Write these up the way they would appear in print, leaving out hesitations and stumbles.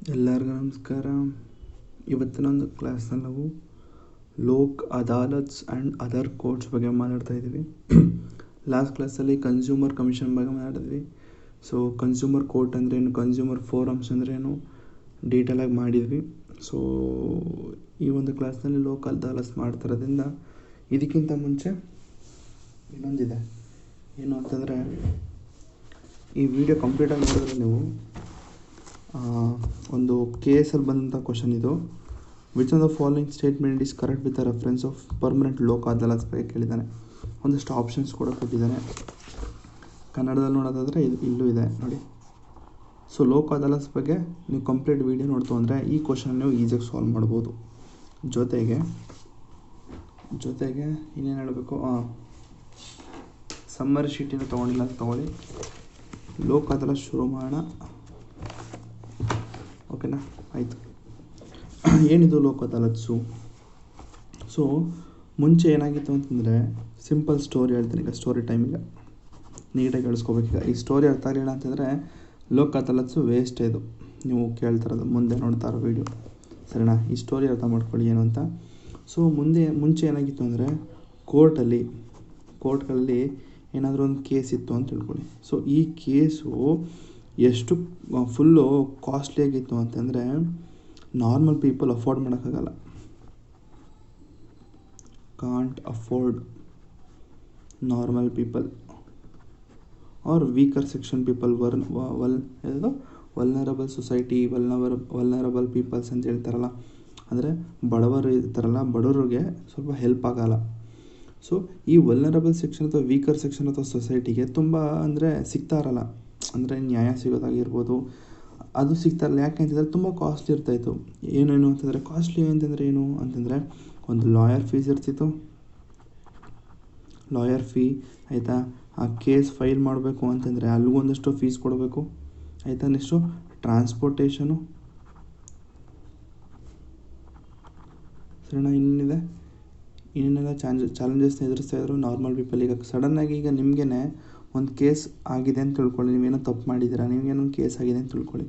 ಎಲ್ಲರಿಗೂ ನಮಸ್ಕಾರ. ಇವತ್ತಿನ ಒಂದು ಕ್ಲಾಸ್ನಲ್ಲಿ ನಾವು ಲೋಕ್ ಅದಾಲತ್ಸ್ ಆ್ಯಂಡ್ ಅದರ್ ಕೋರ್ಟ್ಸ್ ಬಗ್ಗೆ ಮಾತಾಡ್ತಾ ಇದ್ದೀವಿ. ಲಾಸ್ಟ್ ಕ್ಲಾಸಲ್ಲಿ ಕನ್ಸ್ಯೂಮರ್ ಕಮಿಷನ್ ಬಗ್ಗೆ ಮಾತಾಡಿದ್ವಿ. ಸೊ ಕನ್ಸ್ಯೂಮರ್ ಕೋರ್ಟ್ ಅಂದ್ರೇನು, ಕನ್ಸ್ಯೂಮರ್ ಫೋರಮ್ಸ್ ಅಂದ್ರೇನು ಡೀಟೇಲಾಗಿ ಮಾಡಿದ್ವಿ. ಸೊ ಈ ಒಂದು ಕ್ಲಾಸ್ನಲ್ಲಿ ಲೋಕ್ ಅದಾಲತ್ಸ್ ಮಾಡ್ತಿರೋದ್ರಿಂದ ಇದಕ್ಕಿಂತ ಮುಂಚೆ ಇನ್ನೊಂದಿದೆ, ಏನು ಅಂತಂದರೆ ಈ ವಿಡಿಯೋ ಕಂಪ್ಲೀಟಾಗಿ ನೋಡಿದ್ರೆ ನೀವು ಒಂದು ಕೇಸಲ್ಲಿ ಬಂದಂಥ ಕ್ವಶನ್ ಇದು. Which of the following statement is correct with the reference of permanent Lok Adalats ಬಗ್ಗೆ ಕೇಳಿದ್ದಾನೆ. ಒಂದಷ್ಟು ಆಪ್ಷನ್ಸ್ ಕೂಡ ಕೊಟ್ಟಿದ್ದಾನೆ. ಕನ್ನಡದಲ್ಲಿ ನೋಡೋದಾದರೆ ಇಲ್ಲೂ ಇದೆ ನೋಡಿ. ಸೊ ಲೋಕ್ ಅದಾಲತ್ಸ್ ಬಗ್ಗೆ ನೀವು ಕಂಪ್ಲೀಟ್ ವಿಡಿಯೋ ನೋಡ್ತು ಅಂದರೆ ಈ ಕ್ವಶನ್ ನೀವು ಈಸಿಯಾಗಿ ಸಾಲ್ವ್ ಮಾಡ್ಬೋದು. ಜೊತೆಗೆ ಇನ್ನೇನು ಹೇಳಬೇಕು, ಸಮ್ಮರಿ ಶೀಟಿನ ತೊಗೊಂಡಿಲ್ಲ ಅಂತ ತೊಗೊಳ್ಳಿ. ಲೋಕ್ ಅದಾಲತ್ ಶುರು ಮಾಡೋಣ, ಓಕೆನಾ? ಆಯಿತು. ಏನಿದು ಲೋಕ್ ಅದಾಲತ್ಸು? ಸೊ ಮುಂಚೆ ಏನಾಗಿತ್ತು ಅಂತಂದರೆ, ಸಿಂಪಲ್ ಸ್ಟೋರಿ ಹೇಳ್ತೀನಿ. ಈಗ ಸ್ಟೋರಿ ಟೈಮ್, ಈಗ ನೀಟಾಗಿ ಕೇಳಿಸ್ಕೋಬೇಕೀಗ. ಈ ಸ್ಟೋರಿ ಅರ್ಥ ಆಗಲಿಲ್ಲ ಅಂತಂದರೆ ಲೋಕ್ ಅದಾಲತ್ಸು ವೇಸ್ಟ್. ಇದು ನೀವು ಕೇಳ್ತಾರದು ಮುಂದೆ ನೋಡ್ತಾ ಇರೋ ವೀಡಿಯೋ, ಸರಿನಾ? ಈ ಸ್ಟೋರಿ ಅರ್ಥ ಮಾಡ್ಕೊಳ್ಳಿ ಏನು ಅಂತ. ಸೊ ಮುಂಚೆ ಏನಾಗಿತ್ತು ಅಂದರೆ, ಕೋರ್ಟ್ಗಳಲ್ಲಿ ಏನಾದರೂ ಒಂದು ಕೇಸ್ ಇತ್ತು ಅಂತ ತಿಳ್ಕೊಳ್ಳಿ. ಸೊ ಈ ಕೇಸು ಎಷ್ಟು ಫುಲ್ಲು ಕಾಸ್ಟ್ಲಿ ಆಗಿತ್ತು ಅಂತಂದರೆ ನಾರ್ಮಲ್ ಪೀಪಲ್ ಅಫೋರ್ಡ್ ಮಾಡೋಕ್ಕಾಗಲ್ಲ. Can't afford normal people are weaker section people, vulnerable society, vulnerable peoples ಅಂತ ಹೇಳ್ತಾರಲ್ಲ, ಅಂದರೆ ಬಡವರು ಇರ್ತಾರಲ್ಲ, ಬಡವರಿಗೆ ಸ್ವಲ್ಪ ಹೆಲ್ಪ್ ಆಗೋಲ್ಲ. ಸೊ ಈ ವಲ್ನರಬಲ್ ಸೆಕ್ಷನ್ ಅಥವಾ ವೀಕರ್ ಸೆಕ್ಷನ್ ಅಥವಾ ಸೊಸೈಟಿಗೆ ತುಂಬ ಅಂದರೆ ಸಿಗ್ತಾ ಇರಲ್ಲ. ಅಂದರೆ ನ್ಯಾಯ ಸಿಗೋದಾಗಿರ್ಬೋದು, ಅದು ಸಿಗ್ತಾ ಇರಲ್ಲ. ಯಾಕೆ ಅಂತಂದರೆ ತುಂಬ ಕಾಸ್ಟ್ಲಿ ಇರ್ತಾಯಿತ್ತು. ಏನೇನು ಅಂತಂದರೆ, ಕಾಸ್ಟ್ಲಿ ಅಂತಂದರೆ ಏನು ಅಂತಂದರೆ, ಒಂದು ಲಾಯರ್ ಫೀಸ್ ಇರ್ತಿತ್ತು. ಲಾಯರ್ ಫೀ ಆಯಿತಾ. ಆ ಕೇಸ್ ಫೈಲ್ ಮಾಡಬೇಕು ಅಂತಂದರೆ ಅಲ್ಲಿಗೊಂದಷ್ಟು ಫೀಸ್ ಕೊಡಬೇಕು, ಆಯಿತಾ. ನೆಕ್ಸ್ಟು ಟ್ರಾನ್ಸ್ಪೋರ್ಟೇಷನು, ಸರಿನಾ? ಇನ್ನೇನೆಲ್ಲ ಚಾಲೆಂಜಸ್ನ ಎದುರಿಸ್ತಾಯಿದ್ರು ನಾರ್ಮಲ್ ಪೀಪಲ್. ಈಗ ಸಡನ್ನಾಗಿ ಈಗ ನಿಮಗೇ ಒಂದು ಕೇಸ್ ಆಗಿದೆ ಅಂತ ತಿಳ್ಕೊಳ್ಳಿ, ನೀವೇನೋ ತಪ್ಪು ಮಾಡಿದ್ದೀರಾ, ನಿಮಗೇನೋ ಒಂದು ಕೇಸ್ ಆಗಿದೆ ಅಂತ ತಿಳ್ಕೊಳ್ಳಿ.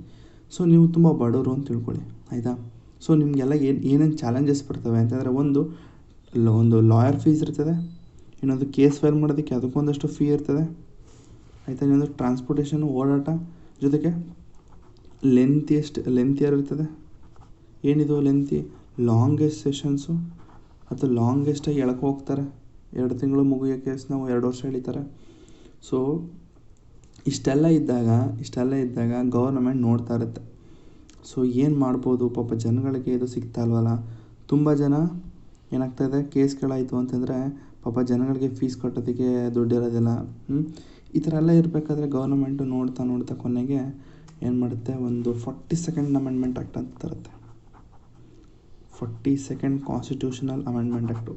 ಸೊ ನೀವು ತುಂಬ ಬಡವರು ಅಂತ ತಿಳ್ಕೊಳ್ಳಿ, ಆಯಿತಾ. ಸೊ ನಿಮಗೆಲ್ಲ ಏನೇನು ಚಾಲೆಂಜಸ್ ಬರ್ತವೆ ಅಂತಂದರೆ, ಒಂದು ಲಾಯರ್ ಫೀಸ್ ಇರ್ತದೆ, ಇನ್ನೊಂದು ಕೇಸ್ ಫೈಲ್ ಮಾಡೋದಕ್ಕೆ ಅದಕ್ಕೊಂದಷ್ಟು ಫೀ ಇರ್ತದೆ, ಆಯಿತಾ. ಇನ್ನೊಂದು ಟ್ರಾನ್ಸ್ಪೋರ್ಟೇಷನು, ಓಡಾಟ, ಜೊತೆಗೆ ಲೆಂತಿಯರ್ ಇರ್ತದೆ. ಏನಿದು ಲೆಂತಿ? ಲಾಂಗೆಸ್ಟ್ ಸೆಷನ್ಸು, ಅಥವಾ ಲಾಂಗೆಸ್ಟಾಗಿ ಎಳಕ್ಕೆ ಹೋಗ್ತಾರೆ. 2 ತಿಂಗಳು ಮುಗಿಯೋ ಕೇಸ್ ನಾವು 2 ವರ್ಷ ಎಳಿತಾರೆ. ಸೊ ಇಷ್ಟೆಲ್ಲ ಇದ್ದಾಗ ಗೌರ್ನಮೆಂಟ್ ನೋಡ್ತಾ ಇರುತ್ತೆ. ಸೊ ಏನು ಮಾಡ್ಬೋದು, ಪಾಪ ಜನಗಳಿಗೆ ಇದು ಸಿಗ್ತಾ ಇಲ್ವಲ್ಲ. ತುಂಬ ಜನ ಏನಾಗ್ತಾಯಿದೆ, ಕೇಸ್ಗಳಾಯಿತು ಅಂತಂದರೆ ಪಾಪ ಜನಗಳಿಗೆ ಫೀಸ್ ಕಟ್ಟೋದಕ್ಕೆ ದುಡ್ಡಿರೋದಿಲ್ಲ. ಈ ಥರ ಎಲ್ಲ ಇರಬೇಕಾದ್ರೆ ಗೌರ್ನಮೆಂಟು ನೋಡ್ತಾ ಕೊನೆಗೆ ಏನು ಮಾಡುತ್ತೆ, ಒಂದು 42nd ಅಮೆಂಡ್ಮೆಂಟ್ ಆ್ಯಕ್ಟ್ ಅಂತ ತರುತ್ತೆ. 42nd constitutional amendment act.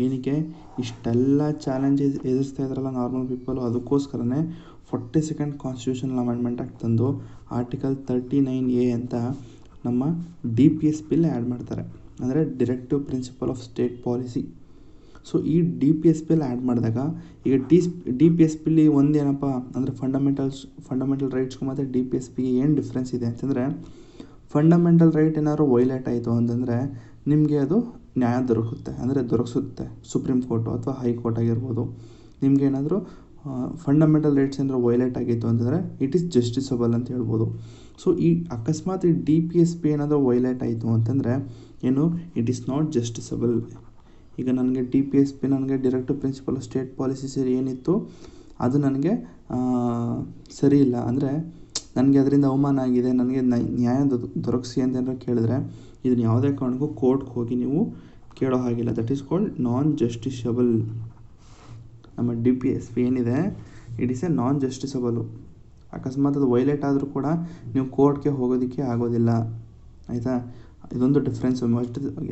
ಏನಕ್ಕೆ? ಇಷ್ಟೆಲ್ಲ ಚಾಲೆಂಜಸ್ ಎದುರಿಸ್ತಾ ಇದ್ರಲ್ಲ ನಾರ್ಮಲ್ ಪೀಪಲು, ಅದಕ್ಕೋಸ್ಕರನೇ 42nd ಕಾನ್ಸ್ಟಿಟ್ಯೂಷನಲ್ ಅಮೆಂಡ್ಮೆಂಟ್ ಆ್ಯಕ್ಟ್ ತಂದು ಆರ್ಟಿಕಲ್ 39A ಅಂತ ನಮ್ಮ DPSPಲಿ ಆ್ಯಡ್ ಮಾಡ್ತಾರೆ. ಅಂದರೆ directive principle of state policy. So ಈ DPSPಲಿ ಆ್ಯಡ್ ಮಾಡಿದಾಗ, ಈಗ DPSPಲಿ ಒಂದೇನಪ್ಪ ಅಂದರೆ ಫಂಡಮೆಂಟಲ್ ರೈಟ್ಸ್ಗೂ ಮತ್ತು DPSPಗೆ ಏನು ಡಿಫ್ರೆನ್ಸ್ ಇದೆ ಅಂತಂದರೆ, ಫಂಡಮೆಂಟಲ್ ರೈಟ್ ಏನಾದ್ರು ವೈಲೇಟ್ ಆಯಿತು ಅಂತಂದರೆ ನಿಮಗೆ ಅದು ನ್ಯಾಯ ದೊರಕಿಸುತ್ತೆ ಸುಪ್ರೀಂ ಕೋರ್ಟು ಅಥವಾ ಹೈಕೋರ್ಟ್ ಆಗಿರ್ಬೋದು. ನಿಮಗೇನಾದರೂ ಫಂಡಮೆಂಟಲ್ ರೈಟ್ಸ್ ಏನಾದರೂ ವೈಲೇಟ್ ಆಗಿತ್ತು ಅಂತಂದರೆ ಇಟ್ ಈಸ್ ಜಸ್ಟಿಸಬಲ್ ಅಂತ ಹೇಳ್ಬೋದು. ಸೊ ಈ ಅಕಸ್ಮಾತ್ ಈ DPSP ಏನಾದರೂ ವೈಲೇಟ್ ಆಯಿತು ಅಂತಂದರೆ ಏನು, ಇಟ್ ಈಸ್ ನಾಟ್ ಜಸ್ಟಿಸಬಲ್. ಈಗ ನನಗೆ DPSP, ನನಗೆ directive principle of state policy ಏನಿತ್ತು ಅದು ನನಗೆ ಸರಿ ಇಲ್ಲ, ಅಂದರೆ ನನಗೆ ಅದರಿಂದ ಅವಮಾನ ಆಗಿದೆ, ನನಗೆ ನ್ಯಾಯ ದೊರಕಿಸಿ ಅಂತ ಕೇಳಿದ್ರೆ ಇದನ್ನು ಯಾವುದೇ ಕಾರಣಕ್ಕೂ ಕೋರ್ಟ್ಗೆ ಹೋಗಿ ನೀವು ಕೇಳೋ ಹಾಗಿಲ್ಲ. ದಟ್ ಈಸ್ ಕಾಲ್ಡ್ ನಾನ್ ಜಸ್ಟಿಸಬಲ್. ನಮ್ಮ DPSP ಏನಿದೆ, ಇಟ್ ಈಸ್ ಎ ನಾನ್ ಜಸ್ಟಿಸಬಲು. ಅಕಸ್ಮಾತ್ ಅದು ವೈಲೇಟ್ ಆದರೂ ಕೂಡ ನೀವು ಕೋರ್ಟ್ಗೆ ಹೋಗೋದಕ್ಕೆ ಆಗೋದಿಲ್ಲ, ಆಯಿತಾ. ಇದೊಂದು ಡಿಫ್ರೆನ್ಸ್.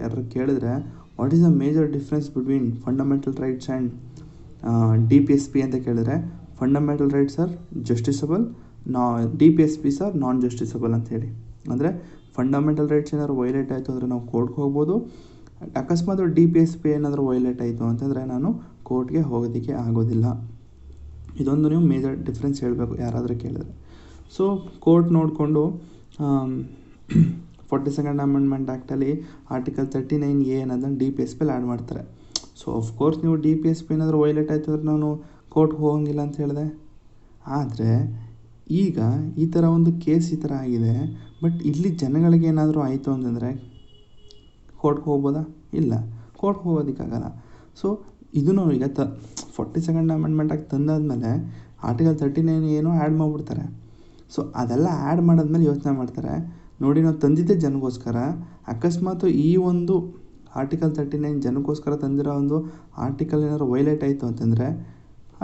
ಯಾರು ಕೇಳಿದ್ರೆ what is the major difference between fundamental rights and DPSP ಅಂತ ಕೇಳಿದ್ರೆ, fundamental rights are justiciable, DPSPs are non justiciable ಅಂತ ಹೇಳಿ. ಅಂದರೆ ಫಂಡಮೆಂಟಲ್ ರೈಟ್ಸ್ ಏನಾದ್ರು ವೈಲೇಟ್ ಆಯಿತು ಅಂದರೆ ನಾವು ಕೋರ್ಟ್ಗೆ ಹೋಗ್ಬೋದು. ಅಕಸ್ಮಾತ್ DPSP ಏನಾದರೂ ವೈಲೇಟ್ ಆಯಿತು ಅಂತಂದರೆ ನಾನು ಕೋರ್ಟ್ಗೆ ಹೋಗೋದಕ್ಕೆ ಆಗೋದಿಲ್ಲ. ಇದೊಂದು ನೀವು ಮೇಜರ್ ಡಿಫ್ರೆನ್ಸ್ ಹೇಳಬೇಕು ಯಾರಾದರೂ ಕೇಳಿದ್ರೆ. ಸೊ ಕೋರ್ಟ್ ನೋಡಿಕೊಂಡು 42nd ಅಮೆಂಡ್ಮೆಂಟ್ ಆ್ಯಕ್ಟಲ್ಲಿ ಆರ್ಟಿಕಲ್ 39A ಅನ್ನೋದನ್ನು DPSP ಆ್ಯಡ್ ಮಾಡ್ತಾರೆ. ಸೊ ಅಫ್ಕೋರ್ಸ್ ನೀವು DPSP ಏನಾದರೂ ವೈಲೇಟ್ ಆಯಿತು ಅಂದ್ರೆ ನಾನು ಕೋರ್ಟ್ಗೆ ಹೋಗಂಗಿಲ್ಲ ಅಂತ ಹೇಳಿದೆ. ಆದರೆ ಈಗ ಈ ಥರ ಒಂದು ಕೇಸ್ ಈ ಥರ ಆಗಿದೆ, ಬಟ್ ಇಲ್ಲಿ ಜನಗಳಿಗೆ ಏನಾದರೂ ಆಯಿತು ಅಂತಂದರೆ ಕೋರ್ಟ್ಗೆ ಹೋಗ್ಬೋದಾ? ಇಲ್ಲ, ಕೋರ್ಟ್ಗೆ ಹೋಗೋದಕ್ಕಾಗಲ್ಲ. ಸೊ ಇದನ್ನು ಈಗ 42nd ಅಮೆಂಡ್ಮೆಂಟ್ ಆಗಿ ತಂದಾದ್ಮೇಲೆ ಆರ್ಟಿಕಲ್ 39 ಏನೋ ಆ್ಯಡ್ ಮಾಡಿಬಿಡ್ತಾರೆ. ಸೊ ಅದೆಲ್ಲ ಆ್ಯಡ್ ಮಾಡಾದ್ಮೇಲೆ ಯೋಚನೆ ಮಾಡ್ತಾರೆ, ನೋಡಿ ನಾವು ತಂದಿದ್ದೆ ಜನಗೋಸ್ಕರ, ಅಕಸ್ಮಾತ್ ಈ ಒಂದು ಆರ್ಟಿಕಲ್ 39 ಜನಕ್ಕೋಸ್ಕರ ತಂದಿರೋ ಒಂದು ಆರ್ಟಿಕಲ್ ಏನಾದ್ರು ವೈಲೇಟ್ ಆಯಿತು ಅಂತಂದರೆ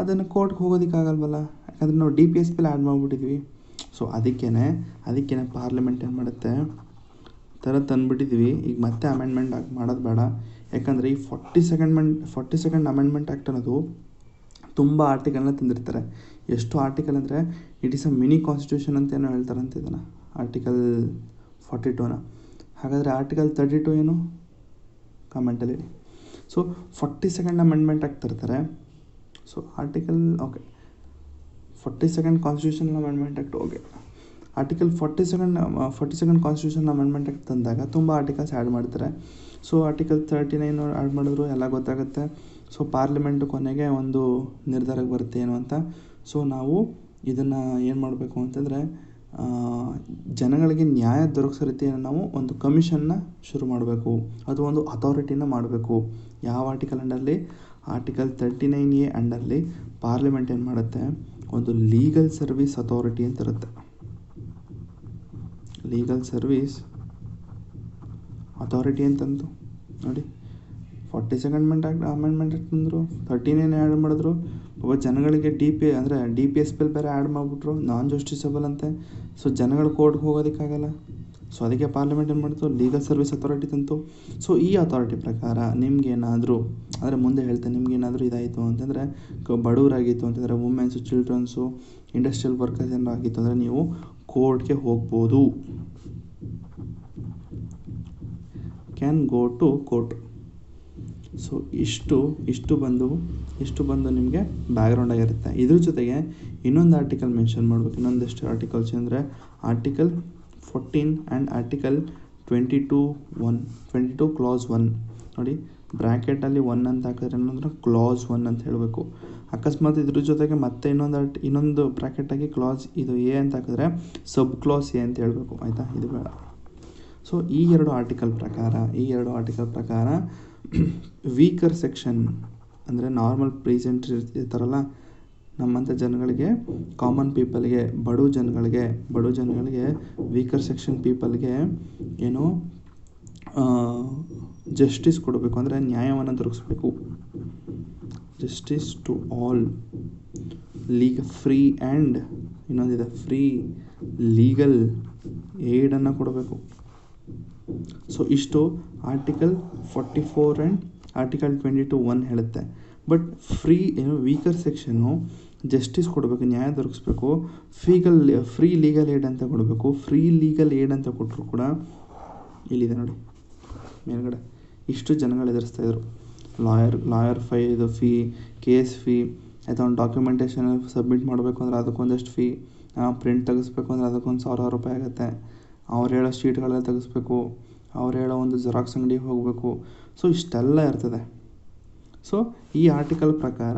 ಅದನ್ನು ಕೋರ್ಟ್ಗೆ ಹೋಗೋದಕ್ಕಾಗಲ್ವಲ್ಲ, ಯಾಕಂದರೆ ನಾವು DPSP ಆ್ಯಡ್ ಮಾಡಿಬಿಟ್ಟಿದ್ವಿ. ಸೊ ಅದಕ್ಕೇ ಪಾರ್ಲಿಮೆಂಟ್ ಏನು ಮಾಡುತ್ತೆ, ಥರ ತಂದುಬಿಟ್ಟಿದ್ವಿ, ಈಗ ಮತ್ತೆ ಅಮೆಂಡ್ಮೆಂಟ್ ಮಾಡೋದು ಬೇಡ. ಯಾಕಂದರೆ ಈ 42nd ಅಮೆಂಡ್ಮೆಂಟ್ ಆ್ಯಕ್ಟ್ ಅನ್ನೋದು ತುಂಬ ಆರ್ಟಿಕಲ್ನ ತಂದಿರ್ತಾರೆ. ಎಷ್ಟು ಆರ್ಟಿಕಲ್ ಅಂದರೆ it is a mini constitution ಅಂತ ಏನೋ ಹೇಳ್ತಾರಂತೆ ಇದನ್ನು, ಆರ್ಟಿಕಲ್ 42ನ. ಹಾಗಾದರೆ ಆರ್ಟಿಕಲ್ 32 ಏನು ಕಮೆಂಟಲ್ಲಿ. ಸೊ 42nd ಅಮೆಂಡ್ಮೆಂಟ್ ಆ್ಯಕ್ಟ್ ತರ್ತಾರೆ. So article 42nd constitution amendment act article 42nd constitution amendment act ತಂದಾಗ ತುಂಬ ಆರ್ಟಿಕಲ್ಸ್ ಆ್ಯಡ್ ಮಾಡ್ತಾರೆ. ಸೊ ಆರ್ಟಿಕಲ್ 39 ಆ್ಯಡ್ ಮಾಡಿದ್ರು ಎಲ್ಲ ಗೊತ್ತಾಗುತ್ತೆ. ಸೊ ಪಾರ್ಲಿಮೆಂಟು ಕೊನೆಗೆ ಒಂದು ನಿರ್ಧಾರಕ್ಕೆ ಬರುತ್ತೆ ಏನು ಅಂತ. ಸೊ ನಾವು ಇದನ್ನು ಏನು ಮಾಡಬೇಕು ಅಂತಂದರೆ ಜನಗಳಿಗೆ ನ್ಯಾಯ ದೊರಕಿಸೋ ರೀತಿಯನ್ನು ನಾವು ಒಂದು ಕಮಿಷನ್ನ ಶುರು ಮಾಡಬೇಕು, ಅದು ಒಂದು ಅಥಾರಿಟಿನ ಮಾಡಬೇಕು. ಯಾವ ಆರ್ಟಿಕಲ್ ಅಂಡರ್ಲಿ? ಆರ್ಟಿಕಲ್ 39A ಅಂಡರ್ಲಿ ಪಾರ್ಲಿಮೆಂಟ್ ಏನು ಮಾಡುತ್ತೆ, ಒಂದು ಲೀಗಲ್ ಸರ್ವಿಸ್ ಅಥಾರಿಟಿ ಅಂತ ಇರುತ್ತೆ. ಲೀಗಲ್ ಸರ್ವಿಸ್ ಅಥಾರಿಟಿ ಅಂತಂದು ನೋಡಿ, 42nd ಅಮೆಂಡ್ಮೆಂಟ್ ತಂದರು, 39 ಆ್ಯಡ್ ಮಾಡಿದ್ರು, ಜನಗಳಿಗೆ DPSP ಬೇರೆ ಆ್ಯಡ್ ಮಾಡಿಬಿಟ್ರು, ನಾನ್ ಜಸ್ಟಿಸಬಲ್ ಅಂತೆ. ಸೊ ಜನಗಳು ಕೋರ್ಟ್ಗೆ ಹೋಗೋದಕ್ಕಾಗಲ್ಲ. ಸೊ ಅದಕ್ಕೆ ಪಾರ್ಲಿಮೆಂಟ್ ಏನು ಮಾಡ್ತು, ಲೀಗಲ್ ಸರ್ವಿಸ್ ಅಥಾರಿಟಿ ತಂತು. ಸೊ ಈ ಅಥಾರಿಟಿ ಪ್ರಕಾರ ನಿಮ್ಗೇನಾದರೂ ಅಂದರೆ ಮುಂದೆ ಹೇಳ್ತೇನೆ, ನಿಮ್ಗೇನಾದರೂ ಇದಾಯಿತು ಅಂತಂದರೆ, ಬಡವರಾಗಿತ್ತು ಅಂತಂದರೆ, ವುಮೆನ್ಸು, ಚಿಲ್ಡ್ರನ್ಸು, ಇಂಡಸ್ಟ್ರಿಯಲ್ ವರ್ಕರ್ಸ್ ಏನಾರು ಆಗಿತ್ತು ಅಂದರೆ ನೀವು ಕೋರ್ಟ್ಗೆ ಹೋಗ್ಬೋದು, can go to court. So ಇಷ್ಟು ಬಂದು ನಿಮಗೆ ಬ್ಯಾಕ್ಗ್ರೌಂಡ್ ಆಗಿರುತ್ತೆ. ಇದ್ರ ಜೊತೆಗೆ ಇನ್ನೊಂದು ಆರ್ಟಿಕಲ್ ಮೆನ್ಷನ್ ಮಾಡಬೇಕು. ಇನ್ನೊಂದಷ್ಟು ಆರ್ಟಿಕಲ್ಸ್ ಅಂದರೆ ಆರ್ಟಿಕಲ್ 14 ಆ್ಯಂಡ್ ಆರ್ಟಿಕಲ್ 22 ಕ್ಲಾಸ್ 1 ನೋಡಿ, ಬ್ರ್ಯಾಕೆಟಲ್ಲಿ 1 ಅಂತ ಹಾಕಿದ್ರೆ ಏನಂದ್ರೆ ಕ್ಲಾಸ್ 1 ಅಂತ ಹೇಳಬೇಕು. ಅಕಸ್ಮಾತ್ ಇದ್ರ ಜೊತೆಗೆ ಮತ್ತೆ ಇನ್ನೊಂದು ಬ್ರ್ಯಾಕೆಟಾಗಿ ಕ್ಲಾಸ್ ಇದು A ಅಂತ ಹಾಕಿದ್ರೆ ಸಬ್ ಕ್ಲಾಸ್ A ಅಂತ ಹೇಳಬೇಕು, ಆಯಿತಾ? ಇದು ಬೇಡ. ಸೊ ಈ ಎರಡು ಆರ್ಟಿಕಲ್ ಪ್ರಕಾರ ವೀಕರ್ ಸೆಕ್ಷನ್ ಅಂದರೆ ನಾರ್ಮಲ್ ಪ್ರೀಸೆಂಟ್ ಇರ್ತಾರಲ್ಲ ನಮ್ಮಂಥ ಜನಗಳಿಗೆ, ಕಾಮನ್ ಪೀಪಲ್ಗೆ, ಬಡ ಜನಗಳಿಗೆ ವೀಕರ್ ಸೆಕ್ಷನ್ ಪೀಪಲ್ಗೆ ಏನು ಜಸ್ಟಿಸ್ ಕೊಡಬೇಕು, ಅಂದರೆ ನ್ಯಾಯವನ್ನು ದೊರಕಿಸ್ಬೇಕು. Justice to all, free and ಇನ್ನೊಂದಿದೆ ಫ್ರೀ ಲೀಗಲ್ ಏಡನ್ನು ಕೊಡಬೇಕು. ಸೊ ಇಷ್ಟು ಆರ್ಟಿಕಲ್ 44 ಆ್ಯಂಡ್ ಆರ್ಟಿಕಲ್ 22(1) ಹೇಳುತ್ತೆ. ಬಟ್ ವೀಕರ್ ಸೆಕ್ಷನ್ನು ಜಸ್ಟಿಸ್ ಕೊಡಬೇಕು, ನ್ಯಾಯ ದೊರಕಿಸ್ಬೇಕು, ಫ್ರೀ ಲೀಗಲ್ ಏಡ್ ಅಂತ ಕೊಡಬೇಕು. ಫ್ರೀ ಲೀಗಲ್ ಏಡ್ ಅಂತ ಕೊಟ್ಟರು ಕೂಡ ಇಲ್ಲಿದೆ ನೋಡಿ ಮೇಲ್ಗಡೆ, ಇಷ್ಟು ಜನಗಳು ಎದುರಿಸ್ತಾಯಿದ್ರು. ಲಾಯರ್ ಫೀ, ಕೇಸ್ ಫೀ, ಆಯಿತಾ, ಒಂದು ಡಾಕ್ಯುಮೆಂಟೇಷನ್ ಸಬ್ಮಿಟ್ ಮಾಡಬೇಕು ಅಂದರೆ ಅದಕ್ಕೊಂದಷ್ಟು ಫೀ, ಪ್ರಿಂಟ್ ತೆಗಿಸ್ಬೇಕು ಅಂದರೆ ಅದಕ್ಕೊಂದು ₹1,000 ಆಗುತ್ತೆ. ಅವ್ರು ಹೇಳೋ ಶೀಟ್ಗಳೆಲ್ಲ ತೆಗಿಸ್ಬೇಕು, ಅವ್ರು ಹೇಳೋ ಒಂದು ಜೆರಾಕ್ಸ್ ಅಂಗಡಿಗೆ ಹೋಗಬೇಕು. ಸೊ ಇಷ್ಟೆಲ್ಲ ಇರ್ತದೆ. ಸೊ ಈ ಆರ್ಟಿಕಲ್ ಪ್ರಕಾರ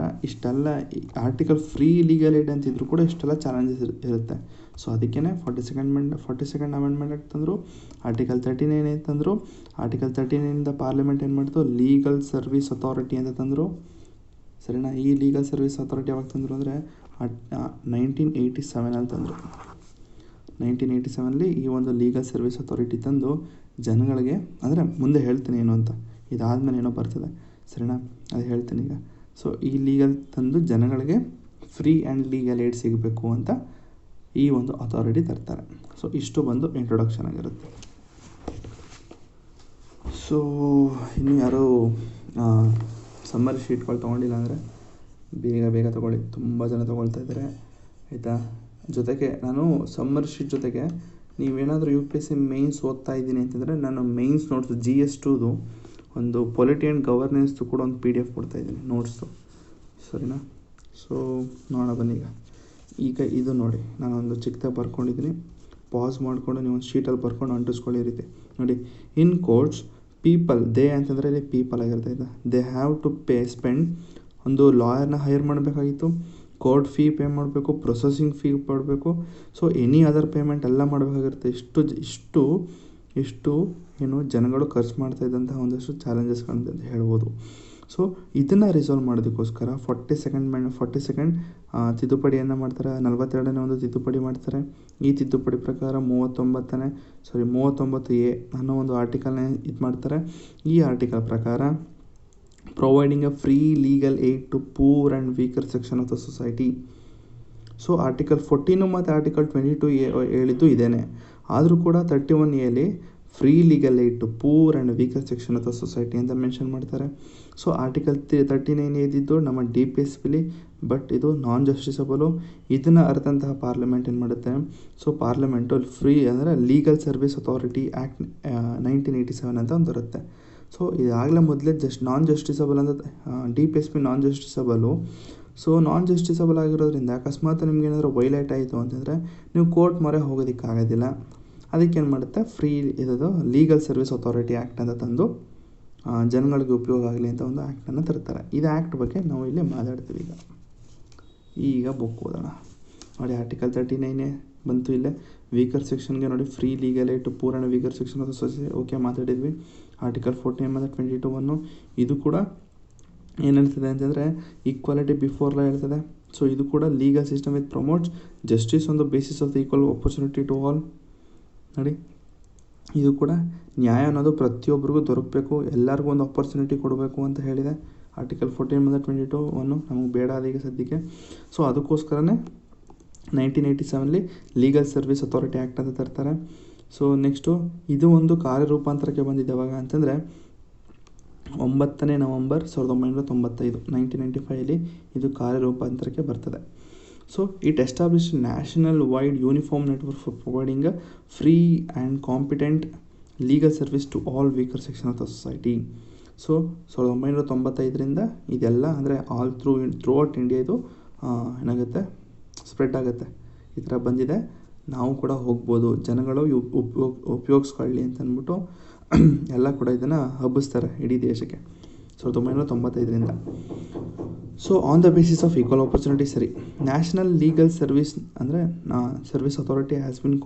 ಆರ್ಟಿಕಲ್ ಫ್ರೀ ಲೀಗಲ್ ಏಡ್ ಅಂತಿದ್ರು ಕೂಡ ಇಷ್ಟೆಲ್ಲ ಚಾಲೆಂಜಸ್ ಇರುತ್ತೆ. ಸೊ ಅದಕ್ಕೇ 42nd ಅಮೆಂಡ್ಮೆಂಟ್ ಆ್ಯಕ್ಟ್ ತಂದರು, ಆರ್ಟಿಕಲ್ 39 ತಂದರು. ಆರ್ಟಿಕಲ್ 39 ಪಾರ್ಲಿಮೆಂಟ್ ಏನು ಮಾಡ್ತು, ಲೀಗಲ್ ಸರ್ವಿಸ್ ಅಥಾರಿಟಿ ಅಂತ ತಂದರು. ಸರಿನಾ? ಈ ಲೀಗಲ್ ಸರ್ವಿಸ್ ಅಥಾರಿಟಿ ಯಾವಾಗ ತಂದರು ಅಂದರೆ 1987 ತಂದರು. 1987 ಈ ಒಂದು ಲೀಗಲ್ ಸರ್ವಿಸ್ ಅಥಾರಿಟಿ ತಂದು ಜನಗಳಿಗೆ, ಅಂದರೆ ಮುಂದೆ ಹೇಳ್ತೀನಿ ಏನು ಅಂತ, ಇದಾದಮೇಲೆ ಏನೋ ಬರ್ತದೆ, ಸರಿನಾ? ಅದು ಹೇಳ್ತೀನಿ ಈಗ. ಸೊ ಈ ಲೀಗಲ್ ತಂದು ಜನಗಳಿಗೆ ಫ್ರೀ ಆ್ಯಂಡ್ ಲೀಗಲ್ ಏಡ್ ಸಿಗಬೇಕು ಅಂತ ಈ ಒಂದು ಅಥಾರಿಟಿ ತರ್ತಾರೆ. ಸೊ ಇಷ್ಟು ಬಂದು ಇಂಟ್ರೊಡಕ್ಷನ್ ಆಗಿರುತ್ತೆ. ಸೊ ಇನ್ನು ಯಾರು ಸಮ್ಮರ್ ಶೀಟ್ಗಳು ತೊಗೊಂಡಿಲ್ಲ ಅಂದರೆ ಬೇಗ ತೊಗೊಳ್ಳಿ, ತುಂಬ ಜನ ತೊಗೊಳ್ತಾ ಇದ್ದಾರೆ, ಆಯಿತಾ? ಜೊತೆಗೆ ನಾನು ಸಮ್ಮರ್ ಶೀಟ್ ಜೊತೆಗೆ ನೀವೇನಾದರೂ UPSC ಮೇನ್ಸ್ ಓದ್ತಾ ಇದ್ದೀನಿ ಅಂತಂದರೆ ನಾನು ಮೇನ್ಸ್ ನೋಟ್ಸು GS2 ಒಂದು ಪೊಲಿಟಿ ಆ್ಯಂಡ್ ಗವರ್ನೆನ್ಸ್ದು ಕೂಡ ಒಂದು PDF ಕೊಡ್ತಾಯಿದ್ದೀನಿ ನೋಟ್ಸು, ಸರಿನಾ? ಸೊ ನೋಡೋಣ ಬನ್ನಿ. ಈಗ ಇದು ನೋಡಿ, ನಾನೊಂದು ಚಿಕ್ಕದಾಗಿ ಬರ್ಕೊಂಡಿದ್ದೀನಿ, ಪಾಸ್ ಮಾಡಿಕೊಂಡು ನೀವು ಒಂದು ಶೀಟಲ್ಲಿ ಬರ್ಕೊಂಡು ಅಂಟಿಸ್ಕೊಳ್ಳಿ ಈ ರೀತಿ ನೋಡಿ. ಇನ್ ಕೋರ್ಟ್ಸ್ ಪೀಪಲ್, ದೇ ಅಂತಂದರೆ ಇಲ್ಲಿ ಪೀಪಲ್ ಆಗಿರ್ತೈತೆ, ದೇ ಹ್ಯಾವ್ ಟು ಸ್ಪೆಂಡ್, ಒಂದು ಲಾಯರ್ನ ಹೈರ್ ಮಾಡಬೇಕಾಗಿತ್ತು, ಕೋರ್ಟ್ ಫೀ ಪೇ ಮಾಡಬೇಕು, ಪ್ರೊಸೆಸಿಂಗ್ ಫೀ ಮಾಡಬೇಕು, ಸೊ ಎನಿ ಅದರ್ ಪೇಮೆಂಟ್ ಎಲ್ಲ ಮಾಡಬೇಕಾಗಿರುತ್ತೆ. ಇಷ್ಟು ಏನು ಜನಗಳು ಖರ್ಚು ಮಾಡ್ತಾ ಇದ್ದಂತಹ ಒಂದಷ್ಟು ಚಾಲೆಂಜಸ್ಗಳಂತ ಹೇಳ್ಬೋದು. ಸೊ ಇದನ್ನು ರಿಸಾಲ್ವ್ ಮಾಡೋದಕ್ಕೋಸ್ಕರ 42nd ತಿದ್ದುಪಡಿಯನ್ನು ಮಾಡ್ತಾರೆ. 42ನೇ ಒಂದು ತಿದ್ದುಪಡಿ ಮಾಡ್ತಾರೆ. ಈ ತಿದ್ದುಪಡಿ ಪ್ರಕಾರ 39A ಅನ್ನೋ ಒಂದು ಆರ್ಟಿಕಲ್ನ ಇದು ಮಾಡ್ತಾರೆ. ಈ ಆರ್ಟಿಕಲ್ ಪ್ರಕಾರ providing a free legal aid to poor and weaker section of the society. So article 14 ಮತ್ತು ಆರ್ಟಿಕಲ್ 22A ಹೇಳಿದ್ದು ಇದೇನೆ. ಆದರೂ ಕೂಡ 31Aಲಿ free legal aid to poor and weaker section of the society ಅಂತ ಮೆನ್ಷನ್ ಮಾಡ್ತಾರೆ. ಸೊ ಆರ್ಟಿಕಲ್ 39 ಇದ್ದಿದ್ದು ನಮ್ಮ DPSPಲಿ, ಬಟ್ ಇದು ನಾನ್ ಜಸ್ಟಿಸಬಲು. ಇದನ್ನು ಅರ್ಥಂತಹ ಪಾರ್ಲಿಮೆಂಟ್ ಏನು ಮಾಡುತ್ತೆ, ಸೊ ಪಾರ್ಲಿಮೆಂಟು ಫ್ರೀ ಅಂದರೆ ಲೀಗಲ್ ಸರ್ವಿಸ್ ಅಥಾರಿಟಿ ಆ್ಯಕ್ಟ್ 1987 ಅಂತ ಒಂದು ಬರುತ್ತೆ. ಸೊ ಇದಾಗಲೇ ಮೊದಲೇ ನಾನ್ ಜಸ್ಟಿಸಬಲ್ ಅಂತ DPSP ನಾನ್ ಜಸ್ಟಿಸಬಲು. ಸೊ ನಾನ್ ಜಸ್ಟಿಸಬಲ್ ಆಗಿರೋದ್ರಿಂದ ಅಕಸ್ಮಾತ್ ನಿಮ್ಗೆ ಏನಾದರೂ ವೈಲೇಟ್ ಆಯಿತು ಅಂತಂದರೆ ನೀವು ಕೋರ್ಟ್ ಮೊರೆ ಹೋಗೋದಕ್ಕಾಗೋದಿಲ್ಲ. ಅದಕ್ಕೇನು ಮಾಡುತ್ತೆ, ಫ್ರೀ ಇರೋದು ಲೀಗಲ್ ಸರ್ವಿಸ್ ಅಥಾರಿಟಿ ಆ್ಯಕ್ಟ್ ಅಂತ ತಂದು ಜನಗಳಿಗೆ ಉಪಯೋಗ ಆಗಲಿ ಅಂತ ಒಂದು ಆ್ಯಕ್ಟನ್ನು ತರ್ತಾರೆ. ಇದು ಆ್ಯಕ್ಟ್ ಬಗ್ಗೆ ನಾವು ಇಲ್ಲಿ ಮಾತಾಡ್ತೀವಿ. ಈಗ ಬುಕ್ ಓದೋಣ ನೋಡಿ. ಆರ್ಟಿಕಲ್ 39 ಬಂತು ಇಲ್ಲೇ. ವೀಕರ್ ಸೆಕ್ಷನ್ಗೆ ನೋಡಿ, free legal aid to poor and weaker section of the society, okay ಮಾತಾಡಿದ್ವಿ. ಆರ್ಟಿಕಲ್ 14 ಮತ್ತು 22 ಇದು ಕೂಡ ಏನಿರ್ತದೆ ಅಂತಂದರೆ ಈಕ್ವಾಲಿಟಿ ಬಿಫೋರ್ ಲಾ ಇರ್ತದೆ. ಸೊ ಇದು ಕೂಡ legal system with promotes justice on the basis of the equal opportunity to all. ನೋಡಿ, ಇದು ಕೂಡ ನ್ಯಾಯ ಅನ್ನೋದು ಪ್ರತಿಯೊಬ್ಬರಿಗೂ ದೊರಕಬೇಕು, ಎಲ್ಲರಿಗೂ ಒಂದು ಆಪರ್ಚುನಿಟಿ ಕೊಡಬೇಕು ಅಂತ ಹೇಳಿದೆ. ಆರ್ಟಿಕಲ್ 14 ಮತ್ತು 22 ನಮಗೆ ಬೇಡ ಅದೀಗ ಸದ್ಯಕ್ಕೆ. ಸೊ ಅದಕ್ಕೋಸ್ಕರನೇ 1987ಲಿ ಲೀಗಲ್ ಸರ್ವಿಸ್ ಅಥಾರಿಟಿ ಆ್ಯಕ್ಟ್ ಅಂತ ತರ್ತಾರೆ. ಸೊ ನೆಕ್ಸ್ಟು ಇದು ಒಂದು ಕಾರ್ಯರೂಪಾಂತರಕ್ಕೆ ಬಂದಿದೆ ಯಾವಾಗ ಅಂತಂದರೆ 9 ನವೆಂಬರ್ 1995 1995ಲಿ ಇದು ಕಾರ್ಯರೂಪಾಂತರಕ್ಕೆ ಬರ್ತದೆ. So it establish national wide uniform network for providing a free and competent legal service to all weaker section of the society. So 1995ರಿಂದ ಇದೆಲ್ಲ ಅಂದರೆ ಆಲ್ ಥ್ರೂ ಔಟ್ ಇಂಡಿಯಾ ಇದು ಏನಾಗುತ್ತೆ, ಸ್ಪ್ರೆಡ್ ಆಗುತ್ತೆ. ಈ ಥರ ಬಂದಿದೆ, ನಾವು ಕೂಡ ಹೋಗ್ಬೋದು, ಜನಗಳು ಉಪಯೋಗಿಸ್ಕೊಳ್ಳಿ ಅಂತ ಅಂದ್ಬಿಟ್ಟು ಎಲ್ಲ ಕೂಡ ಇದನ್ನು ಹಬ್ಬಿಸ್ತಾರೆ ಇಡೀ ದೇಶಕ್ಕೆ 1995ರಿಂದ. So on the basis of equal opportunity ಸರಿ. ನ್ಯಾಷನಲ್ ಲೀಗಲ್ ಸರ್ವಿಸ್ ಅಂದರೆ service authority has been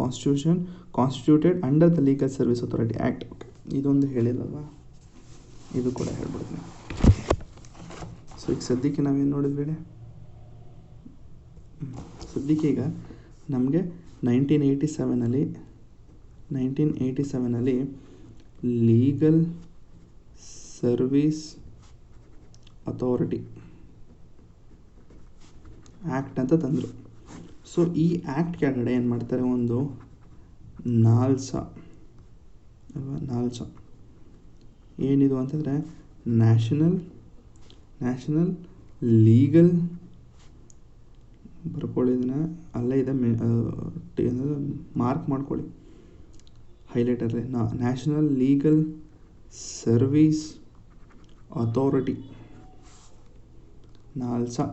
constituted under the legal service authority act. ಇದೊಂದು ಹೇಳಿಲ್ಲಲ್ವ, ಇದು ಕೂಡ ಹೇಳ್ಬಿಡ್ತೀನಿ. ಸೊ ಈಗ ಸದ್ಯಕ್ಕೆ ನಾವೇನು ನೋಡಿದ್ವಿ, ಸದ್ಯಕ್ಕೆ ಈಗ ನಮಗೆ 1987ನಲ್ಲಿ ಲೀಗಲ್ ಸರ್ವಿಸ್ ಅಥಾರಿಟಿ ಆ್ಯಕ್ಟ್ ಅಂತ ತಂದರು. ಸೊ ಈ ಆ್ಯಕ್ಟ್ ಕೆಳಗಡೆ ಏನು ಮಾಡ್ತಾರೆ, ಒಂದು ನಾಲ್ಸಾ ಏನಿದು ಅಂತಂದರೆ ನ್ಯಾಷನಲ್ ಲೀಗಲ್, ಬರ್ಕೊಳ್ಳಿ ಇದನ್ನು, ಅಲ್ಲೇ ಇದೆ ಮಾರ್ಕ್ ಮಾಡ್ಕೊಳ್ಳಿ ಹೈಲೈಟರಲ್ಲಿ, national legal service authority NALSA.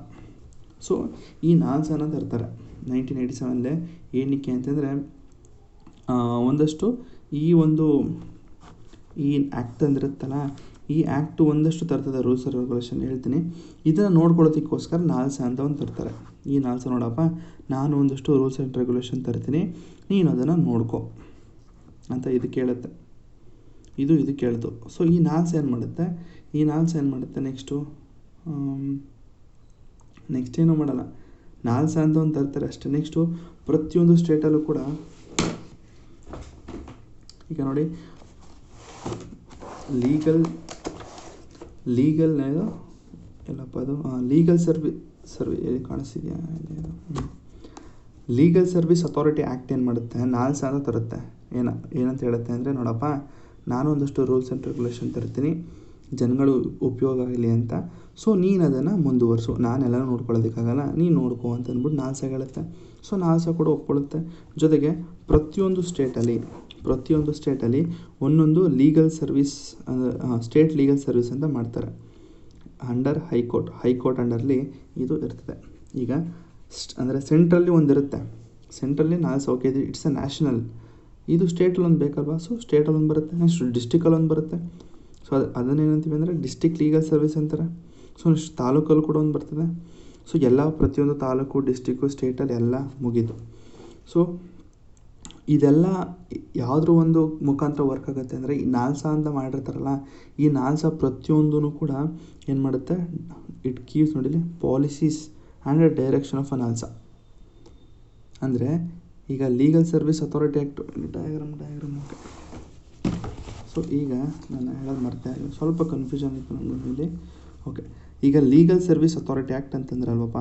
So ಈ ನಾಲ್ಸಾನ ತರ್ತಾರೆ 1987 ಏನಕ್ಕೆ ಅಂತಂದರೆ ಒಂದಷ್ಟು ಈ ಆ್ಯಕ್ಟ್ ಅಂದಿರುತ್ತಲ್ಲ, ಈ ಆ್ಯಕ್ಟು ಒಂದಷ್ಟು ತರ್ತದೆ ರೂಲ್ಸ್ ಆ್ಯಂಡ್ ರೆಗ್ಯುಲೇಷನ್ ಹೇಳ್ತೀನಿ. ಇದನ್ನು ನೋಡ್ಕೊಳ್ಳೋದಕ್ಕೋಸ್ಕರ ನಾಲ್ಸಾ ಅಂತ ಒಂದು ತರ್ತಾರೆ. ಈ ನಾಲ್ಸಾ ನೋಡಪ್ಪ, ನಾನು ಒಂದಷ್ಟು ರೂಲ್ಸ್ ಆ್ಯಂಡ್ ರೆಗ್ಯುಲೇಷನ್ ತರ್ತೀನಿ, ನೀನು ಅದನ್ನು ನೋಡ್ಕೊ ಅಂತ ಇದು ಕೇಳುತ್ತೆ. ಇದು ಕೇಳ್ತು. ಸೊ ಈ ನಾಲ್ಸಾ ಏನು ಮಾಡುತ್ತೆ ನೆಕ್ಸ್ಟ್ ಏನೂ ಮಾಡಲ್ಲ, ನಾಲ್ಸಾ ಅಂತ ಒಂದು ತರ್ತಾರೆ ಅಷ್ಟೇ. ನೆಕ್ಸ್ಟು ಪ್ರತಿಯೊಂದು ಸ್ಟೇಟಲ್ಲೂ ಕೂಡ ಈಗ ನೋಡಿ, ಲೀಗಲ್ ಎಲ್ಲಪ್ಪ ಅದು ಲೀಗಲ್ ಕಾಣಿಸ್ತಿದೆಯಾ, ಲೀಗಲ್ ಸರ್ವಿಸ್ ಅಥಾರಿಟಿ ಆ್ಯಕ್ಟ್ ಏನು ಮಾಡುತ್ತೆ, ನಾಲ್ಸಾ ಅಂತ ತರುತ್ತೆ. ಏನಂತ ಹೇಳುತ್ತೆ ಅಂದರೆ, ನೋಡಪ್ಪ, ನಾನು ಒಂದಷ್ಟು ರೂಲ್ಸ್ ಆ್ಯಂಡ್ ರೆಗ್ಯುಲೇಷನ್ ತರ್ತೀನಿ, ಜನಗಳು ಉಪಯೋಗ ಆಗಲಿ ಅಂತ. ಸೊ ನೀನು ಅದನ್ನು ಮುಂದುವರಿಸು, ನಾನೆಲ್ಲನೂ ನೋಡ್ಕೊಳ್ಳೋದಕ್ಕಾಗಲ್ಲ, ನೀನು ನೋಡ್ಕೋ ಅಂತ ಅಂದ್ಬಿಟ್ಟು ನಾಲ್ಸಾ ಹೇಳುತ್ತೆ. ಸೊ ನಾಲ್ಸಾ ಕೂಡ ಒಪ್ಕೊಳ್ಳುತ್ತೆ. ಜೊತೆಗೆ ಪ್ರತಿಯೊಂದು ಸ್ಟೇಟಲ್ಲಿ ಒಂದೊಂದು legal service state legal service ಅಂತ ಮಾಡ್ತಾರೆ ಅಂಡರ್ ಹೈಕೋರ್ಟ್ ಅಂಡರ್ಲಿ ಇದು ಇರ್ತದೆ. ಈಗ ಅಂದರೆ ಸೆಂಟ್ರಲ್ಲಿ ಒಂದಿರುತ್ತೆ, ಸೆಂಟ್ರಲ್ಲಿ ನಾಲ್ಸಾ ಓಕೆ ಇದು ಇಟ್ಸ್ ಎ ನ್ಯಾಷನಲ್. ಇದು ಸ್ಟೇಟಲ್ಲಿ ಒಂದು ಬೇಕಲ್ವಾ, ಸೊ ಸ್ಟೇಟಲ್ಲಿ ಒಂದು ಬರುತ್ತೆ, ನೆಕ್ಸ್ಟ್ ಡಿಸ್ಟಿಕಲ್ಲಿ ಒಂದು ಬರುತ್ತೆ. ಸೊ ಅದನ್ನೇನಂತೀವಿ ಅಂದರೆ ಡಿಸ್ಟಿಕ್ ಲೀಗಲ್ ಸರ್ವಿಸ್ ಅಂತಾರೆ. ಸೊ ನೆಕ್ಸ್ಟ್ ತಾಲೂಕಲ್ಲಿ ಕೂಡ ಒಂದು ಬರ್ತದೆ. ಸೊ ಎಲ್ಲ ಪ್ರತಿಯೊಂದು ತಾಲೂಕು, ಡಿಸ್ಟಿಕ್ಕು, ಸ್ಟೇಟಲ್ಲಿ ಎಲ್ಲ ಮುಗೀತು. ಸೊ ಇದೆಲ್ಲ ಯಾವುದ್ರ ಒಂದು ಮುಖಾಂತರ ವರ್ಕ್ ಆಗುತ್ತೆ ಅಂದರೆ ಈ ನಾಲ್ಸಾ ಅಂತ ಮಾಡಿರ್ತಾರಲ್ಲ, ಈ ನಾಲ್ಸಾ ಪ್ರತಿಯೊಂದೂ ಕೂಡ ಏನು ಮಾಡುತ್ತೆ, ಇಟ್ ಕೀವ್ಸ್ ನೋಡಿಲಿ policies and direction of a NALSA. ಅಂದರೆ ಈಗ legal service authority act diagram okay. So ಈಗ ನಾನು ಹೇಳೋದು ಮರ್ತೆ ಸ್ವಲ್ಪ ಕನ್ಫ್ಯೂಷನ್ ಇತ್ತು ನಮ್ಮಲ್ಲಿ. ಓಕೆ, ಈಗ ಲೀಗಲ್ ಸರ್ವಿಸ್ ಅಥಾರಿಟಿ ಆ್ಯಕ್ಟ್ ಅಂತಂದ್ರೆ ಅಲ್ವಪ್ಪ,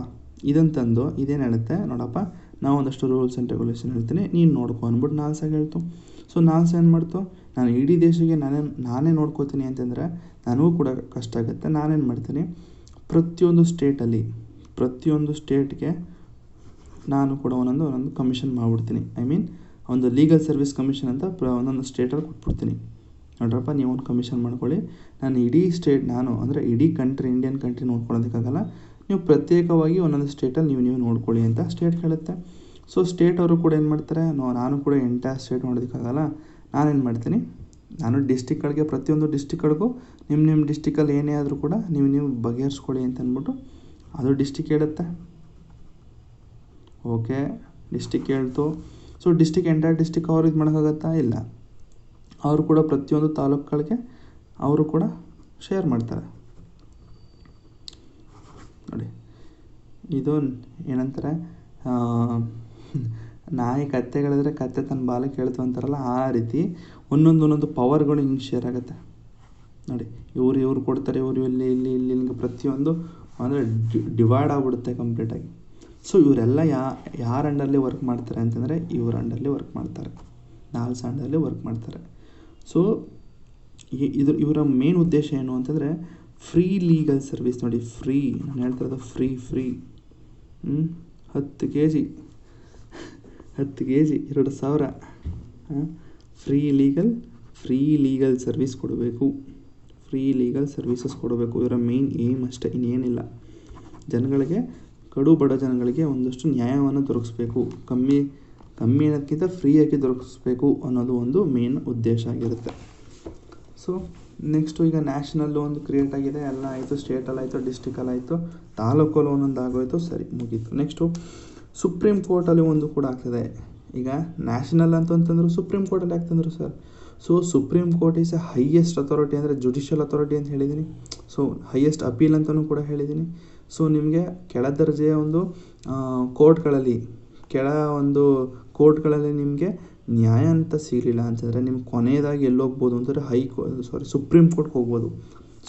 ಇದಂತಂದು ಇದೇನು ಹೇಳುತ್ತೆ ನೋಡಪ್ಪ, ನಾವು ಒಂದಷ್ಟು ರೂಲ್ಸ್ ಆ್ಯಂಡ್ ರೆಗ್ಯುಲೇಷನ್ ಹೇಳ್ತೀನಿ, ನೀನು ನೋಡ್ಕೊ ಅಂದ್ಬಿಟ್ಟು ನಾಲ್ಸಾಗಿ ಹೇಳ್ತು. ಸೊ ನಾಲ್ಸಾ ಏನು ಮಾಡ್ತು, ನಾನು ಇಡೀ ದೇಶಕ್ಕೆ ನಾನೇ ನೋಡ್ಕೋತೀನಿ ಅಂತಂದರೆ ನನಗೂ ಕೂಡ ಕಷ್ಟ ಆಗುತ್ತೆ. ನಾನೇನು ಮಾಡ್ತೀನಿ, ಪ್ರತಿಯೊಂದು ಸ್ಟೇಟ್ಗೆ ನಾನು ಕೂಡ ಒಂದೊಂದು ಕಮಿಷನ್ ಮಾಡಿಬಿಡ್ತೀನಿ. ಐ ಮೀನ್ ಒಂದು ಲೀಗಲ್ ಸರ್ವಿಸ್ ಕಮಿಷನ್ ಅಂತ ಒಂದೊಂದು ಸ್ಟೇಟಲ್ಲಿ ಕೊಟ್ಬಿಡ್ತೀನಿ. ನೋಡ್ರಪ್ಪ, ನೀವು ಒಂದು ಕಮಿಷನ್ ಮಾಡ್ಕೊಳ್ಳಿ, ನಾನು ಇಡೀ ಸ್ಟೇಟ್ ಅಂದರೆ ಇಡೀ ಕಂಟ್ರಿ, ಇಂಡಿಯನ್ ಕಂಟ್ರಿ ನೋಡ್ಕೊಳ್ಳೋದಕ್ಕಾಗಲ್ಲ, ನೀವು ಪ್ರತ್ಯೇಕವಾಗಿ ಒಂದೊಂದು ಸ್ಟೇಟಲ್ಲಿ ನೀವು ನೋಡ್ಕೊಳ್ಳಿ ಅಂತ ಸ್ಟೇಟ್ ಹೇಳುತ್ತೆ. ಸೊ ಸ್ಟೇಟ್ ಅವರು ಕೂಡ ಏನು ಮಾಡ್ತಾರೆ, ನಾನು ಕೂಡ ಎಂಟೈರ್ ಸ್ಟೇಟ್ ನೋಡೋದಕ್ಕಾಗಲ್ಲ, ನಾನೇನು ಮಾಡ್ತೀನಿ, ನಾನು ಡಿಸ್ಟಿಕ್ಗಳಿಗೆ ಪ್ರತಿಯೊಂದು ಡಿಸ್ಟಿಕ್ಗಳಿಗೂ ನಿಮ್ಮ ಡಿಸ್ಟಿಕಲ್ಲಿ ಏನೇ ಆದರೂ ಕೂಡ ನೀವು ಬಗೆಹರಿಸ್ಕೊಳ್ಳಿ ಅಂತ ಅಂದ್ಬಿಟ್ಟು ಅದು ಡಿಸ್ಟಿಕ್ ಹೇಳುತ್ತೆ. ಓಕೆ, ಡಿಸ್ಟಿಕ್ ಹೇಳ್ತು. ಸೊ ಎಂಟೈರ್ ಡಿಸ್ಟಿಕ್ ಅವ್ರು ಇದು ಮಾಡೋಕ್ಕಾಗತ್ತಾ, ಇಲ್ಲ, ಅವರು ಕೂಡ ಪ್ರತಿಯೊಂದು ತಾಲೂಕುಗಳಿಗೆ ಅವರು ಕೂಡ ಶೇರ್ ಮಾಡ್ತಾರೆ. ನೋಡಿ, ಇದು ಏನಂತಾರೆ, ನಾಯಿ ಕತ್ತೆಗಳಿದ್ರೆ ಕತ್ತೆ ತನ್ನ ಬಾಲಕ್ಕೆ ಹೇಳ್ತು ಅಂತಾರಲ್ಲ, ಆ ರೀತಿ ಒಂದೊಂದು ಪವರ್ಗಳು ಹಿಂಗೆ ಶೇರ್ ಆಗುತ್ತೆ. ನೋಡಿ, ಇವ್ರು ಕೊಡ್ತಾರೆ, ಇವರು ಇಲ್ಲಿ ಹಿಂಗೆ ಪ್ರತಿಯೊಂದು ಅಂದರೆ ಡಿವೈಡ್ ಆಗಿಬಿಡುತ್ತೆ ಕಂಪ್ಲೀಟಾಗಿ. ಸೊ ಇವರೆಲ್ಲ ಯಾರ ಅಂಡರ್ಲಿ ವರ್ಕ್ ಮಾಡ್ತಾರೆ ಅಂತಂದರೆ ಇವ್ರ ಅಂಡರ್ಲಿ ವರ್ಕ್ ಮಾಡ್ತಾರೆ, ನಾಲ್ಸಾ ಅಂಡರ್ಲಿ ವರ್ಕ್ ಮಾಡ್ತಾರೆ. ಸೊ ಇವರ ಮೇನ್ ಉದ್ದೇಶ ಏನು ಅಂತಂದರೆ ಫ್ರೀ ಲೀಗಲ್ ಸರ್ವಿಸ್. ನೋಡಿ, ಫ್ರೀ, ನಾನು ಹೇಳ್ತಾ ಇರೋದು free 10 kg 2,000 free legal service ಕೊಡಬೇಕು, ಫ್ರೀ ಲೀಗಲ್ ಸರ್ವಿಸಸ್ ಕೊಡಬೇಕು. ಇವರ ಮೇನ್ ಏಮ್ ಅಷ್ಟೇ, ಇನ್ನೇನಿಲ್ಲ. ಜನಗಳಿಗೆ, ಕಡು ಬಡ ಜನಗಳಿಗೆ ಒಂದಷ್ಟು ನ್ಯಾಯವನ್ನು ದೊರಕಿಸ್ಬೇಕು, ಕಮ್ಮಿ ಅನ್ನೋದಕ್ಕಿಂತ ಫ್ರೀಯಾಗಿ ದೊರಕಿಸ್ಬೇಕು ಅನ್ನೋದು ಒಂದು ಮೇನ್ ಉದ್ದೇಶ ಆಗಿರುತ್ತೆ. ಸೊ ನೆಕ್ಸ್ಟು ಈಗ ನ್ಯಾಷನಲ್ಲು ಒಂದು ಕ್ರಿಯೇಟ್ ಆಗಿದೆ, ಎಲ್ಲ ಆಯಿತು, ಸ್ಟೇಟಲ್ಲಾಯಿತು, ಡಿಸ್ಟಿಕಲ್ಲಾಯಿತು, ತಾಲೂಕಲ್ಲಿ ಒಂದೊಂದು ಆಗೋಯಿತು, ಸರಿ ಮುಗೀತು. ನೆಕ್ಸ್ಟು ಸುಪ್ರೀಂ ಕೋರ್ಟಲ್ಲಿ ಒಂದು ಕೂಡ ಆಗ್ತದೆ. ಈಗ ನ್ಯಾಷನಲ್ ಅಂತಂತಂದ್ರು ಸುಪ್ರೀಂ ಕೋರ್ಟಲ್ಲಿ ಆಗ್ತಂದ್ರು sir. So supreme court is a highest authority, ಅಂದರೆ ಜುಡಿಷಿಯಲ್ ಅಥಾರಿಟಿ ಅಂತ ಹೇಳಿದ್ದೀನಿ. ಸೊ ಹೈಯೆಸ್ಟ್ ಅಪೀಲ್ ಅಂತಲೂ ಕೂಡ ಹೇಳಿದ್ದೀನಿ. ಸೊ ನಿಮಗೆ ಕೆಳ ದರ್ಜೆಯ ಒಂದು ಕೋರ್ಟ್ಗಳಲ್ಲಿ ನಿಮಗೆ ನ್ಯಾಯ ಅಂತ ಸಿಗಲಿಲ್ಲ ಅಂತಂದರೆ ನಿಮ್ಗೆ ಕೊನೆಯದಾಗಿ ಎಲ್ಲೋಗ್ಬೋದು ಅಂತಂದರೆ ಸುಪ್ರೀಂ ಕೋರ್ಟ್ಗೆ ಹೋಗ್ಬೋದು.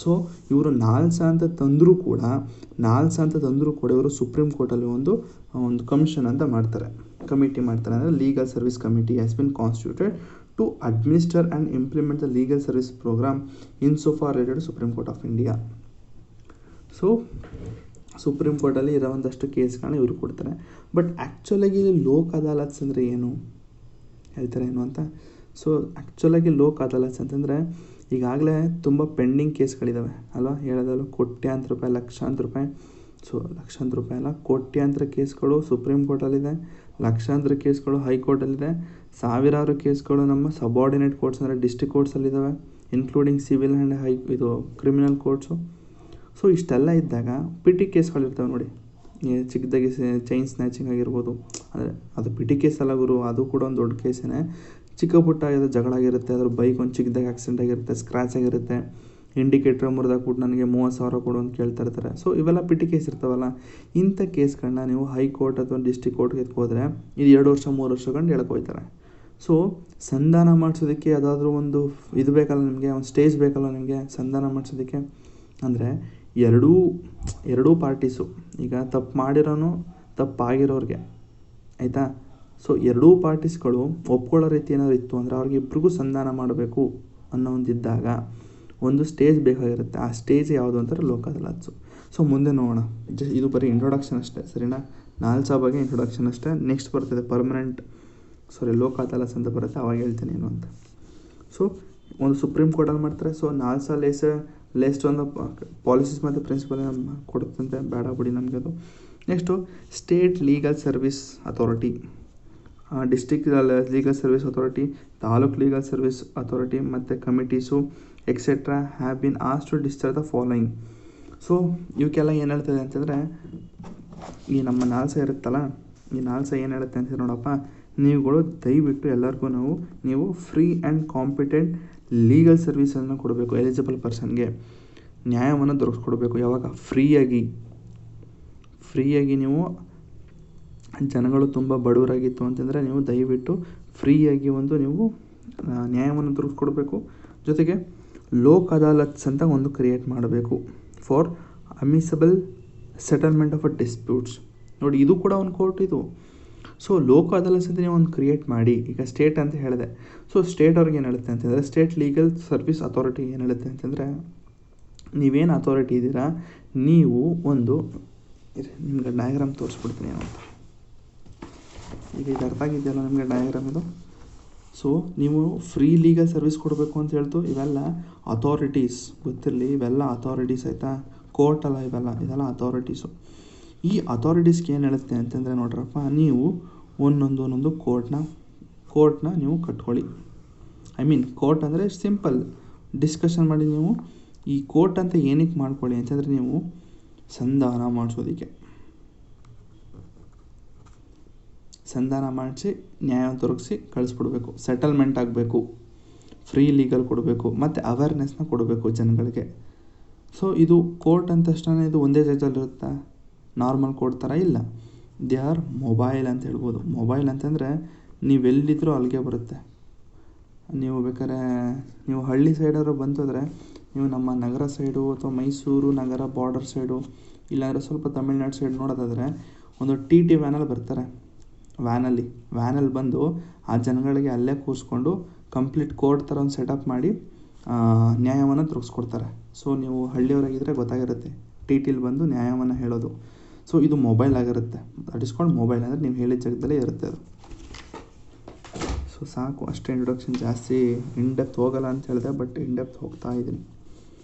ಸೊ ಇವರು ನಾಲ್ಸಾ ಅಂತ ತಂದರೂ ಕೂಡ ಇವರು ಸುಪ್ರೀಂ ಕೋರ್ಟಲ್ಲಿ ಒಂದು ಕಮಿಷನ್ ಅಂತ ಮಾಡ್ತಾರೆ, ಕಮಿಟಿ ಮಾಡ್ತಾರೆ. ಅಂದರೆ legal service committee has been constituted to administer and implement the legal service programme in so far related supreme court of India. So supreme ಕೋರ್ಟಲ್ಲಿ ಇರೋ ಒಂದಷ್ಟು ಕೇಸ್ಗಳನ್ನ ಇವರು ಕೊಡ್ತಾರೆ. ಬಟ್ ಆ್ಯಕ್ಚುಲಾಗಿ ಲೋಕ್ ಅದಾಲತ್ಸ್ ಅಂದರೆ ಏನು ಹೇಳ್ತಾರೆ ಏನು ಅಂತ. ಸೊ ಆ್ಯಕ್ಚುಲಾಗಿ ಲೋಕ್ ಅದಾಲತ್ಸ್ ಅಂತಂದರೆ ಈಗಾಗಲೇ ತುಂಬ ಪೆಂಡಿಂಗ್ ಕೇಸ್ಗಳಿದ್ದಾವೆ ಅಲ್ವಾ, ಹೇಳೋದಲ್ಲ, ಕೋಟ್ಯಾಂತರ ರೂಪಾಯಿ, ಲಕ್ಷಾಂತರ ರೂಪಾಯಿ. ಸೊ ಲಕ್ಷಾಂತರ ರೂಪಾಯಿ ಅಲ್ಲ, ಕೋಟ್ಯಾಂತರ ಕೇಸ್ಗಳು ಸುಪ್ರೀಂ ಕೋರ್ಟಲ್ಲಿದೆ, ಲಕ್ಷಾಂತರ ಕೇಸ್ಗಳು ಹೈಕೋರ್ಟಲ್ಲಿದೆ, ಸಾವಿರಾರು ಕೇಸ್ಗಳು ನಮ್ಮ ಸಬಾರ್ಡಿನೇಟ್ ಕೋರ್ಟ್ಸ್ ಅಂದರೆ ಡಿಸ್ಟ್ರಿಕ್ಟ್ ಕೋರ್ಟ್ಸಲ್ಲಿದ್ದಾವೆ, including civil and criminal courts. So ಇಷ್ಟೆಲ್ಲ ಇದ್ದಾಗ ಪಿಟಿ ಕೇಸ್ಗಳಿರ್ತವೆ ನೋಡಿ, ಚಿಕ್ಕದಾಗಿ ಚೈನ್ ಸ್ನ್ಯಾಚಿಂಗ್ ಆಗಿರ್ಬೋದು, ಅಂದರೆ ಅದು ಪಿಟಿ ಕೇಸ್ ಅಲ್ಲ ಗುರು, ಅದು ಕೂಡ ಒಂದು ದೊಡ್ಡ ಕೇಸೇ. ಚಿಕ್ಕ ಪುಟ್ಟ ಇದು ಜಗಳ ಆಗಿರುತ್ತೆ, ಅದ್ರ ಬೈಕ್ ಒಂದು ಚಿಕ್ಕದಾಗಿ ಆಕ್ಸಿಡೆಂಟ್ ಆಗಿರುತ್ತೆ, ಸ್ಕ್ರ್ಯಾಚ್ ಆಗಿರುತ್ತೆ, ಇಂಡಿಕೇಟ್ರ್ ಮುರಿದಾಕ್ಬಿಟ್ಟು ನನಗೆ 30,000 ಕೊಡು ಅಂತ ಕೇಳ್ತಾ ಇರ್ತಾರೆ. ಸೊ ಇವೆಲ್ಲ ಪಿಟಿ ಕೇಸ್ ಇರ್ತಾವಲ್ಲ, ಇಂಥ ಕೇಸ್ಗಳನ್ನ ನೀವು ಹೈಕೋರ್ಟ್ ಅಥವಾ ಡಿಸ್ಟ್ರಿಕ್ಟ್ ಕೋರ್ಟ್ಗೆ ಎತ್ಕೋದ್ರೆ ಇದು 2 ವರ್ಷ 3 ವರ್ಷ ಗಂಟು ಎಳ್ಕೊಯ್ತಾರೆ. ಸೊ ಸಂಧಾನ ಮಾಡಿಸೋದಕ್ಕೆ ಯಾವುದಾದ್ರೂ ಒಂದು ಇದು ಬೇಕಲ್ಲ ನಿಮಗೆ, ಒಂದು ಸ್ಟೇಜ್ ಬೇಕಲ್ಲ ನಿಮಗೆ ಸಂಧಾನ ಮಾಡಿಸೋದಕ್ಕೆ. ಅಂದರೆ ಎರಡೂ ಪಾರ್ಟೀಸು, ಈಗ ತಪ್ಪು ಮಾಡಿರೋನು ತಪ್ಪಾಗಿರೋರಿಗೆ ಆಯಿತಾ. ಸೊ ಎರಡೂ ಪಾರ್ಟೀಸ್ಗಳು ಒಪ್ಕೊಳ್ಳೋ ರೀತಿ ಏನಾದ್ರು ಇತ್ತು ಅಂದರೆ ಅವ್ರಿಗಿಬ್ರಿಗೂ ಸಂಧಾನ ಮಾಡಬೇಕು ಅನ್ನೋ ಒಂದಿದ್ದಾಗ ಒಂದು ಸ್ಟೇಜ್ ಬೇಕಾಗಿರುತ್ತೆ. ಆ ಸ್ಟೇಜ್ ಯಾವುದು ಅಂತಾರೆ ಲೋಕ್ ಅದಾಲತ್ಸು. ಸೊ ಮುಂದೆ ನೋಡೋಣ, ಇದು ಬರೀ ಇಂಟ್ರೊಡಕ್ಷನ್ ಅಷ್ಟೇ, ಸರಿನಾ. ನಾಲ್ಸಾ ಬಗ್ಗೆ ಇಂಟ್ರೊಡಕ್ಷನ್ ಅಷ್ಟೇ. ನೆಕ್ಸ್ಟ್ ಬರ್ತದೆ ಲೋಕ್ ಅದಾಲತ್ಸ್ ಅಂತ ಬರುತ್ತೆ, ಅವಾಗ ಹೇಳ್ತೀನಿ ಏನು ಅಂತ. ಸೊ ಒಂದು ಸುಪ್ರೀಂ ಕೋರ್ಟಲ್ಲಿ ಮಾಡ್ತಾರೆ. ಸೊ ನಾಲ್ಸಾ ಲೇಸ್ಟ್ ಒಂದು ಪಾಲಿಸೀಸ್ ಮತ್ತು ಪ್ರಿನ್ಸಿಪಲ್ ಕೊಡುತ್ತಂತೆ, ಬೇಡ ಬಿಡಿ ನಮಗೆ ಅದು. Next state legal service authority. District legal service authority, taluk legal service authority ಮತ್ತು committees etcetera have been asked to discharge the following. So ಇವಕ್ಕೆಲ್ಲ ಏನು ಹೇಳ್ತದೆ ಅಂತಂದರೆ, ಈ ನಮ್ಮ ನಾಲ್ಸ ಇರುತ್ತಲ್ಲ, ಈ ನಾಲ್ಸ ಏನು ಹೇಳುತ್ತೆ ಅಂತ ನೋಡಪ್ಪ, ನೀವುಗಳು ದಯವಿಟ್ಟು ಎಲ್ಲರಿಗೂ ನೀವು ಫ್ರೀ ಆ್ಯಂಡ್ ಕಾಂಪಿಟೆಂಟ್ ಲೀಗಲ್ ಸರ್ವಿಸನ್ನು ಕೊಡಬೇಕು. ಎಲಿಜಿಬಲ್ ಪರ್ಸನ್ಗೆ ನ್ಯಾಯವನ್ನು ದೊರಕಿಸ್ಕೊಡ್ಬೇಕು. ಯಾವಾಗ? ಫ್ರೀಯಾಗಿ ನೀವು, ಜನಗಳು ತುಂಬ ಬಡವರಾಗಿತ್ತು ಅಂತಂದರೆ ನೀವು ದಯವಿಟ್ಟು ಫ್ರೀಯಾಗಿ ನೀವು ನ್ಯಾಯವನ್ನು ದೊರಕಿಸ್ಕೊಡ್ಬೇಕು. ಜೊತೆಗೆ ಲೋಕ್ ಅದಾಲತ್ಸ್ ಅಂತ ಒಂದು ಕ್ರಿಯೇಟ್ ಮಾಡಬೇಕು for amicable settlement of a disputes. ನೋಡಿ, ಇದು ಕೂಡ ಒಂದು ಕೋರ್ಟ್ ಇದು. ಸೊ ಲೋಕ ಅದಾಲತ್ಸ್ ಅಂತ ನೀವು ಒಂದು ಕ್ರಿಯೇಟ್ ಮಾಡಿ. ಈಗ ಸ್ಟೇಟ್ ಅಂತ ಹೇಳಿದೆ. ಸೊ ಸ್ಟೇಟ್ ಅವ್ರಿಗೆ ಏನು ಹೇಳುತ್ತೆ ಅಂತಂದರೆ, ಸ್ಟೇಟ್ ಲೀಗಲ್ ಸರ್ವಿಸ್ ಅಥಾರಿಟಿ ಏನು ಹೇಳುತ್ತೆ ಅಂತಂದರೆ, ನೀವೇನು ಅಥಾರಿಟಿ ಇದ್ದೀರಾ, ನೀವು ಒಂದು ನಿಮ್ಗೆ ಡಯಾಗ್ರಾಮ್ ತೋರಿಸ್ಬಿಡ್ತೀನಿ ಅಂತ. ಈಗ ಇದು ಅರ್ಥ ಆಗಿದೆಯಲ್ಲ ನಿಮಗೆ ಡಯಾಗ್ರಾಮ್ ಇದು. ಸೊ ನೀವು ಫ್ರೀ ಲೀಗಲ್ ಸರ್ವಿಸ್ ಕೊಡಬೇಕು ಅಂತ ಹೇಳ್ತು. ಇವೆಲ್ಲ ಅಥಾರಿಟೀಸ್, ಗೊತ್ತಿರಲಿ, ಇವೆಲ್ಲ ಅಥಾರಿಟೀಸ್ ಆಯಿತಾ, ಕೋರ್ಟ್ ಅಲ್ಲ ಇದೆಲ್ಲ ಅಥಾರಿಟೀಸು. ಈ ಅಥಾರಿಟೀಸ್ಗೆ ಏನು ಹೇಳುತ್ತೆ ಅಂತಂದರೆ, ನೋಡ್ರಪ್ಪ, ನೀವು ಒಂದೊಂದು ಕೋರ್ಟ್ನ ನೀವು ಕಟ್ಕೊಳ್ಳಿ. ಕೋರ್ಟ್ ಅಂದರೆ ಸಿಂಪಲ್ ಡಿಸ್ಕಷನ್ ಮಾಡಿ. ನೀವು ಈ ಕೋರ್ಟ್ ಅಂತ ಏನಕ್ಕೆ ಮಾಡ್ಕೊಳ್ಳಿ ಅಂತಂದರೆ, ನೀವು ಸಂಧಾನ ಮಾಡಿಸೋದಕ್ಕೆ, ಸಂಧಾನ ಮಾಡಿಸಿ ನ್ಯಾಯ ದೊರಕಿಸಿ ಕಳಿಸ್ಬಿಡ್ಬೇಕು. ಸೆಟಲ್ಮೆಂಟ್ ಆಗಬೇಕು, ಫ್ರೀ ಲೀಗಲ್ ಕೊಡಬೇಕು, ಮತ್ತು ಅವೇರ್ನೆಸ್ನ ಕೊಡಬೇಕು ಜನಗಳಿಗೆ. ಸೊ ಇದು ಕೋರ್ಟ್ ಅಂತ ತಕ್ಷಣ ಇದು ಒಂದೇ ಜಾಗದಲ್ಲಿರುತ್ತಾ? ನಾರ್ಮಲ್ ಕೋರ್ಟ್ ಥರ ಇಲ್ಲ. ದೇ ಆರ್ ಮೊಬೈಲ್ ಅಂತ ಹೇಳ್ಬೋದು. ಮೊಬೈಲ್ ಅಂತಂದರೆ ನೀವೆಲ್ಲಿದ್ದರೂ ಅಲ್ಲಿಗೆ ಬರುತ್ತೆ. ನೀವು ಬೇಕಾದ್ರೆ ನೀವು ಹಳ್ಳಿ ಸೈಡವರು ಬಂತಂದರೆ, ನೀವು ನಮ್ಮ ನಗರ ಸೈಡು ಅಥವಾ ಮೈಸೂರು ನಗರ ಬಾರ್ಡರ್ ಸೈಡು, ಇಲ್ಲಾಂದರೆ ಸ್ವಲ್ಪ ತಮಿಳ್ನಾಡು ಸೈಡ್ ನೋಡೋದಾದರೆ, ಒಂದು TT ವ್ಯಾನಲ್ಲಿ ಬರ್ತಾರೆ. ವ್ಯಾನಲ್ಲಿ ಬಂದು ಆ ಜನಗಳಿಗೆ ಅಲ್ಲೇ ಕೂರಿಸ್ಕೊಂಡು ಕಂಪ್ಲೀಟ್ ಕೋರ್ಟ್ ಥರ ಒಂದು ಸೆಟಪ್ ಮಾಡಿ ನ್ಯಾಯವನ್ನು ದೊರಕಿಸ್ಕೊಡ್ತಾರೆ. ಸೊ ನೀವು ಹಳ್ಳಿಯವರಾಗಿದ್ದರೆ ಗೊತ್ತಾಗಿರುತ್ತೆ TTಲಿ ಬಂದು ನ್ಯಾಯವನ್ನು ಹೇಳೋದು. ಸೊ ಇದು ಮೊಬೈಲ್ ಆಗಿರುತ್ತೆ. ಅಡಿಸ್ಕೊಂಡು ಮೊಬೈಲ್ ಅಂದರೆ ನೀವು ಹೇಳಿದ ಜಾಗದಲ್ಲೇ ಇರುತ್ತೆ ಅದು. ಸೊ ಸಾಕು, ಅಷ್ಟೇ ಇಂಟ್ರೊಡಕ್ಷನ್. ಜಾಸ್ತಿ ಇನ್ಡೆಪ್ತ್ ಹೋಗಲ್ಲ ಅಂತ ಹೇಳಿದೆ, ಬಟ್ ಇನ್ಡೆಪ್ತ್ ಹೋಗ್ತಾ ಇದ್ದೀನಿ.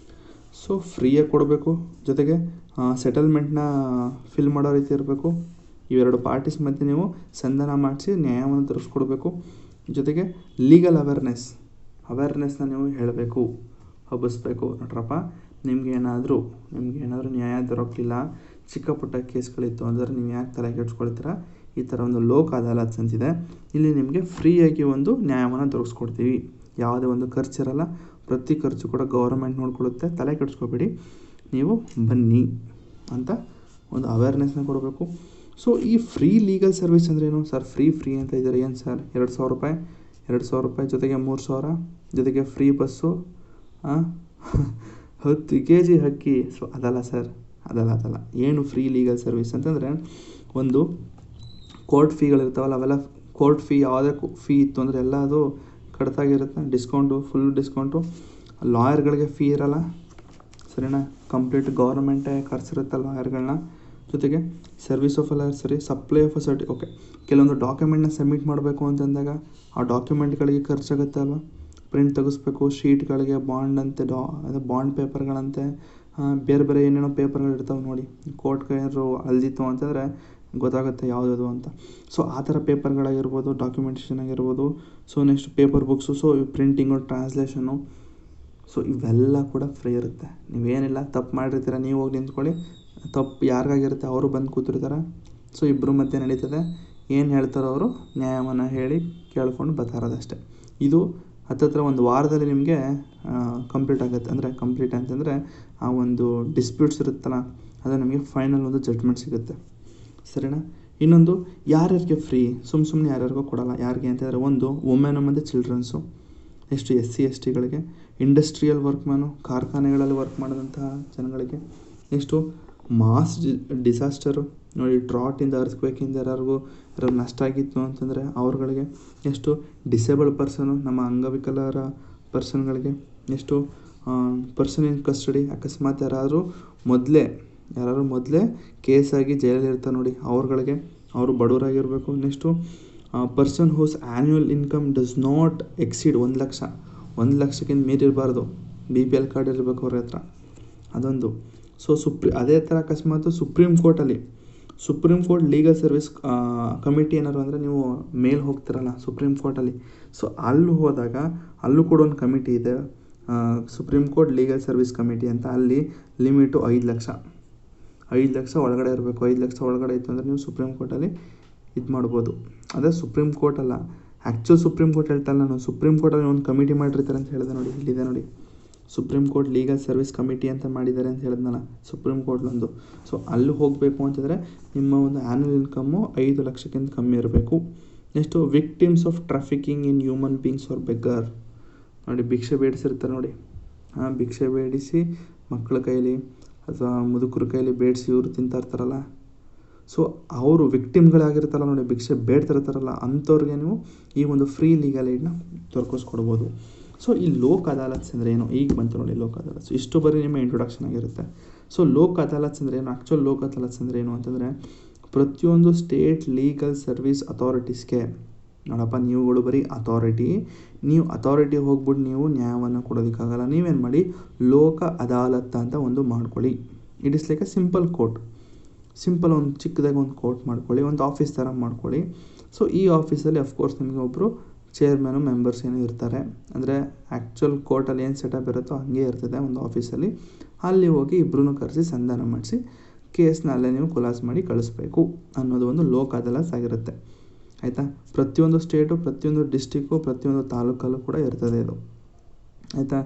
ಸೊ ಫ್ರೀಯಾಗಿ ಕೊಡಬೇಕು, ಜೊತೆಗೆ ಸೆಟಲ್ಮೆಂಟ್ನ ಫಿಲ್ ಮಾಡೋ ರೀತಿ ಇರಬೇಕು. ಇವೆರಡು ಪಾರ್ಟೀಸ್ ಮಧ್ಯೆ ನೀವು ಸಂಧಾನ ಮಾಡಿಸಿ ನ್ಯಾಯವನ್ನು ತರಿಸ್ಕೊಡ್ಬೇಕು. ಜೊತೆಗೆ ಲೀಗಲ್ ಅವೇರ್ನೆಸ್ನ ನೀವು ಹೇಳಬೇಕು, ಹಬ್ಬಿಸ್ಬೇಕು. ನೋಡ್ರಪ್ಪ, ನಿಮಗೇನಾದರೂ ನ್ಯಾಯ ದೊರಕಲಿಲ್ಲ, ಚಿಕ್ಕ ಪುಟ್ಟ ಕೇಸ್ಗಳಿತ್ತು ಅಂದರೆ ನೀವು ಯಾಕೆ ತಲೆ ಕೆಡ್ಸ್ಕೊಳ್ತೀರ? ಈ ಥರ ಒಂದು ಲೋಕ್ ಅದಾಲತ್ಸ್ ಅಂತಿದೆ. ಇಲ್ಲಿ ನಿಮಗೆ ಫ್ರೀಯಾಗಿ ಒಂದು ನ್ಯಾಯವನ್ನು ದೊರಕಿಸ್ಕೊಡ್ತೀವಿ. ಯಾವುದೇ ಒಂದು ಖರ್ಚಿರಲ್ಲ, ಪ್ರತಿ ಖರ್ಚು ಕೂಡ ಗೌರ್ಮೆಂಟ್ ನೋಡ್ಕೊಳ್ಳುತ್ತೆ. ತಲೆ ಕೆಡಿಸ್ಕೋಬೇಡಿ, ನೀವು ಬನ್ನಿ ಅಂತ ಒಂದು ಅವೇರ್ನೆಸ್ನ ಕೊಡಬೇಕು. ಸೊ ಈ ಫ್ರೀ ಲೀಗಲ್ ಸರ್ವಿಸ್ ಅಂದರೆ ಏನು ಸರ್? ಫ್ರೀ ಅಂತ ಇದ್ದಾರೆ. ಏನು ಸರ್? 2,000 ರೂಪಾಯಿ ಜೊತೆಗೆ 3,000, ಜೊತೆಗೆ ಫ್ರೀ ಬಸ್ಸು, 10 kg ಅಕ್ಕಿ. ಸೊ ಅದಲ್ಲ ಸರ್, ಅದಲ್ಲ. ಏನು ಫ್ರೀ ಲೀಗಲ್ ಸರ್ವಿಸ್ ಅಂತಂದರೆ, ಒಂದು ಕೋರ್ಟ್ ಫೀಗಳಿರ್ತಾವಲ್ಲ, ಅವೆಲ್ಲ ಕೋರ್ಟ್ ಫೀ ಯಾವುದೇ ಫೀ ಇತ್ತು ಅಂದರೆ ಎಲ್ಲ ಅದು ಕಡಿತಾಗಿರುತ್ತೆ. Full discount. ಲಾಯರ್ಗಳಿಗೆ ಫೀ ಇರಲ್ಲ, ಸರಿನಾ? ಕಂಪ್ಲೀಟ್ ಗೌರ್ಮೆಂಟೇ ಖರ್ಚಿರುತ್ತೆ ಲಾಯರ್ಗಳನ್ನ. ಜೊತೆಗೆ service of a lawyer, supply of a okay, ಕೆಲವೊಂದು ಡಾಕ್ಯುಮೆಂಟ್ನ ಸಬ್ಮಿಟ್ ಮಾಡಬೇಕು ಅಂತಂದಾಗ ಆ ಡಾಕ್ಯುಮೆಂಟ್ಗಳಿಗೆ ಖರ್ಚಾಗುತ್ತೆ ಅಲ್ವಾ? ಪ್ರಿಂಟ್ ತೆಗಿಸ್ಬೇಕು, ಶೀಟ್ಗಳಿಗೆ ಬಾಂಡ್ ಅಂತೆ, ಬಾಂಡ್ ಪೇಪರ್ಗಳಂತೆ, ಬೇರೆ ಏನೇನೋ ಪೇಪರ್ಗಳು ಇರ್ತಾವೆ ನೋಡಿ. ಕೋರ್ಟ್ಗೆ ಏನಾದ್ರು ಅಲ್ದಿತ್ತು ಅಂತಂದರೆ ಗೊತ್ತಾಗುತ್ತೆ ಯಾವುದದು ಅಂತ. ಸೊ ಆ ಥರ ಪೇಪರ್ಗಳಾಗಿರ್ಬೋದು, ಡಾಕ್ಯುಮೆಂಟೇಷನ್ ಆಗಿರ್ಬೋದು. So next paper books, so printing, translation. So ಇವೆಲ್ಲ ಕೂಡ ಫ್ರೀ ಇರುತ್ತೆ. ನೀವೇನಿಲ್ಲ, ತಪ್ಪು ಮಾಡಿರ್ತೀರ, ನೀವು ಹೋಗಿ ನಿಂತ್ಕೊಳ್ಳಿ. ತಪ್ಪು ಯಾರಿಗಾಗಿರುತ್ತೆ ಅವರು ಬಂದು ಕೂತಿರ್ತಾರೆ. ಸೊ ಇಬ್ಬರು ಮಧ್ಯೆ ನಡೀತದೆ. ಏನು ಹೇಳ್ತಾರೋ ಅವರು ನ್ಯಾಯವನ್ನು ಹೇಳಿ ಕೇಳ್ಕೊಂಡು ಬರ್ತಾರದಷ್ಟೇ. ಇದು ಹತ್ತತ್ರ ಒಂದು ವಾರದಲ್ಲಿ ನಿಮಗೆ ಕಂಪ್ಲೀಟ್ ಆಗುತ್ತೆ. ಅಂದರೆ ಕಂಪ್ಲೀಟ್ ಅಂತಂದರೆ ಆ ಒಂದು ಡಿಸ್ಪ್ಯೂಟ್ಸ್ ಇರುತ್ತಲ್ಲ, ಅದು ನಮಗೆ ಫೈನಲ್ ಒಂದು ಜಡ್ಜ್ಮೆಂಟ್ ಸಿಗುತ್ತೆ, ಸರಿನಾ? ಇನ್ನೊಂದು, ಯಾರ್ಯಾರಿಗೆ ಫ್ರೀ? ಸುಮ್ಮನೆ ಯಾರ್ಯಾರಿಗೂ ಕೊಡಲ್ಲ. ಯಾರಿಗೆ ಅಂತಂದರೆ, ಒಂದು ವುಮೆನು ಮತ್ತು ಚಿಲ್ಡ್ರನ್ಸು, ಎಷ್ಟು SC STಗಳಿಗೆ, ಇಂಡಸ್ಟ್ರಿಯಲ್ ವರ್ಕ್ಮ್ಯಾನು, ಕಾರ್ಖಾನೆಗಳಲ್ಲಿ ವರ್ಕ್ ಮಾಡಿದಂತಹ ಜನಗಳಿಗೆ, ನೆಕ್ಸ್ಟು ಮಾಸ್ ಡಿಸಾಸ್ಟರು ನೋಡಿ, ಡ್ರಾಟಿಂದ, ಅರ್ತ್ಕ್ವೇಕಿಂದ ಯಾರಿಗೂ ನಷ್ಟ ಆಗಿತ್ತು ಅಂತಂದರೆ ಅವ್ರುಗಳಿಗೆ, ಎಷ್ಟು ಡಿಸೇಬಲ್ಡ್ ಪರ್ಸನು, ನಮ್ಮ ಅಂಗವಿಕಲರ ಪರ್ಸನ್ಗಳಿಗೆ, ಎಷ್ಟು ಪರ್ಸನ್ ಇನ್ ಕಸ್ಟಡಿ, ಅಕಸ್ಮಾತ್ ಯಾರಾದರೂ ಮೊದಲೇ ಕೇಸಾಗಿ ಜೈಲಲ್ಲಿ ಇರ್ತಾರೆ ನೋಡಿ ಅವ್ರುಗಳಿಗೆ, ಅವರು ಬಡವರಾಗಿರಬೇಕು. Next person whose annual income does not exceed 1 ಲಕ್ಷಕ್ಕಿಂತ ಮೀರಿರಬಾರ್ದು. BPL ಕಾರ್ಡ್ ಇರಬೇಕು ಅವ್ರ ಹತ್ರ, ಅದೊಂದು. ಸೊ ಅದೇ ಥರ ಅಕಸ್ಮಾತ್ supreme supreme court legal service committee ಏನಾರು ಅಂದರೆ ನೀವು ಮೇಲ್ ಹೋಗ್ತಿರಲ್ಲ ಸುಪ್ರೀಂ ಕೋರ್ಟಲ್ಲಿ, ಸೊ ಅಲ್ಲಿ ಹೋದಾಗ ಅಲ್ಲೂ ಕೂಡ ಒಂದು ಕಮಿಟಿ ಇದೆ, supreme court legal service committee ಅಂತ. ಅಲ್ಲಿ ಲಿಮಿಟು 5 ಲಕ್ಷ, 5 ಲಕ್ಷ ಒಳಗಡೆ ಇರಬೇಕು. 5 ಲಕ್ಷ ಒಳಗಡೆ ಇತ್ತು ಅಂದರೆ ನೀವು ಸುಪ್ರೀಂ ಕೋರ್ಟಲ್ಲಿ ಇದು ಮಾಡ್ಬೋದು. ಅದೇ ಸುಪ್ರೀಂ ಕೋರ್ಟ್ ಅಲ್ಲ, ಆ್ಯಕ್ಚುಲ್ ಸುಪ್ರೀಂ ಕೋರ್ಟ್ ಹೇಳ್ತಲ್ಲ ನಾನು, ಸುಪ್ರೀಂ ಕೋರ್ಟಲ್ಲಿ ಒಂದು ಕಮಿಟಿ ಮಾಡಿರ್ತಾರೆ ಅಂತ ಹೇಳಿದೆ ನೋಡಿ, ಇಲ್ಲಿದೆ ನೋಡಿ, supreme court legal service committee ಅಂತ ಮಾಡಿದ್ದಾರೆ ಅಂತ ಹೇಳಿದ್ನಲ್ಲ ಸುಪ್ರೀಂ ಕೋರ್ಟ್ಲೊಂದು. ಸೊ ಅಲ್ಲಿ ಹೋಗಬೇಕು ಅಂತಂದರೆ ನಿಮ್ಮ ಒಂದು ಆ್ಯನ್ಯುವಲ್ ಇನ್ಕಮ್ಮು 5 ಲಕ್ಷಕ್ಕಿಂತ ಕಮ್ಮಿ ಇರಬೇಕು. Next victims of trafficking in human beings are beggar. ನೋಡಿ ಭಿಕ್ಷೆ ಬೇಡಿಸಿರ್ತಾರೆ ನೋಡಿ, ಭಿಕ್ಷೆ ಬೇಡಿಸಿ ಮಕ್ಕಳ ಕೈಲಿ ಅಥವಾ ಮುದುಕರ ಕೈಲಿ ಬೇಡಿಸಿ ಇವರು ತಿಂತಾ ಇರ್ತಾರಲ್ಲ, ಸೊ ಅವರು ವಿಕ್ಟಿಮ್ಗಳಾಗಿರ್ತಾರಲ್ಲ ನೋಡಿ, ಭಿಕ್ಷೆ ಬೇಡ್ತಿರ್ತಾರಲ್ಲ, ಅಂಥವ್ರಿಗೆ ನೀವು ಈ ಒಂದು ಫ್ರೀ ಲೀಗಲ್ ಏಡ್ನ ದೊರಕಿಸ್ಕೊಡ್ಬೋದು. ಸೊ ಈ ಲೋಕ್ ಅದಾಲತ್ಸ್ ಅಂದರೆ ಏನು, ಈಗ ಬಂತು ನೋಡಿ ಲೋಕ್ ಅದಾಲತ್ಸ್. ಇಷ್ಟು ಬರೀ ನಿಮ್ಮ ಇಂಟ್ರೊಡಕ್ಷನ್ ಆಗಿರುತ್ತೆ. ಸೊ ಲೋಕ್ ಅದಾಲತ್ಸ್ ಅಂದರೆ ಏನು, ಆ್ಯಕ್ಚುಲ್ ಲೋಕ್ ಅದಾಲತ್ಸ್ ಅಂದರೆ ಏನು ಅಂತಂದರೆ ಪ್ರತಿಯೊಂದು ಸ್ಟೇಟ್ ಲೀಗಲ್ ಸರ್ವಿಸ್ ಅಥಾರಿಟೀಸ್ಗೆ, ನೋಡಪ್ಪ ನೀವುಗಳು ಬರೀ ಅಥಾರಿಟಿ, ನೀವು ಅಥಾರಿಟಿ ಹೋಗ್ಬಿಟ್ಟು ನೀವು ನ್ಯಾಯವನ್ನು ಕೊಡೋದಕ್ಕಾಗಲ್ಲ. ನೀವೇನು ಮಾಡಿ ಲೋಕ ಅದಾಲತ್ ಅಂತ ಒಂದು ಮಾಡ್ಕೊಳ್ಳಿ. It is like A simple court, simple ಒಂದು ಚಿಕ್ಕದಾಗಿ ಒಂದು ಕೋರ್ಟ್ ಮಾಡ್ಕೊಳ್ಳಿ, ಒಂದು ಆಫೀಸ್ ಥರ ಮಾಡ್ಕೊಳ್ಳಿ. ಸೊ ಈ ಆಫೀಸಲ್ಲಿ ಅಫ್ಕೋರ್ಸ್ ನಿಮಗೆ ಒಬ್ಬರು ಚೇರ್ಮನು ಮೆಂಬರ್ಸ್ ಏನೋ ಇರ್ತಾರೆ. ಅಂದರೆ ಆ್ಯಕ್ಚುಲ್ ಕೋರ್ಟಲ್ಲಿ ಏನು ಸೆಟಪ್ ಇರುತ್ತೋ ಹಾಗೆ ಇರ್ತದೆ ಒಂದು ಆಫೀಸಲ್ಲಿ. ಅಲ್ಲಿ ಹೋಗಿ ಇಬ್ಬರೂ ಕರೆಸಿ ಸಂಧಾನ ಮಾಡಿಸಿ ಕೇಸ್ನ ಅಲ್ಲೇ ನೀವು ಖುಲಾಸ್ ಮಾಡಿ ಕಳಿಸ್ಬೇಕು ಅನ್ನೋದು ಒಂದು ಲೋಕ್ ಅದಾಲತ್ ಆಗಿರುತ್ತೆ. ಆಯಿತಾ, ಪ್ರತಿಯೊಂದು ಸ್ಟೇಟು, ಪ್ರತಿಯೊಂದು ಡಿಸ್ಟಿಕ್ಕು, ಪ್ರತಿಯೊಂದು ತಾಲೂಕಲ್ಲೂ ಕೂಡ ಇರ್ತದೆ ಇದು. ಆಯಿತಾ,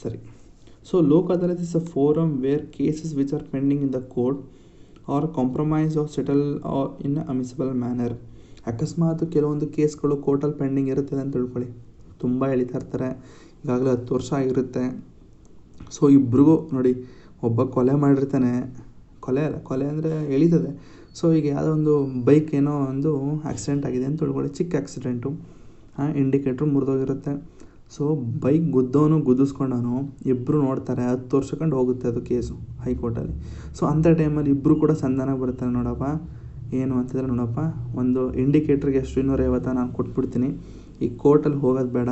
ಸರಿ. So Lok Adalat is a forum where cases which are pending in the court are compromise or settle or in amicable manner. ಅಕಸ್ಮಾತ್ ಕೆಲವೊಂದು ಕೇಸ್ಗಳು ಕೋರ್ಟಲ್ಲಿ ಪೆಂಡಿಂಗ್ ಇರುತ್ತದೆ ಅಂತ ತಿಳ್ಕೊಳ್ಳಿ, ತುಂಬ ಎಳಿತಾ ಇರ್ತಾರೆ, ಈಗಾಗಲೇ 10 ವರ್ಷ ಆಗಿರುತ್ತೆ. ಸೊ ಇಬ್ರಿಗೂ ನೋಡಿ, ಒಬ್ಬ ಕೊಲೆ ಮಾಡಿರ್ತಾನೆ, ಕೊಲೆ ಅಂದರೆ ಎಳೀತದೆ. ಸೊ ಈಗ ಯಾವುದೋ ಒಂದು ಬೈಕ್ ಏನೋ ಒಂದು ಆಕ್ಸಿಡೆಂಟ್ ಆಗಿದೆ ಅಂತ ತಿಳ್ಕೊಳ್ಳಿ, ಚಿಕ್ಕ ಆಕ್ಸಿಡೆಂಟು, ಇಂಡಿಕೇಟ್ರು ಮುರಿದೋಗಿರುತ್ತೆ. ಸೊ ಬೈಕ್ ಗುದ್ದಿಸ್ಕೊಂಡವನು ಇಬ್ಬರು ನೋಡ್ತಾರೆ, 10 ವರ್ಷ ಕಂಡು ಹೋಗುತ್ತೆ ಅದು ಕೇಸು ಹೈಕೋರ್ಟಲ್ಲಿ. ಸೊ ಅಂಥ ಟೈಮಲ್ಲಿ ಇಬ್ಬರು ಕೂಡ ಸಂಧಾನಕ್ಕೆ ಬರ್ತಾರೆ. ನೋಡಪ್ಪ ಏನು ಅಂತಿದ್ರೆ, ನೋಡಪ್ಪ ಒಂದು ಇಂಡಿಕೇಟ್ರಿಗೆ ಎಷ್ಟು 250 ನಾನು ಕೊಟ್ಬಿಡ್ತೀನಿ, ಈ ಕೋರ್ಟಲ್ಲಿ ಹೋಗೋದು ಬೇಡ,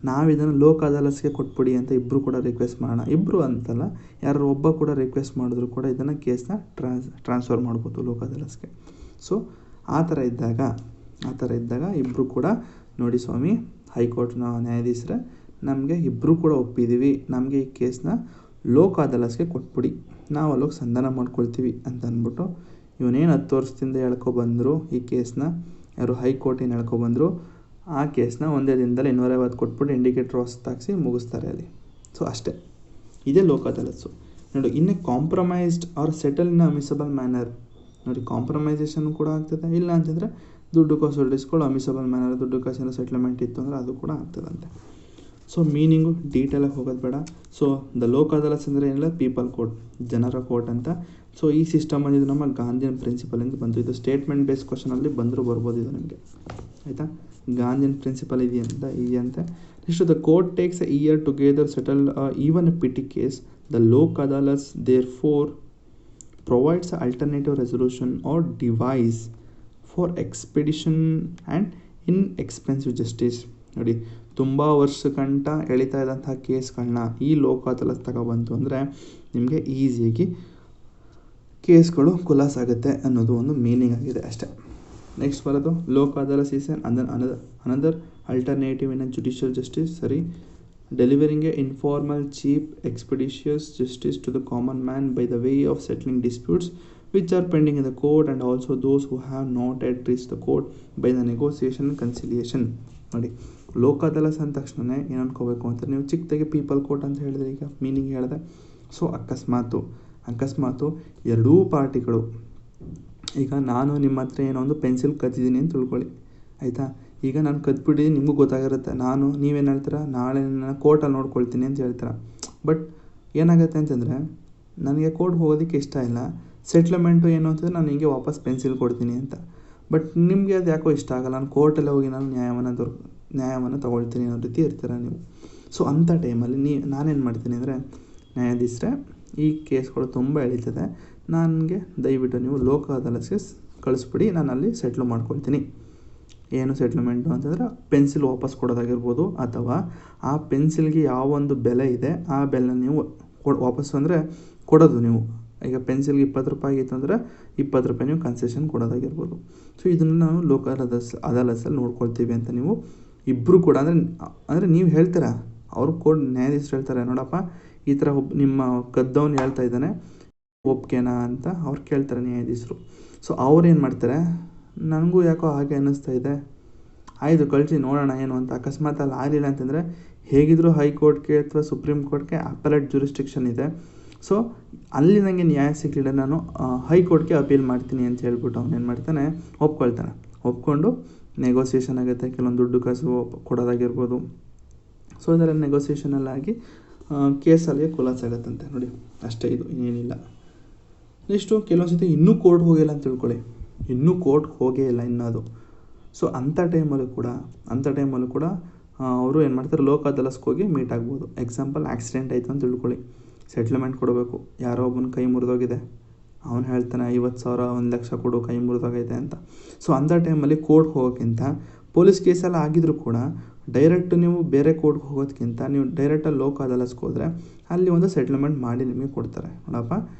ನಾವು ಇದನ್ನು ಲೋಕ್ ಅದಾಲತ್ಸ್ಗೆ ಕೊಟ್ಬಿಡಿ ಅಂತ ಇಬ್ಬರು ಕೂಡ ರಿಕ್ವೆಸ್ಟ್ ಮಾಡೋಣ. ಇಬ್ಬರು ಅಂತಲ್ಲ, ಯಾರು ಒಬ್ಬ ಕೂಡ ರಿಕ್ವೆಸ್ಟ್ ಮಾಡಿದ್ರು ಕೂಡ ಇದನ್ನು ಕೇಸ್ನ ಟ್ರಾನ್ಸ್ಫರ್ ಮಾಡ್ಬೋದು ಲೋಕ್ ಅದಾಲತ್ಸ್ಗೆ. ಸೊ ಆ ಥರ ಇದ್ದಾಗ ಇಬ್ಬರು ಕೂಡ ನೋಡಿ ಸ್ವಾಮಿ, ಹೈಕೋರ್ಟ್ನ ನ್ಯಾಯಾಧೀಶರೇ ನಮಗೆ ಇಬ್ಬರು ಕೂಡ ಒಪ್ಪಿದ್ದೀವಿ, ನಮಗೆ ಈ ಕೇಸ್ನ ಲೋಕ್ ಅದಾಲತ್ಸ್ಗೆ ಕೊಟ್ಬಿಡಿ, ನಾವು ಅಲ್ಲೋಗಿ ಸಂಧಾನ ಮಾಡ್ಕೊಳ್ತೀವಿ ಅಂತ ಅಂದ್ಬಿಟ್ಟು ಇವನೇನು 10 ವರ್ಷದಿಂದ ಹೇಳ್ಕೊಬಂದರು ಈ ಕೇಸ್ನ, ಯಾರು ಹೈಕೋರ್ಟಿನ ಹೇಳ್ಕೊಬಂದರು, ಆ ಕೇಸ್ನ ಒಂದೇ ದಿನದಲ್ಲಿ 250 ಕೊಟ್ಬಿಟ್ಟು ಇಂಡಿಕೇಟ್ರ್ ಹೊಸ್ತಾಗಿಸಿ ಮುಗಿಸ್ತಾರೆ ಅಲ್ಲಿ. ಸೊ ಅಷ್ಟೇ, ಇದೇ ಲೋಕ್ ಅದಾಲತ್ಸು. ನೋಡಿ, ಇನ್ನು compromised or settle in amicable manner. ನೋಡಿ ಕಾಂಪ್ರಮೈಸೇಷನ್ ಕೂಡ ಆಗ್ತದೆ, ಇಲ್ಲ ಅಂತಂದರೆ ದುಡ್ಡು ಕಾಸು ಡಿಸ್ಕೊಂಡು ಅಮಿಸಬಲ್ ಮ್ಯಾನರ್, ದುಡ್ಡು ಕಾಸಿನ ಸೆಟ್ಲ್ಮೆಂಟ್ ಇತ್ತು ಅಂದರೆ ಅದು ಕೂಡ ಆಗ್ತದಂತೆ. ಸೊ ಮೀನಿಂಗು ಡೀಟೇಲಾಗಿ ಹೋಗೋದು ಬೇಡ. ಸೊ ದ ಲೋಕ್ ಅದಾಲತ್ಸ್ ಅಂದರೆ ಏನಿಲ್ಲ, ಪೀಪಲ್ ಕೋರ್ಟ್, ಜನರ ಕೋರ್ಟ್ ಅಂತ. ಸೊ ಈ ಸಿಸ್ಟಮ್ ಇದು ನಮ್ಮ ಗಾಂಧಿಯನ್ ಪ್ರಿನ್ಸಿಪಲಿಂದ ಬಂತು. ಇದು ಸ್ಟೇಟ್ಮೆಂಟ್ ಬೇಸ್ ಕ್ವಶನಲ್ಲಿ ಬರ್ಬೋದು ಇದು ನಿಮಗೆ. ಆಯಿತಾ, ಗಾಂಧಿಯನ್ ಪ್ರಿನ್ಸಿಪಲ್ ಇದೆಯಂತೆ. Next, the court takes a year together settle even a petty case. The Lok Adalats therefore provides alternative resolution or device for expedition and inexpensive justice. ನೋಡಿ, ತುಂಬ ವರ್ಷಗಂಟ ಎಳಿತಾ ಇದ್ದಂಥ ಕೇಸ್ಗಳನ್ನ ಈ ಲೋಕ್ ಅದಾಲತ್ ತಗೊಬಂತು ಅಂದರೆ ನಿಮಗೆ ಈಸಿಯಾಗಿ ಕೇಸ್ಗಳು ಖುಲಾಸಾಗುತ್ತೆ ಅನ್ನೋದು ಒಂದು ಮೀನಿಂಗ್ ಆಗಿದೆ ಅಷ್ಟೇ. ನೆಕ್ಸ್ಟ್ ಬರೋದು, Lok Adalat is another alternative in a judicial justice. ಸರಿ, delivering a informal, cheap, expeditious justice to the common man by the way of settling disputes which are pending in the court and also those who have not yet reached the court by the negotiation and conciliation. ನೋಡಿ, ಲೋಕ್ ಅದಾಲತ್ ಅಂದ ತಕ್ಷಣ ಏನು ಅನ್ಕೋಬೇಕು ಅಂತ, ನೀವು ಚಿಕ್ಕದಾಗಿ people court ಅಂತ ಹೇಳಿದ್ರೆ ಈಗ ಮೀನಿಂಗ್ ಹೇಳಿದೆ. ಸೊ ಅಕಸ್ಮಾತು ಎರಡೂ ಪಾರ್ಟಿಗಳು, ಈಗ ನಾನು ನಿಮ್ಮ ಹತ್ರ ಏನೋ ಒಂದು ಪೆನ್ಸಿಲ್ ಕದ್ದಿದ್ದೀನಿ ಅಂತ ತಿಳ್ಕೊಳ್ಳಿ, ಆಯಿತಾ. ಈಗ ನಾನು ಕದ್ಬಿಟ್ಟಿದ್ದೀನಿ, ನಿಮಗೂ ಗೊತ್ತಾಗಿರುತ್ತೆ, ನೀವೇನು ಹೇಳ್ತೀರಾ, ನಾಳೆ ನಾನು ಕೋರ್ಟಲ್ಲಿ ನೋಡ್ಕೊಳ್ತೀನಿ ಅಂತ ಹೇಳ್ತೀರ. ಬಟ್ ಏನಾಗುತ್ತೆ ಅಂತಂದರೆ, ನನಗೆ ಕೋರ್ಟ್ ಹೋಗೋದಕ್ಕೆ ಇಷ್ಟ ಇಲ್ಲ, ಸೆಟ್ಲ್ಮೆಂಟು ಏನು ಅಂತಂದರೆ ನಾನು ಹಿಂಗೆ ವಾಪಸ್ ಪೆನ್ಸಿಲ್ ಕೊಡ್ತೀನಿ ಅಂತ. ಬಟ್ ನಿಮಗೆ ಅದು ಯಾಕೋ ಇಷ್ಟ ಆಗಲ್ಲ, ನಾನು ಕೋರ್ಟಲ್ಲೇ ಹೋಗಿ ನಾನು ನ್ಯಾಯವನ್ನು ತೊಗೊಳ್ತೀನಿ ಅನ್ನೋ ರೀತಿ ಇರ್ತೀರ ನೀವು. ಸೊ ಅಂಥ ಟೈಮಲ್ಲಿ ನಾನೇನು ಮಾಡ್ತೀನಿ ಅಂದರೆ, ನ್ಯಾಯಾಧೀಶರೇ ಈ ಕೇಸ್ಗಳು ತುಂಬ ಎಳೀತದೆ, ನನಗೆ ದಯವಿಟ್ಟು ನೀವು ಲೋಕ ಅದಾಲತ್ಗೆ ಕಳಿಸ್ಬಿಡಿ, ನಾನು ಅಲ್ಲಿ ಸೆಟ್ಲ್ ಮಾಡ್ಕೊಳ್ತೀನಿ. ಏನು ಸೆಟ್ಲ್ಮೆಂಟು ಅಂತಂದರೆ ಪೆನ್ಸಿಲ್ ವಾಪಸ್ ಕೊಡೋದಾಗಿರ್ಬೋದು, ಅಥವಾ ಆ ಪೆನ್ಸಿಲ್ಗೆ ಯಾವ ಒಂದು ಬೆಲೆ ಇದೆ ಆ ಬೆಲೆ ನೀವು ವಾಪಸ್ ಅಂದರೆ ಕೊಡೋದು ನೀವು ಈಗ ಪೆನ್ಸಿಲ್ಗೆ 20 ರೂಪಾಯಿ ಆಗಿತ್ತು ಅಂದರೆ 20 ರೂಪಾಯಿ ನೀವು ಕನ್ಸೆಷನ್ ಕೊಡೋದಾಗಿರ್ಬೋದು. ಸೊ ಇದನ್ನು ನಾವು ಲೋಕ ಅದಾಲತ್ಸಲ್ಲಿ ನೋಡ್ಕೊಳ್ತೀವಿ ಅಂತ ನೀವು ಇಬ್ಬರು ಕೂಡ ಅಂದರೆ ನೀವು ಹೇಳ್ತೀರಾ, ಅವರು ಕೋರ್ಟ್ ನ್ಯಾಯಾಧೀಶರು ಹೇಳ್ತಾರೆ, ನೋಡಪ್ಪ ಈ ಥರ ನಿಮ್ಮ ಕದ್ದವನು ಹೇಳ್ತಾ ಇದ್ದಾನೆ, ಒಪ್ಕೆನಾ ಅಂತ ಅವ್ರು ಕೇಳ್ತಾರೆ ನ್ಯಾಯಾಧೀಶರು. ಸೊ ಅವ್ರೇನು ಮಾಡ್ತಾರೆ, ನನಗೂ ಯಾಕೋ ಹಾಗೆ ಅನ್ನಿಸ್ತಾ ಇದೆ, ಆಯಿತು ಕಳಿಸಿ ನೋಡೋಣ ಏನು ಅಂತ. ಅಕಸ್ಮಾತ್ ಅಲ್ಲಿ ಆಗಲಿಲ್ಲ ಅಂತಂದರೆ ಹೇಗಿದ್ದರೂ ಹೈಕೋರ್ಟ್ಗೆ ಅಥವಾ ಸುಪ್ರೀಂ ಕೋರ್ಟ್ಗೆ ಅಪೆಲೇಟ್ ಜುರಿಸ್ಟಿಕ್ಷನ್ ಇದೆ. ಸೊ ಅಲ್ಲಿ ನನಗೆ ನ್ಯಾಯ ಸಿಗಲಿಲ್ಲ, ನಾನು ಹೈಕೋರ್ಟ್ಗೆ ಅಪೀಲ್ ಮಾಡ್ತೀನಿ ಅಂತ ಹೇಳ್ಬಿಟ್ಟು ಅವನೇನು ಮಾಡ್ತಾನೆ, ಒಪ್ಕೊಳ್ತಾನೆ. ಒಪ್ಕೊಂಡು ನೆಗೋಸಿಯೇಷನ್ ಆಗುತ್ತೆ, ಕೆಲವೊಂದು ದುಡ್ಡು ಕಾಸು ಕೊಡೋದಾಗಿರ್ಬೋದು. ಸೊ ಇದರ ನೆಗೋಸಿಯೇಷನಲ್ಲಾಗಿ ಕೇಸಲ್ಲಿಗೆ ಖುಲಾಸೆ ಆಗುತ್ತಂತೆ. ನೋಡಿ ಅಷ್ಟೇ, ಇದು ಏನಿಲ್ಲ. ನೆಕ್ಸ್ಟು ಕೆಲವೊಂದು ಸತಿ ಇನ್ನೂ ಕೋರ್ಟ್ ಹೋಗಿಲ್ಲ ಅಂತ ತಿಳ್ಕೊಳ್ಳಿ, ಇನ್ನೂ ಕೋರ್ಟ್ ಹೋಗೇ ಇಲ್ಲ ಇನ್ನದು. ಸೊ ಅಂಥ ಟೈಮಲ್ಲೂ ಕೂಡ ಅವರು ಏನು ಮಾಡ್ತಾರೆ, ಲೋಕ ಅದಾಲತ್ಗೆ ಹೋಗಿ ಮೀಟ್ ಆಗ್ಬೋದು. ಎಕ್ಸಾಂಪಲ್ ಆಕ್ಸಿಡೆಂಟ್ ಆಯಿತು ಅಂತ ತಿಳ್ಕೊಳ್ಳಿ, ಸೆಟ್ಲ್ಮೆಂಟ್ ಕೊಡಬೇಕು. ಯಾರೋ ಒಬ್ಬನ ಕೈ ಮುರಿದೋಗಿದೆ, ಅವನು ಹೇಳ್ತಾನೆ 50,000 1,00,000 ಕೊಡು, ಕೈ ಮುರಿದೋಗೈತೆ ಅಂತ. ಸೊ ಅಂಥ ಟೈಮಲ್ಲಿ ಕೋರ್ಟ್ಗೆ ಹೋಗೋಕ್ಕಿಂತ, ಪೊಲೀಸ್ ಕೇಸೆಲ್ಲ ಆಗಿದ್ರು ಕೂಡ ಡೈರೆಕ್ಟ್ ನೀವು ಬೇರೆ ಕೋರ್ಟ್ಗೆ ಹೋಗೋದಕ್ಕಿಂತ ನೀವು ಡೈರೆಕ್ಟಾಗಿ ಲೋಕ ಅದಾಲತ್ಗೆ ಹೋದರೆ ಅಲ್ಲಿ ಒಂದು ಸೆಟ್ಲ್ಮೆಂಟ್ ಮಾಡಿ ನಿಮಗೆ ಕೊಡ್ತಾರೆ. ನೋಡಪ್ಪ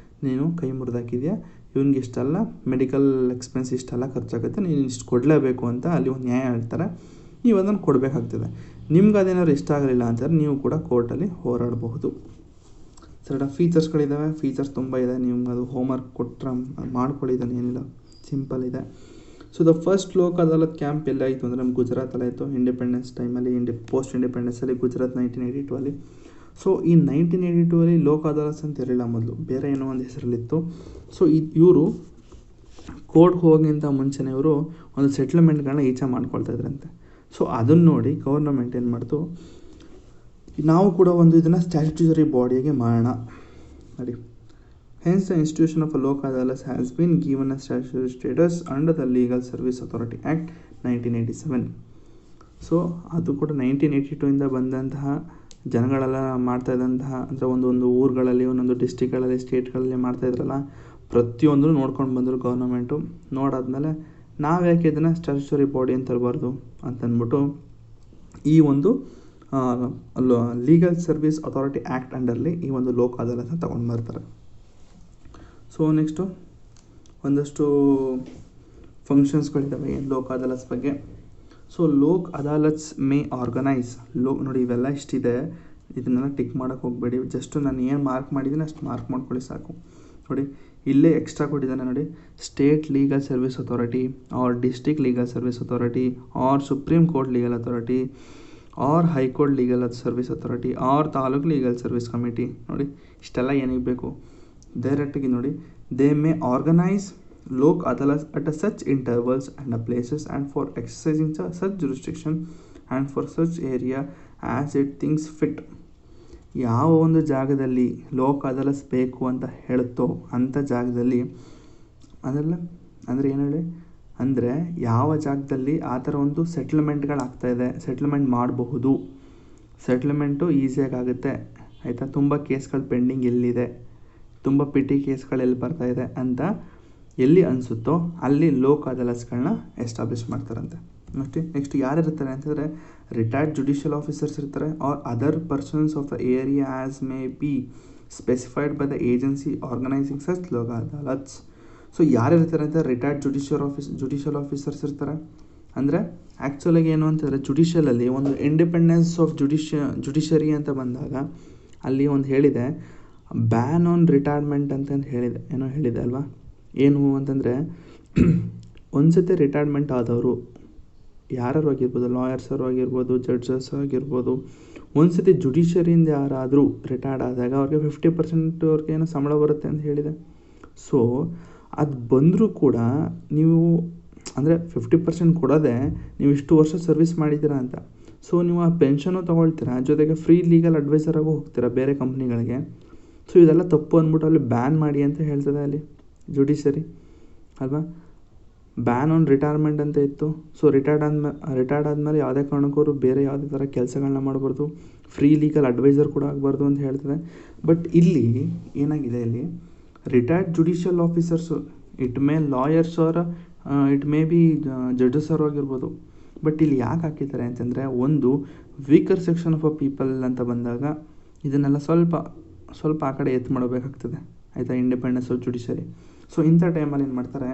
ನೀನು ಕೈ ಮುರಿದಾಕಿದೆಯಾ, ಇವ್ನಿಗೆ ಇಷ್ಟೆಲ್ಲ ಮೆಡಿಕಲ್ ಎಕ್ಸ್ಪೆನ್ಸ್ ಇಷ್ಟೆಲ್ಲ ಖರ್ಚಾಗುತ್ತೆ, ನೀನು ಇಷ್ಟು ಕೊಡಲೇಬೇಕು ಅಂತ ಅಲ್ಲಿ ಒಂದು ನ್ಯಾಯ ಹೇಳ್ತಾರೆ. ನೀವು ಅದನ್ನು ಕೊಡಬೇಕಾಗ್ತದೆ. ನಿಮ್ಗೆ ಅದೇನಾದ್ರು ಇಷ್ಟ ಆಗಲಿಲ್ಲ ಅಂತಂದರೆ ನೀವು ಕೂಡ ಕೋರ್ಟಲ್ಲಿ ಹೋರಾಡಬಹುದು. ಸರ್ ಫೀಚರ್ಸ್ಗಳಿದ್ದಾವೆ, ಫೀಚರ್ಸ್ ತುಂಬ ಇದೆ. ನಿಮ್ಗೆ ಅದು ಹೋಮ್ವರ್ಕ್ ಕೊಟ್ಟರೆ ಮಾಡ್ಕೊಳ್ಳಿದ್ದಾನೆ, ಏನಿಲ್ಲ, ಸಿಂಪಲ್ ಇದೆ. So the first Lok Adalat camp ಎಲ್ಲಾಯಿತು ಅಂದರೆ ನಮ್ಮ ಗುಜರಾತಲ್ಲಿ ಆಯಿತು, ಇಂಡಿಪೆಂಡೆನ್ಸ್ ಟೈಮಲ್ಲಿ, ಪೋಸ್ಟ್ ಇಂಡಿಪೆಂಡೆನ್ಸಲ್ಲಿ ಗುಜರಾತ್ 1982. ಸೊ ಈ 1982 ಲೋಕ ಅದಾಲತ್ ಅಂತ ಇರಲಿಲ್ಲ, ಮೊದಲು ಬೇರೆ ಏನೋ ಒಂದು ಹೆಸರಲ್ಲಿತ್ತು. ಸೊ ಇವರು ಕೋರ್ಟ್ಗೆ ಹೋಗಿಂತ ಮುಂಚೆನೇ ಇವರು ಒಂದು ಸೆಟ್ಲ್ಮೆಂಟ್ಗಳನ್ನ ಈಚೆ ಮಾಡ್ಕೊಳ್ತಾ ಇದ್ರಂತೆ. ಸೊ ಅದನ್ನು ನೋಡಿ ಗೌರ್ನಮೆಂಟ್ ಏನು ಮಾಡ್ತು, ನಾವು ಕೂಡ ಒಂದು ಇದನ್ನು ಸ್ಟ್ಯಾಚ್ಯುಟರಿ ಬಾಡಿಯಾಗಿ ಮಾಡೋಣ. ನೋಡಿ, hence the institution of a Lok Adalat has been given a statutory status under the legal service authority act 1987. So ಅದು ಕೂಡ 1982 ಬಂದಂತಹ ಜನಗಳೆಲ್ಲ ಮಾಡ್ತಾ ಇದ್ದಂತಹ, ಅಂದರೆ ಒಂದೊಂದು ಊರುಗಳಲ್ಲಿ, ಒಂದೊಂದು ಡಿಸ್ಟಿಕ್ಗಳಲ್ಲಿ, ಸ್ಟೇಟ್ಗಳಲ್ಲಿ ಮಾಡ್ತಾಯಿದ್ರಲ್ಲ, ಪ್ರತಿಯೊಂದು ನೋಡ್ಕೊಂಡು ಬಂದರು ಗೌರ್ನಮೆಂಟು. ನೋಡಾದ್ಮೇಲೆ ನಾವು ಯಾಕೆ ಇದನ್ನು ಸ್ಟ್ಯಾಚ್ಯುಟರಿ ಬಾಡಿ ಅಂತ ಇರಬಾರ್ದು ಅಂತಂದ್ಬಿಟ್ಟು ಈ ಒಂದು ಲೀಗಲ್ ಸರ್ವಿಸ್ ಅಥಾರಿಟಿ ಆ್ಯಕ್ಟ್ ಅಂಡರ್ಲಿ ಈ ಒಂದು ಲೋಕ ಅದಾಲತ್ನ ತೊಗೊಂಡು ಬರ್ತಾರೆ. ಸೊ ನೆಕ್ಸ್ಟು ಒಂದಷ್ಟು ಫಂಕ್ಷನ್ಸ್ಗಳಿದ್ದಾವೆ ಲೋಕ ಅದಾಲತ್ಸ್ ಬಗ್ಗೆ. ಸೊ ಲೋಕ್ ಅದಾಲತ್ಸ್ ಮೇ ಆರ್ಗನೈಸ್ ನೋಡಿ ಇವೆಲ್ಲ ಇಷ್ಟಿದೆ, ಇದನ್ನೆಲ್ಲ ಟಿಕ್ ಮಾಡೋಕ್ಕೆ ಹೋಗಬೇಡಿ. ಜಸ್ಟ್ ನಾನು ಏನು ಮಾರ್ಕ್ ಮಾಡಿದ್ದೀನಿ ಅಷ್ಟು ಮಾರ್ಕ್ ಮಾಡ್ಕೊಳ್ಳಿ ಸಾಕು. ನೋಡಿ ಇಲ್ಲೇ ಎಕ್ಸ್ಟ್ರಾ ಕೊಟ್ಟಿದ್ದಾನೆ ನೋಡಿ, state legal service authority or district legal service authority or supreme court legal authority or high court legal service authority or taluk legal service committee. ನೋಡಿ ಇಷ್ಟೆಲ್ಲ ಏನಿಗೆ ಬೇಕು, ಡೈರೆಕ್ಟಾಗಿ ನೋಡಿ, they may organise Lok Adalat at such intervals and places and for exercising such jurisdiction and for such area as it thinks fit. ಯಾವ ಒಂದು ಜಾಗದಲ್ಲಿ ಲೋಕ ಅದಾಲತ್ ಬೇಕು ಅಂತ ಹೇಳುತ್ತೋ ಅಂಥ ಜಾಗದಲ್ಲಿ, ಅದೆಲ್ಲ ಅಂದರೆ ಏನು ಹೇಳಿ, ಅಂದರೆ ಯಾವ ಜಾಗದಲ್ಲಿ ಆ ಥರ ಒಂದು ಸೆಟ್ಲ್ಮೆಂಟ್ಗಳಾಗ್ತಾಯಿದೆ, ಸೆಟ್ಲ್ಮೆಂಟ್ ಮಾಡಬಹುದು, ಸೆಟ್ಲ್ಮೆಂಟು ಈಸಿಯಾಗಿ ಆಗುತ್ತೆ ಆಯಿತಾ, ತುಂಬ ಕೇಸ್ಗಳು ಪೆಂಡಿಂಗ್ ಎಲ್ಲಿದೆ, ತುಂಬ ಪಿಟಿ ಕೇಸ್ಗಳು ಎಲ್ಲಿ ಬರ್ತಾಯಿದೆ ಅಂತ ಎಲ್ಲಿ ಅನಿಸುತ್ತೋ ಅಲ್ಲಿ ಲೋಕ ಅದಾಲತ್ಸ್ಗಳನ್ನ ಎಸ್ಟಾಬ್ಲಿಷ್ ಮಾಡ್ತಾರಂತೆ. ನೆಕ್ಸ್ಟ್ ಯಾರು ಇರ್ತಾರೆ ಅಂತಂದರೆ, ರಿಟೈರ್ಡ್ ಜುಡಿಷಿಯಲ್ ಆಫೀಸರ್ಸ್ ಇರ್ತಾರೆ or other persons of the area as may be specified by the agency organising such Lok Adalats. So ಯಾರಿರ್ತಾರೆ ಅಂತ, ರಿಟೈರ್ಡ್ ಜುಡಿಷಿಯಲ್ ಆಫೀಸರ್ಸ್ ಇರ್ತಾರೆ. ಅಂದರೆ ಆ್ಯಕ್ಚುಲಾಗಿ ಏನು ಅಂತಂದರೆ, ಜುಡಿಷಿಯಲಲ್ಲಿ ಒಂದು ಇಂಡಿಪೆಂಡೆನ್ಸ್ ಆಫ್ ಜುಡಿಷರಿ ಅಂತ ಬಂದಾಗ ಅಲ್ಲಿ ಒಂದು ಹೇಳಿದೆ, ಬ್ಯಾನ್ ಆನ್ ರಿಟೈರ್ಮೆಂಟ್ ಅಂತ ಹೇಳಿದೆ ಅಲ್ವಾ. ಏನು ಅಂತಂದರೆ, ಒಂದು ಸತಿ ರಿಟೈರ್ಮೆಂಟ್ ಆದವರು ಯಾರು ಆಗಿರ್ಬೋದು, ಲಾಯರ್ಸರು ಆಗಿರ್ಬೋದು, ಜಡ್ಜಸ್ ಆಗಿರ್ಬೋದು, ಒಂದು ಸತಿ ಜುಡಿಷರಿಯಿಂದ ಯಾರಾದರೂ ರಿಟೈರ್ಡ್ ಆದಾಗ ಅವ್ರಿಗೆ 50% ಅವ್ರಿಗೆ ಏನೋ ಸಂಬಳ ಬರುತ್ತೆ ಅಂತ ಹೇಳಿದೆ. ಸೊ ಅದು ಬಂದರೂ ಕೂಡ ನೀವು ಅಂದರೆ 50% ಕೊಡೋದೆ ನೀವು ಇಷ್ಟು ವರ್ಷ ಸರ್ವಿಸ್ ಮಾಡಿದ್ದೀರಾ ಅಂತ. ಸೊ ನೀವು ಆ ಪೆನ್ಷನ್ನು ತೊಗೊಳ್ತೀರಾ, ಜೊತೆಗೆ ಫ್ರೀ ಲೀಗಲ್ ಅಡ್ವೈಸರಾಗೂ ಹೋಗ್ತೀರಾ ಬೇರೆ ಕಂಪ್ನಿಗಳಿಗೆ. ಸೊ ಇದೆಲ್ಲ ತಪ್ಪು ಅಂದ್ಬಿಟ್ಟು ಅಲ್ಲಿ ಬ್ಯಾನ್ ಮಾಡಿ ಅಂತ ಹೇಳ್ತದೆ ಅಲ್ಲಿ ಜುಡಿಷರಿ ಅಲ್ವಾ. ಬ್ಯಾನ್ ಆನ್ ರಿಟೈರ್ಮೆಂಟ್ ಅಂತ ಇತ್ತು. ಸೊ ರಿಟೈರ್ಡ್ ಆದಮೇಲೆ ಯಾವುದೇ ಕಾರಣಕ್ಕೂ ಬೇರೆ ಯಾವುದೇ ಥರ ಕೆಲಸಗಳನ್ನ ಮಾಡಬಾರ್ದು, ಫ್ರೀ ಲೀಗಲ್ ಅಡ್ವೈಸರ್ ಕೂಡ ಆಗಬಾರ್ದು ಅಂತ ಹೇಳ್ತದೆ. ಬಟ್ ಇಲ್ಲಿ ಏನಾಗಿದೆ, ಇಲ್ಲಿ retired judicial officers, it may lawyers or it may be judges ಅವರು ಆಗಿರ್ಬೋದು. ಬಟ್ ಇಲ್ಲಿ ಯಾಕೆ ಹಾಕಿದ್ದಾರೆ ಅಂತಂದರೆ, ಒಂದು weaker section of a people ಅಂತ ಬಂದಾಗ ಇದನ್ನೆಲ್ಲ ಸ್ವಲ್ಪ ಆ ಕಡೆ ಎತ್ತು ಮಾಡಬೇಕಾಗ್ತದೆ. ಆಯಿತಾ, ಇಂಡಿಪೆಂಡೆನ್ಸ್ ಆಫ್ ಜುಡಿಷರಿ. ಸೊ ಇಂಥ ಟೈಮಲ್ಲಿ ಏನು ಮಾಡ್ತಾರೆ,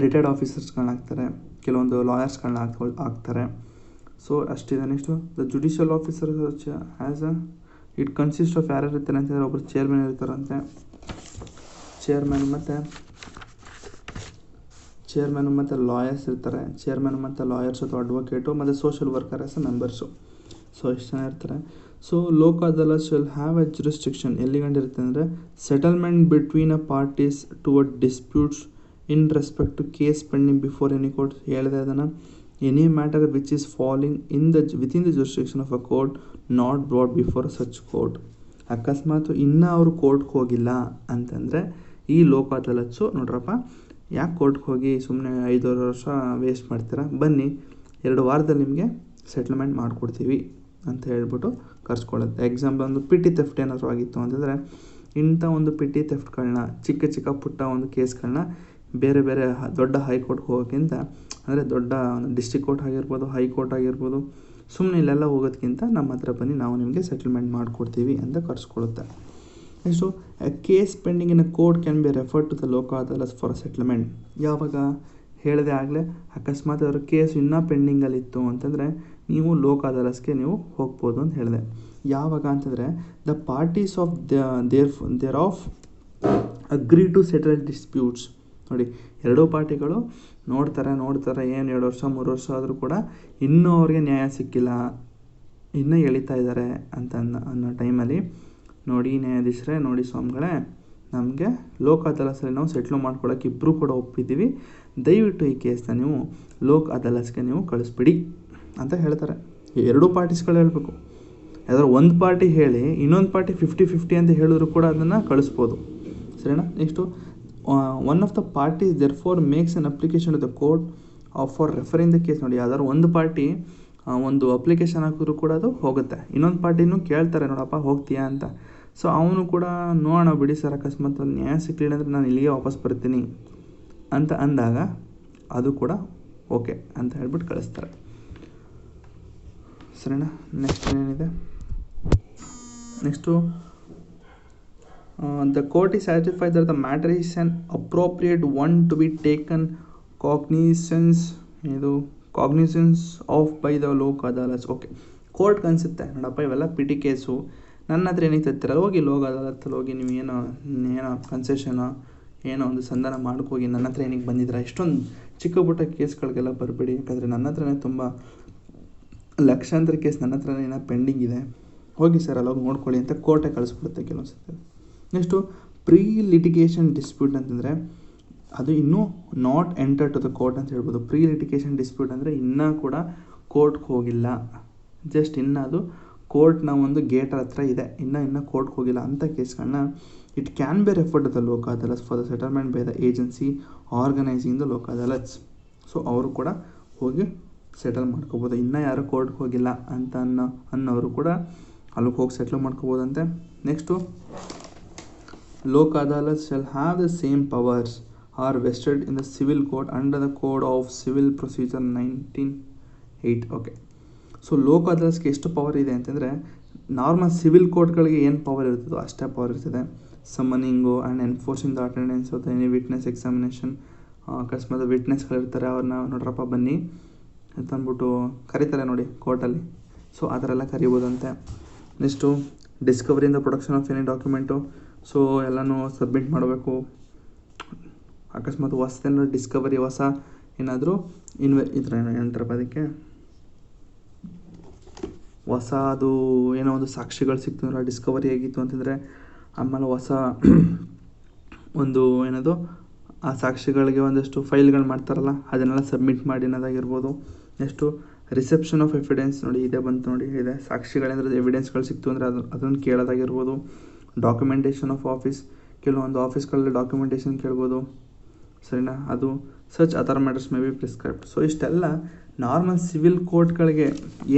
ರಿಟೈರ್ಡ್ ಆಫೀಸರ್ಸ್ಗಳನ್ನ ಹಾಕ್ತಾರೆ, ಕೆಲವೊಂದು ಲಾಯರ್ಸ್ಗಳನ್ನ ಹಾಕ್ತಾರೆ. ಸೊ ಅಷ್ಟಿದೆ. Next the judicial officer as it consist of ಯಾರು ಇರ್ತಾರೆ ಅಂತಂದರೆ ಒಬ್ಬರು ಚೇರ್ಮನ್ ಇರ್ತಾರಂತೆ, ಚೇರ್ಮನ್ ಮತ್ತು ಲಾಯರ್ಸ್ ಇರ್ತಾರೆ, ಚೇರ್ಮನ್ ಮತ್ತು ಲಾಯರ್ಸ್ ಅಥವಾ ಅಡ್ವೊಕೇಟು ಮತ್ತು ಸೋಷಿಯಲ್ ವರ್ಕರ್ಸ್ ಮೆಂಬರ್ಸು. ಸೊ ಎಷ್ಟು ಜನ ಇರ್ತಾರೆ. So Lok Adalat shall have a jurisdiction ಎಲ್ಲಿಗಂಡಿರುತ್ತೆ ಅಂದರೆ settlement between a parties toward disputes in respect to case pending before any court. ಹೇಳಿದೆ ಅದನ್ನು, any matter which is falling within the jurisdiction of a court not brought before such court. ಅಕಸ್ಮಾತ್ ಇನ್ನೂ ಅವರು ಕೋರ್ಟ್ಗೆ ಹೋಗಿಲ್ಲ ಅಂತಂದರೆ ಈ ಲೋಕ್ ಅದಾಲತ್ಸು, ನೋಡ್ರಪ್ಪ ಯಾಕೆ ಕೋರ್ಟ್ಗೆ ಹೋಗಿ ಸುಮ್ಮನೆ 5 ವರ್ಷ ವೇಸ್ಟ್ ಮಾಡ್ತೀರಾ, ಬನ್ನಿ 2 ವಾರದಲ್ಲಿ ನಿಮಗೆ ಸೆಟ್ಲ್ಮೆಂಟ್ ಮಾಡಿಕೊಡ್ತೀವಿ ಅಂತ ಹೇಳ್ಬಿಟ್ಟು ಕರ್ಸ್ಕೊಳ್ಳುತ್ತೆ. ಎಕ್ಸಾಂಪಲ್ ಒಂದು ಪಿಟಿ ಥೆಫ್ಟ್ ಏನಾದರೂ ಆಗಿತ್ತು ಅಂತಂದರೆ ಇಂಥ ಒಂದು ಪಿಟಿ ಥೆಫ್ಟ್ಗಳನ್ನ ಚಿಕ್ಕ ಪುಟ್ಟ ಒಂದು ಕೇಸ್ಗಳನ್ನ ಬೇರೆ ದೊಡ್ಡ ಹೈಕೋರ್ಟ್ಗೆ ಹೋಗೋಕ್ಕಿಂತ, ಅಂದರೆ ದೊಡ್ಡ ಡಿಸ್ಟ್ರಿಕ್ಟ್ ಕೋರ್ಟ್ ಆಗಿರ್ಬೋದು, ಹೈಕೋರ್ಟ್ ಆಗಿರ್ಬೋದು, ಸುಮ್ಮನೆ ಇಲ್ಲೆಲ್ಲ ಹೋಗೋದಕ್ಕಿಂತ ನಮ್ಮ ಹತ್ರ ಬನ್ನಿ, ನಾವು ನಿಮಗೆ ಸೆಟಲ್ಮೆಂಟ್ ಮಾಡಿಕೊಡ್ತೀವಿ ಅಂತ ಕರ್ಸ್ಕೊಳ್ಳುತ್ತೆ. Next a case pending in a court can be refer to the Lok Adalat for settlement. ಯಾವಾಗ ಹೇಳಿದೆ ಆಗಲೇ, ಅಕಸ್ಮಾತ್ ಅವರ ಕೇಸ್ ಇನ್ನೂ ಪೆಂಡಿಂಗಲ್ಲಿತ್ತು ಅಂತಂದರೆ ನೀವು ಲೋಕ್ ಅದಾಲತ್ಗೆ ನೀವು ಹೋಗ್ಬೋದು ಅಂತ ಹೇಳಿದೆ. ಯಾವಾಗ ಅಂತಂದರೆ the parties of their of agree to settle disputes. ನೋಡಿ, 2 ಪಾರ್ಟಿಗಳು ನೋಡ್ತಾರೆ ಏನು 2 ವರ್ಷ 3 ವರ್ಷ ಆದರೂ ಕೂಡ ಇನ್ನೂ ಅವ್ರಿಗೆ ನ್ಯಾಯ ಸಿಕ್ಕಿಲ್ಲ, ಇನ್ನೂ ಎಳಿತಾ ಇದ್ದಾರೆ ಅನ್ನೋ ಟೈಮಲ್ಲಿ ನೋಡಿ ನ್ಯಾಯಾಧೀಶರೇ, ನೋಡಿ ಸ್ವಾಮಿಗಳೇ, ನಮಗೆ ಲೋಕ್ ಅದಾಲತ್ಸಲ್ಲಿ ನಾವು ಸೆಟ್ಲ್ ಮಾಡ್ಕೊಳ್ಳೋಕೆ ಇಬ್ಬರು ಕೂಡ ಒಪ್ಪಿದ್ದೀವಿ, ದಯವಿಟ್ಟು ಈ ಕೇಸ್ನ ನೀವು ಲೋಕ್ ಅದಾಲತ್ಗೆ ನೀವು ಕಳಿಸ್ಬಿಡಿ ಅಂತ ಹೇಳ್ತಾರೆ. 2 ಪಾರ್ಟೀಸ್ಗಳು ಹೇಳಬೇಕು. ಯಾವ್ದಾದ್ರು ಒಂದು ಪಾರ್ಟಿ ಹೇಳಿ ಇನ್ನೊಂದು ಪಾರ್ಟಿ 50-50 ಅಂತ ಹೇಳಿದ್ರು ಕೂಡ ಅದನ್ನು ಕಳಿಸ್ಬೋದು, ಸರಿನಾ. Next one of the parties thereof makes an application to the court for referring the case. ನೋಡಿ, ಯಾವ್ದಾದ್ರು ಒಂದು ಪಾರ್ಟಿ ಒಂದು ಅಪ್ಲಿಕೇಶನ್ ಹಾಕಿದ್ರು ಕೂಡ ಅದು ಹೋಗುತ್ತೆ, ಇನ್ನೊಂದು ಪಾರ್ಟಿನೂ ಕೇಳ್ತಾರೆ, ನೋಡಪ್ಪ ಹೋಗ್ತೀಯಾ ಅಂತ. ಸೊ ಅವನು ಕೂಡ ನೋಡೋಣ ಬಿಡಿ ಸರ್, ಅಕಸ್ಮಾತ್ ಒಂದು ನ್ಯಾಯ ಸಿಕ್ಕಲಿಲ್ಲ ಅಂದರೆ ನಾನು ಇಲ್ಲಿಗೆ ವಾಪಸ್ ಬರ್ತೀನಿ ಅಂತ ಅಂದಾಗ ಅದು ಕೂಡ ಓಕೆ ಅಂತ ಹೇಳ್ಬಿಟ್ಟು ಕಳಿಸ್ತಾರೆ, ಸರಿನಾ. ನೆಕ್ಸ್ಟ್ ಏನಿದೆ, next the court is satisfied that the matter is an appropriate one to be taken cognisance of by the Lok Adalat. Okay, ಕೋರ್ಟ್ಗೆ ಅನಿಸುತ್ತೆ ನೋಡಪ್ಪ ಇವೆಲ್ಲ ಪಿಟಿ ಕೇಸು, ನನ್ನ ಹತ್ರ ಏನಕ್ಕೆ ತರ್ತೀರಲ್ಲ, ಹೋಗಿ ಲೋಕ್ ಅದಾಲತ್ತಲ್ಲಿ ಹೋಗಿ ನೀವು ಏನೋ ಕನ್ಸೆಷನೋ ಏನೋ ಒಂದು ಸಂಧಾನ ಮಾಡ್ಕೋಗಿ, ನನ್ನ ಹತ್ರ ಏನಕ್ಕೆ ಬಂದಿದ್ದೀರಾ, ಇಷ್ಟೊಂದು ಚಿಕ್ಕ ಪುಟ್ಟ ಕೇಸ್ಗಳಿಗೆಲ್ಲ ಬರಬೇಡಿ, ಯಾಕಂದರೆ ನನ್ನ ಹತ್ರನೇ ತುಂಬ ಲಕ್ಷಾಂತರ ಕೇಸ್ ನನ್ನ ಹತ್ರನೇ ಏನೋ ಪೆಂಡಿಂಗ್ ಇದೆ, ಹೋಗಿ ಸರ್ ಅಲ್ಲೋಗಿ ನೋಡ್ಕೊಳ್ಳಿ ಅಂತ ಕೋರ್ಟೇ ಕಳಿಸ್ಬಿಡುತ್ತೆ ಕೆಲವೊಂದು ಸತಿ. ನೆಕ್ಸ್ಟು ಪ್ರೀ ಲಿಟಿಗೇಷನ್ ಡಿಸ್ಪ್ಯೂಟ್ ಅಂತಂದರೆ ಅದು ಇನ್ನೂ not enter to the court ಅಂತ ಹೇಳ್ಬೋದು. ಪ್ರೀ ಲಿಟಿಗೇಷನ್ ಡಿಸ್ಪ್ಯೂಟ್ ಅಂದರೆ ಇನ್ನೂ ಕೂಡ ಕೋರ್ಟ್ಗೆ ಹೋಗಿಲ್ಲ, ಜಸ್ಟ್ ಇನ್ನೂ ಅದು ಕೋರ್ಟ್ನ ಒಂದು ಗೇಟ್ ಹತ್ರ ಇದೆ, ಇನ್ನೂ ಕೋರ್ಟ್ಗೆ ಹೋಗಿಲ್ಲ ಅಂಥ ಕೇಸ್ಗಳನ್ನ it can be referred to the Lok Adalat for the settlement by the agency organising the Lok Adalats. So ಅವರು ಕೂಡ ಹೋಗಿ ಸೆಟಲ್ ಮಾಡ್ಕೋಬೋದು, ಇನ್ನೂ ಯಾರು ಕೋರ್ಟ್ಗೆ ಹೋಗಿಲ್ಲ ಅಂತ ಅನ್ನೋರು ಕೂಡ ಅಲ್ಲಿಗೆ ಹೋಗಿ ಸೆಟ್ಲ್ ಮಾಡ್ಕೋಬೋದಂತೆ. Next Lok Adalat shall have the same powers are vested in the civil court under the code of civil procedure 1908. Okay, so Lok ಅದಾಲತ್ಗೆ ಎಷ್ಟು ಪವರ್ ಇದೆ ಅಂತಂದರೆ ನಾರ್ಮಲ್ ಸಿವಿಲ್ ಕೋರ್ಟ್ಗಳಿಗೆ ಏನು ಪವರ್ ಇರ್ತದೋ ಅಷ್ಟೇ ಪವರ್ ಇರ್ತದೆ. Summoning and enforcing the attendance of any witness examination. ಅಕಸ್ಮಾತ್ ವಿಟ್ನೆಸ್ಗಳಿರ್ತಾರೆ, ಅವ್ರನ್ನ ನೋಡ್ರಪ್ಪ ಬನ್ನಿ ಅಂತಂದ್ಬಿಟ್ಟು ಕರೀತಾರೆ ನೋಡಿ ಕೋರ್ಟಲ್ಲಿ, ಸೊ ಆ ಥರ ಎಲ್ಲ ಕರಿಬೋದಂತೆ. ನೆಕ್ಸ್ಟು ಡಿಸ್ಕವರಿಯಿಂದ production of any document, so ಎಲ್ಲನೂ ಸಬ್ಮಿಟ್ ಮಾಡಬೇಕು. ಅಕಸ್ಮಾತ್ ಹೊಸದೇನಾದ್ರು ಡಿಸ್ಕವರಿ, ಹೊಸ ಏನಾದರೂ ಏನಂತಾರಪ್ಪ ಅದಕ್ಕೆ, ಹೊಸ ಅದು ಏನೋ ಒಂದು ಸಾಕ್ಷಿಗಳು ಸಿಕ್ತು ಡಿಸ್ಕವರಿ ಆಗಿತ್ತು ಅಂತಂದರೆ, ಆಮೇಲೆ ಹೊಸ ಒಂದು ಏನದು ಆ ಸಾಕ್ಷಿಗಳಿಗೆ ಒಂದಷ್ಟು ಫೈಲ್ಗಳು ಮಾಡ್ತಾರಲ್ಲ ಅದನ್ನೆಲ್ಲ ಸಬ್ಮಿಟ್ ಮಾಡಿ ಅನ್ನೋದಾಗಿರ್ಬೋದು. ನೆಕ್ಸ್ಟು ರಿಸೆಪ್ಷನ್ ಆಫ್ ಎವಿಡೆನ್ಸ್, ನೋಡಿ ಇದೇ ಬಂತು ನೋಡಿ, ಇದೆ ಸಾಕ್ಷಿಗಳೇನಾದ್ರೂ ಎವಿಡೆನ್ಸ್ಗಳು ಸಿಕ್ತು ಅಂದರೆ ಅದನ್ನು ಕೇಳೋದಾಗಿರ್ಬೋದು. ಡಾಕ್ಯುಮೆಂಟೇಷನ್ ಆಫ್ ಆಫೀಸ್, ಕೆಲವೊಂದು ಆಫೀಸ್ಗಳಲ್ಲಿ ಡಾಕ್ಯುಮೆಂಟೇಷನ್ ಕೇಳ್ಬೋದು, ಸರಿನಾ. ಅದು such other matters may be prescribed. So ಇಷ್ಟೆಲ್ಲ ನಾರ್ಮಲ್ ಸಿವಿಲ್ ಕೋರ್ಟ್ಗಳಿಗೆ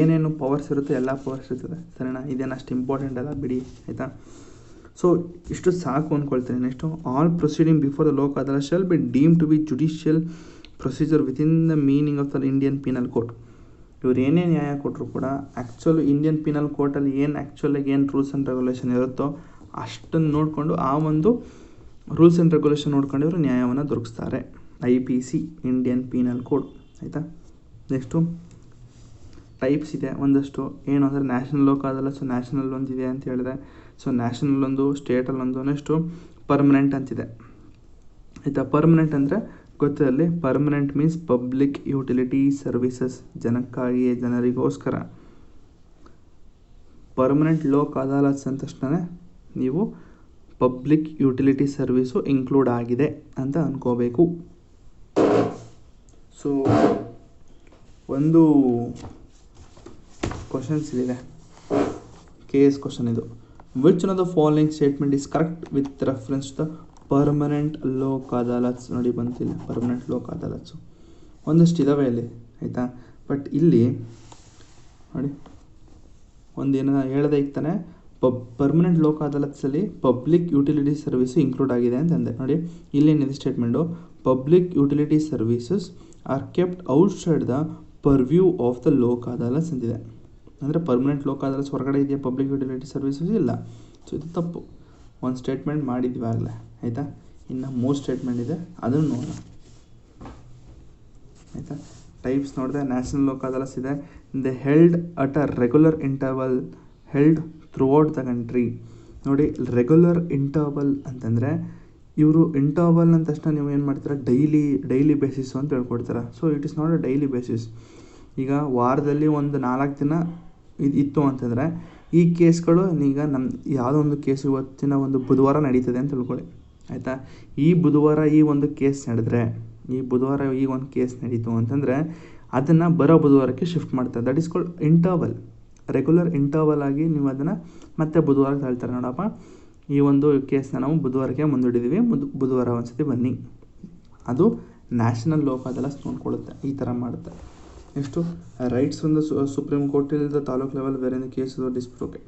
ಏನೇನು ಪವರ್ಸ್ ಇರುತ್ತೆ ಎಲ್ಲ ಪವರ್ಸ್ ಇರ್ತದೆ, ಸರಿನಾ. ಇದೇನು ಅಷ್ಟು ಇಂಪಾರ್ಟೆಂಟ್ ಅಲ್ಲ ಬಿಡಿ, ಆಯಿತಾ. ಸೊ ಇಷ್ಟು ಸಾಕು ಅಂದ್ಕೊಳ್ತೀನಿ. Next all proceeding before the Lok Adalat shall be deem to be judicial procedure within the meaning of the Indian penal code. ಇವ್ರು ಏನೇ ನ್ಯಾಯ ಕೊಟ್ಟರು ಕೂಡ ಇಂಡಿಯನ್ ಪೀನಲ್ ಕೋರ್ಟಲ್ಲಿ ಏನು ಆ್ಯಕ್ಚುಲಾಗಿ ಏನು ರೂಲ್ಸ್ ಆ್ಯಂಡ್ ರೆಗ್ಯುಲೇಷನ್ ಇರುತ್ತೋ ಅಷ್ಟನ್ನು ನೋಡಿಕೊಂಡು ಆ ಒಂದು ರೂಲ್ಸ್ ಆ್ಯಂಡ್ ರೆಗ್ಯುಲೇಷನ್ ನೋಡ್ಕೊಂಡು ಇವರು ನ್ಯಾಯವನ್ನು ದೊರಕಿಸ್ತಾರೆ. IPC Indian penal code. ಆಯಿತಾ. ನೆಕ್ಸ್ಟು ಟೈಪ್ಸ್ ಇದೆ ಒಂದಷ್ಟು. ಏನು ಅಂದರೆ ನ್ಯಾಷನಲ್ ಲೋಕ ಅದಾಲತ್, ನ್ಯಾಷನಲ್ ಒಂದಿದೆ ಅಂತ ಹೇಳಿದೆ. ಸೊ ನ್ಯಾಷನಲ್ ಒಂದು, ಸ್ಟೇಟಲ್ಲಿ ಒಂದು, ನೆಕ್ಸ್ಟು ಪರ್ಮನೆಂಟ್ ಅಂತಿದೆ. ಆಯಿತಾ. ಪರ್ಮನೆಂಟ್ ಅಂದರೆ ಗೊತ್ತಿರಲಿ, permanent means public utility services, ಜನಕ್ಕಾಗಿಯೇ, ಜನರಿಗೋಸ್ಕರ. ಪರ್ಮನೆಂಟ್ ಲೋಕ್ ಅದಾಲತ್ಸ್ ಅಂದ ತಕ್ಷಣ ನೀವು ಪಬ್ಲಿಕ್ ಯುಟಿಲಿಟಿ ಸರ್ವಿಸು ಇನ್ಕ್ಲೂಡ್ ಆಗಿದೆ ಅಂತ ಅಂದ್ಕೋಬೇಕು. ಸೊ ಒಂದು ಕ್ವಶನ್ಸ್ ಇದೆ, KS ಕ್ವಶನ್ ಇದು. Which one of the following statement is correct with reference to the permanent Lok Adalats? ನೋಡಿ ಬಂತಿಲ್ಲ ಪರ್ಮನೆಂಟ್ ಲೋಕ್ ಅದಾಲತ್ಸು, ಒಂದಷ್ಟು ಇದ್ದಾವೆ ಇಲ್ಲಿ. ಆಯಿತಾ. ಬಟ್ ಇಲ್ಲಿ ನೋಡಿ ಒಂದೇನು ಹೇಳ್ದೆ ಇರ್ತಾನೆ, ಪರ್ಮನೆಂಟ್ ಲೋಕ್ ಅದಾಲತ್ಸಲ್ಲಿ ಪಬ್ಲಿಕ್ ಯುಟಿಲಿಟಿ ಸರ್ವಿಸು ಇನ್ಕ್ಲೂಡ್ ಆಗಿದೆ ಅಂತಂದೆ. ನೋಡಿ ಇಲ್ಲೇನಿದೆ statement, public utility services are kept outside the purview of the Lok Adalats ಅಂತಿದೆ. ಅಂದರೆ ಪರ್ಮನೆಂಟ್ ಲೋಕ್ ಅದಾಲತ್ಸ್ ಹೊರಗಡೆ ಇದೆಯಾ ಪಬ್ಲಿಕ್ ಯುಟಿಲಿಟಿ ಸರ್ವಿಸಸ್? ಇಲ್ಲ. ಸೊ ಇದು ತಪ್ಪು. ಒಂದು ಸ್ಟೇಟ್ಮೆಂಟ್ ಮಾಡಿದ್ವಿ ಆಗಲೇ. ಆಯಿತಾ. ಇನ್ನು 3 ಸ್ಟೇಟ್ಮೆಂಟ್ ಇದೆ, ಅದನ್ನು ನೋಡೋಣ. ಆಯಿತಾ. ಟೈಪ್ಸ್ ನೋಡಿದೆ, ನ್ಯಾಷನಲ್ ಲೋಕ್ ಅದಾಲತ್ಸ್ ಇದೆ. They held at a regular interval held throughout the country. ನೋಡಿ ರೆಗ್ಯುಲರ್ ಇಂಟರ್ವಲ್ ಅಂತಂದರೆ ಇವರು ಇಂಟರ್ವಲ್ ಅಂದ ತಕ್ಷಣ ನೀವು ಏನು ಮಾಡ್ತೀರಾ, ಡೈಲಿ ಬೇಸಿಸ್ ಅಂತ ಹೇಳ್ಕೊಡ್ತೀರಾ. So it is not a daily basis. ಈಗ ವಾರದಲ್ಲಿ ಒಂದು 4 ದಿನ ಇತ್ತು ಅಂತಂದರೆ ಈ ಕೇಸ್ಗಳು ಈಗ ನಮ್ಮ ಯಾವುದೋ ಒಂದು ಕೇಸ್ ಇವತ್ತಿನ ಒಂದು ಬುಧವಾರ ನಡೀತದೆ ಅಂತ ತಿಳ್ಕೊಳ್ಳಿ. ಆಯಿತಾ. ಈ ಬುಧವಾರ ಈ ಒಂದು ಕೇಸ್ ನಡೆದ್ರೆ, ಈ ಬುಧವಾರ ಈ ಒಂದು ಕೇಸ್ ನಡೀತು ಅಂತಂದರೆ ಅದನ್ನು ಬರೋ ಬುಧವಾರಕ್ಕೆ ಶಿಫ್ಟ್ ಮಾಡ್ತಾರೆ. That is called interval. Regular interval ಆಗಿ ನೀವು ಅದನ್ನು ಮತ್ತೆ ಬುಧವಾರಕ್ಕೆ ಹೇಳ್ತಾರೆ, ನೋಡಪ್ಪ ಈ ಒಂದು ಕೇಸ್ನ ನಾವು ಬುಧವಾರಕ್ಕೆ ಮುಂದೂಡಿದ್ದೀವಿ, ಬುಧವಾರ ಒಂದ್ಸತಿ ಬನ್ನಿ. ಅದು ನ್ಯಾಷನಲ್ ಲೋಕ್ ಅದಾಲತ್ಸ್ ನೋಡ್ಕೊಳ್ಳುತ್ತೆ, ಈ ಥರ ಮಾಡುತ್ತೆ. Next rights from the supreme court ಇಲ್ ದ ತಾಲೂಕ್ ಲೆವೆಲ್ ಬೇರೆ ಕೇಸ್ ಡಿಸ್ಪ್ಯೂಟ್. ಓಕೆ,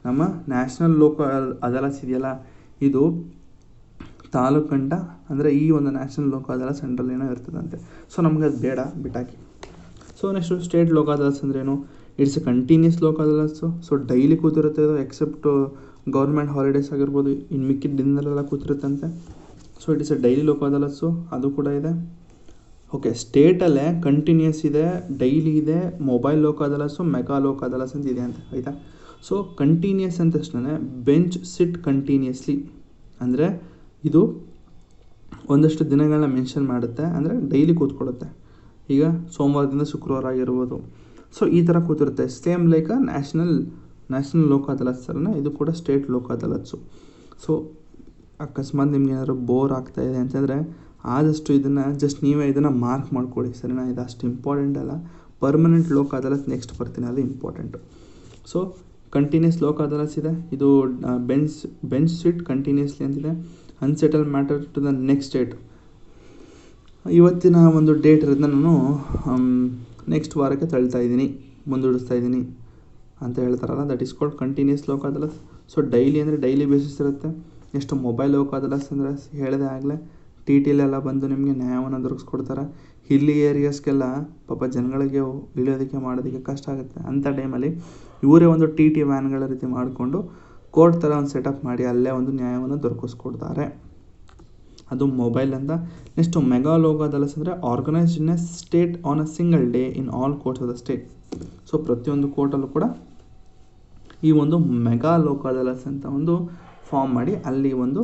ನಮ್ಮ ನ್ಯಾಷನಲ್ ಲೋಕ್ ಅದಾಲತ್ಸ್ ಇದೆಯಲ್ಲ, ಇದು ತಾಲೂಕಂಡ ಅಂದರೆ ಈ ಒಂದು ನ್ಯಾಷನಲ್ ಲೋಕ್ ಅದಾಲತ್ಸ್ ಸೆಂಟ್ರಲ್ ಏನೋ ಇರ್ತದಂತೆ. ಸೊ ನಮ್ಗೆ ಅದು ಬೇಡ, ಬಿಟ್ಟಾಕಿ. So next state Lok Adalats ಅಂದ್ರೇನು? It's a continuous Lok Adalats. So daily ಕೂತಿರುತ್ತೆ ಇದು, ಎಕ್ಸೆಪ್ಟ್ ಗೌರ್ಮೆಂಟ್ ಹಾಲಿಡೇಸ್ ಆಗಿರ್ಬೋದು, ಇನ್ನು ಮಿಕ್ಕಿದ ದಿನದಲ್ಲೆಲ್ಲ ಕೂತಿರುತ್ತಂತೆ. So it is a daily Lok Adalats, ಅದು ಕೂಡ ಇದೆ. ಓಕೆ, ಸ್ಟೇಟಲ್ಲೇ ಕಂಟಿನ್ಯೂಸ್ ಇದೆ, ಡೈಲಿ ಇದೆ, ಮೊಬೈಲ್ ಲೋಕ್ ಅದಾಲತ್ಸು, ಮೆಗಾ ಲೋಕ್ ಅದಾಲತ್ಸ್ ಅಂತ ಇದೆ ಅಂತ. ಆಯಿತಾ. ಸೊ ಕಂಟಿನ್ಯೂಸ್ ಅಂದ ತಕ್ಷಣ ಬೆಂಚ್ ಸಿಟ್ ಕಂಟಿನ್ಯೂಸ್ಲಿ ಅಂದರೆ ಇದು ಒಂದಷ್ಟು ದಿನಗಳನ್ನ ಮೆನ್ಷನ್ ಮಾಡುತ್ತೆ, ಅಂದರೆ ಡೈಲಿ ಕೂತ್ಕೊಳ್ಳುತ್ತೆ. ಈಗ ಸೋಮವಾರದಿಂದ ಶುಕ್ರವಾರ ಆಗಿರ್ಬೋದು. ಸೊ ಈ ಥರ ಕೂತಿರುತ್ತೆ. ಸೇಮ್ ಲೈಕ್ ನ್ಯಾಷನಲ್ ಲೋಕ್ ಅದಾಲತ್ಸ್ ಥರನೇ ಇದು ಕೂಡ ಸ್ಟೇಟ್ ಲೋಕ್ ಅದಾಲತ್ಸು. ಸೊ ಅಕಸ್ಮಾತ್ ನಿಮ್ಗೆ ಏನಾದ್ರು ಬೋರ್ ಆಗ್ತಾಯಿದೆ ಅಂತಂದರೆ ಆದಷ್ಟು ಇದನ್ನು ಜಸ್ಟ್ ನೀವೇ ಇದನ್ನು ಮಾರ್ಕ್ ಮಾಡ್ಕೊಳ್ಳಿ, ಸರಿನಾ? ಇದು ಅಷ್ಟು ಇಂಪಾರ್ಟೆಂಟ್ ಅಲ್ಲ. ಪರ್ಮನೆಂಟ್ ಲೋಕ್ ಅದಾಲತ್ ನೆಕ್ಸ್ಟ್ ಬರ್ತೀನಿ, ಅದು important. So continuous Lok Adalats ಇದೆ, ಇದು ಬೆಂಚ್ ಸಿಟ್ ಕಂಟಿನ್ಯೂಸ್ಲಿ ಅಂತಿದೆ. Unsettle matter to the next date, ಇವತ್ತಿನ ಒಂದು ಡೇಟ್ ಇರೋದನ್ನ ನಾನು ನೆಕ್ಸ್ಟ್ ವಾರಕ್ಕೆ ತಳ್ತಾ ಇದ್ದೀನಿ, ಮುಂದೂಡಿಸ್ತಾ ಇದ್ದೀನಿ ಅಂತ ಹೇಳ್ತಾರಲ್ಲ, that is called continuous Lok Adalat. So daily ಅಂದರೆ ಡೈಲಿ ಬೇಸಿಸ್ ಇರುತ್ತೆ. ನೆಕ್ಸ್ಟ್ ಮೊಬೈಲ್ ಲೋಕ್ ಅದಾಲತ್ಸ್ ಅಂದರೆ ಹೇಳಿದೆ ಆಗಲೇ, TTಲೆಲ್ಲ ಬಂದು ನಿಮಗೆ ನ್ಯಾಯವನ್ನು ದೊರಕಿಸ್ಕೊಡ್ತಾರೆ. ಹಿಲ್ಲಿ ಏರಿಯಾಸ್ಗೆಲ್ಲ ಪಾಪ ಜನಗಳಿಗೆ ಇಳಿಯೋದಕ್ಕೆ ಮಾಡೋದಕ್ಕೆ ಕಷ್ಟ ಆಗುತ್ತೆ. ಅಂಥ ಟೈಮಲ್ಲಿ ಇವರೇ ಒಂದು TT ವ್ಯಾನ್ಗಳ ರೀತಿ ಮಾಡಿಕೊಂಡು ಕೋರ್ಟ್ ಥರ ಒಂದು ಸೆಟಪ್ ಮಾಡಿ ಅಲ್ಲೇ ಒಂದು ನ್ಯಾಯವನ್ನು ದೊರಕಿಸ್ಕೊಡ್ತಾರೆ. ಅದು ಮೊಬೈಲ್ ಅಂತ. ನೆಕ್ಸ್ಟು ಮೆಗಾ ಲೋಕ್ ಅದಾಲತ್ಸ್ ಅಂದರೆ organised in a state on a single day in all courts of the state. So ಪ್ರತಿಯೊಂದು ಕೋರ್ಟಲ್ಲೂ ಕೂಡ ಈ ಒಂದು ಮೆಗಾ ಲೋಕ್ ಅದಾಲತ್ಸ್ ಅಂತ ಒಂದು ಫಾರ್ಮ್ ಮಾಡಿ ಅಲ್ಲಿ ಒಂದು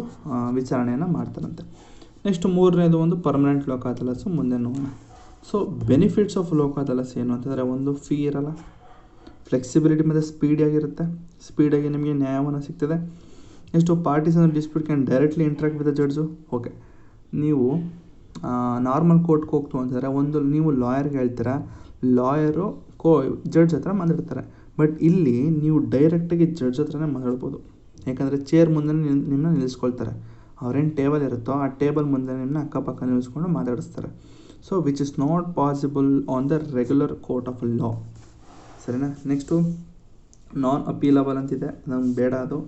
ವಿಚಾರಣೆಯನ್ನು ಮಾಡ್ತಾರಂತೆ. ನೆಕ್ಸ್ಟ್ ಮೂರನೇದು ಒಂದು ಪರ್ಮನೆಂಟ್ ಲೋಕ್ ಅದಾಲತ್ಸು, ಮುಂದೆ ನೋಡೋಣ. So benefits of Lok Adalats ಏನು ಅಂತಂದರೆ, ಒಂದು ಫೀ ಇರಲ್ಲ, ಫ್ಲೆಕ್ಸಿಬಿಲಿಟಿ ಮತ್ತು ಸ್ಪೀಡಾಗಿ ನಿಮಗೆ ನ್ಯಾಯವನ್ನು ಸಿಗ್ತದೆ. ನೆಕ್ಸ್ಟು ಪಾರ್ಟೀಸ್ ಅಂದರೆ dispute can directly interact with the judge. Okay, ನೀವು ನಾರ್ಮಲ್ ಕೋರ್ಟ್ಗೆ ಹೋಗ್ತು ಅಂತಂದರೆ ಒಂದು ನೀವು ಲಾಯರ್ಗೆ ಹೇಳ್ತೀರಾ, ಲಾಯರು ಜಡ್ಜ್ ಹತ್ರ ಮಾತಾಡ್ತಾರೆ. ಬಟ್ ಇಲ್ಲಿ ನೀವು ಡೈರೆಕ್ಟಾಗಿ ಜಡ್ಜ್ ಹತ್ರನೇ ಮಾತಾಡ್ಬೋದು, ಯಾಕಂದರೆ ಚೇರ್ ಮುಂದೆ ನಿಮ್ಮನ್ನ ನಿಲ್ಲಿಸ್ಕೊಳ್ತಾರೆ. ಅವ್ರೇನು ಟೇಬಲ್ ಇರುತ್ತೋ ಆ ಟೇಬಲ್ ಮುಂದೆ ನಿಮ್ಮನ್ನ ಅಕ್ಕಪಕ್ಕ ನಿಲ್ಲಿಸ್ಕೊಂಡು ಮಾತಾಡಿಸ್ತಾರೆ. So which is not possible on the regular court of law, ಸರಿನಾ? ನೆಕ್ಸ್ಟು ನಾನ್ ಅಪೀಲಬಲ್ ಅಂತಿದೆ, ನಮ್ಗೆ ಬೇಡ ಅದು.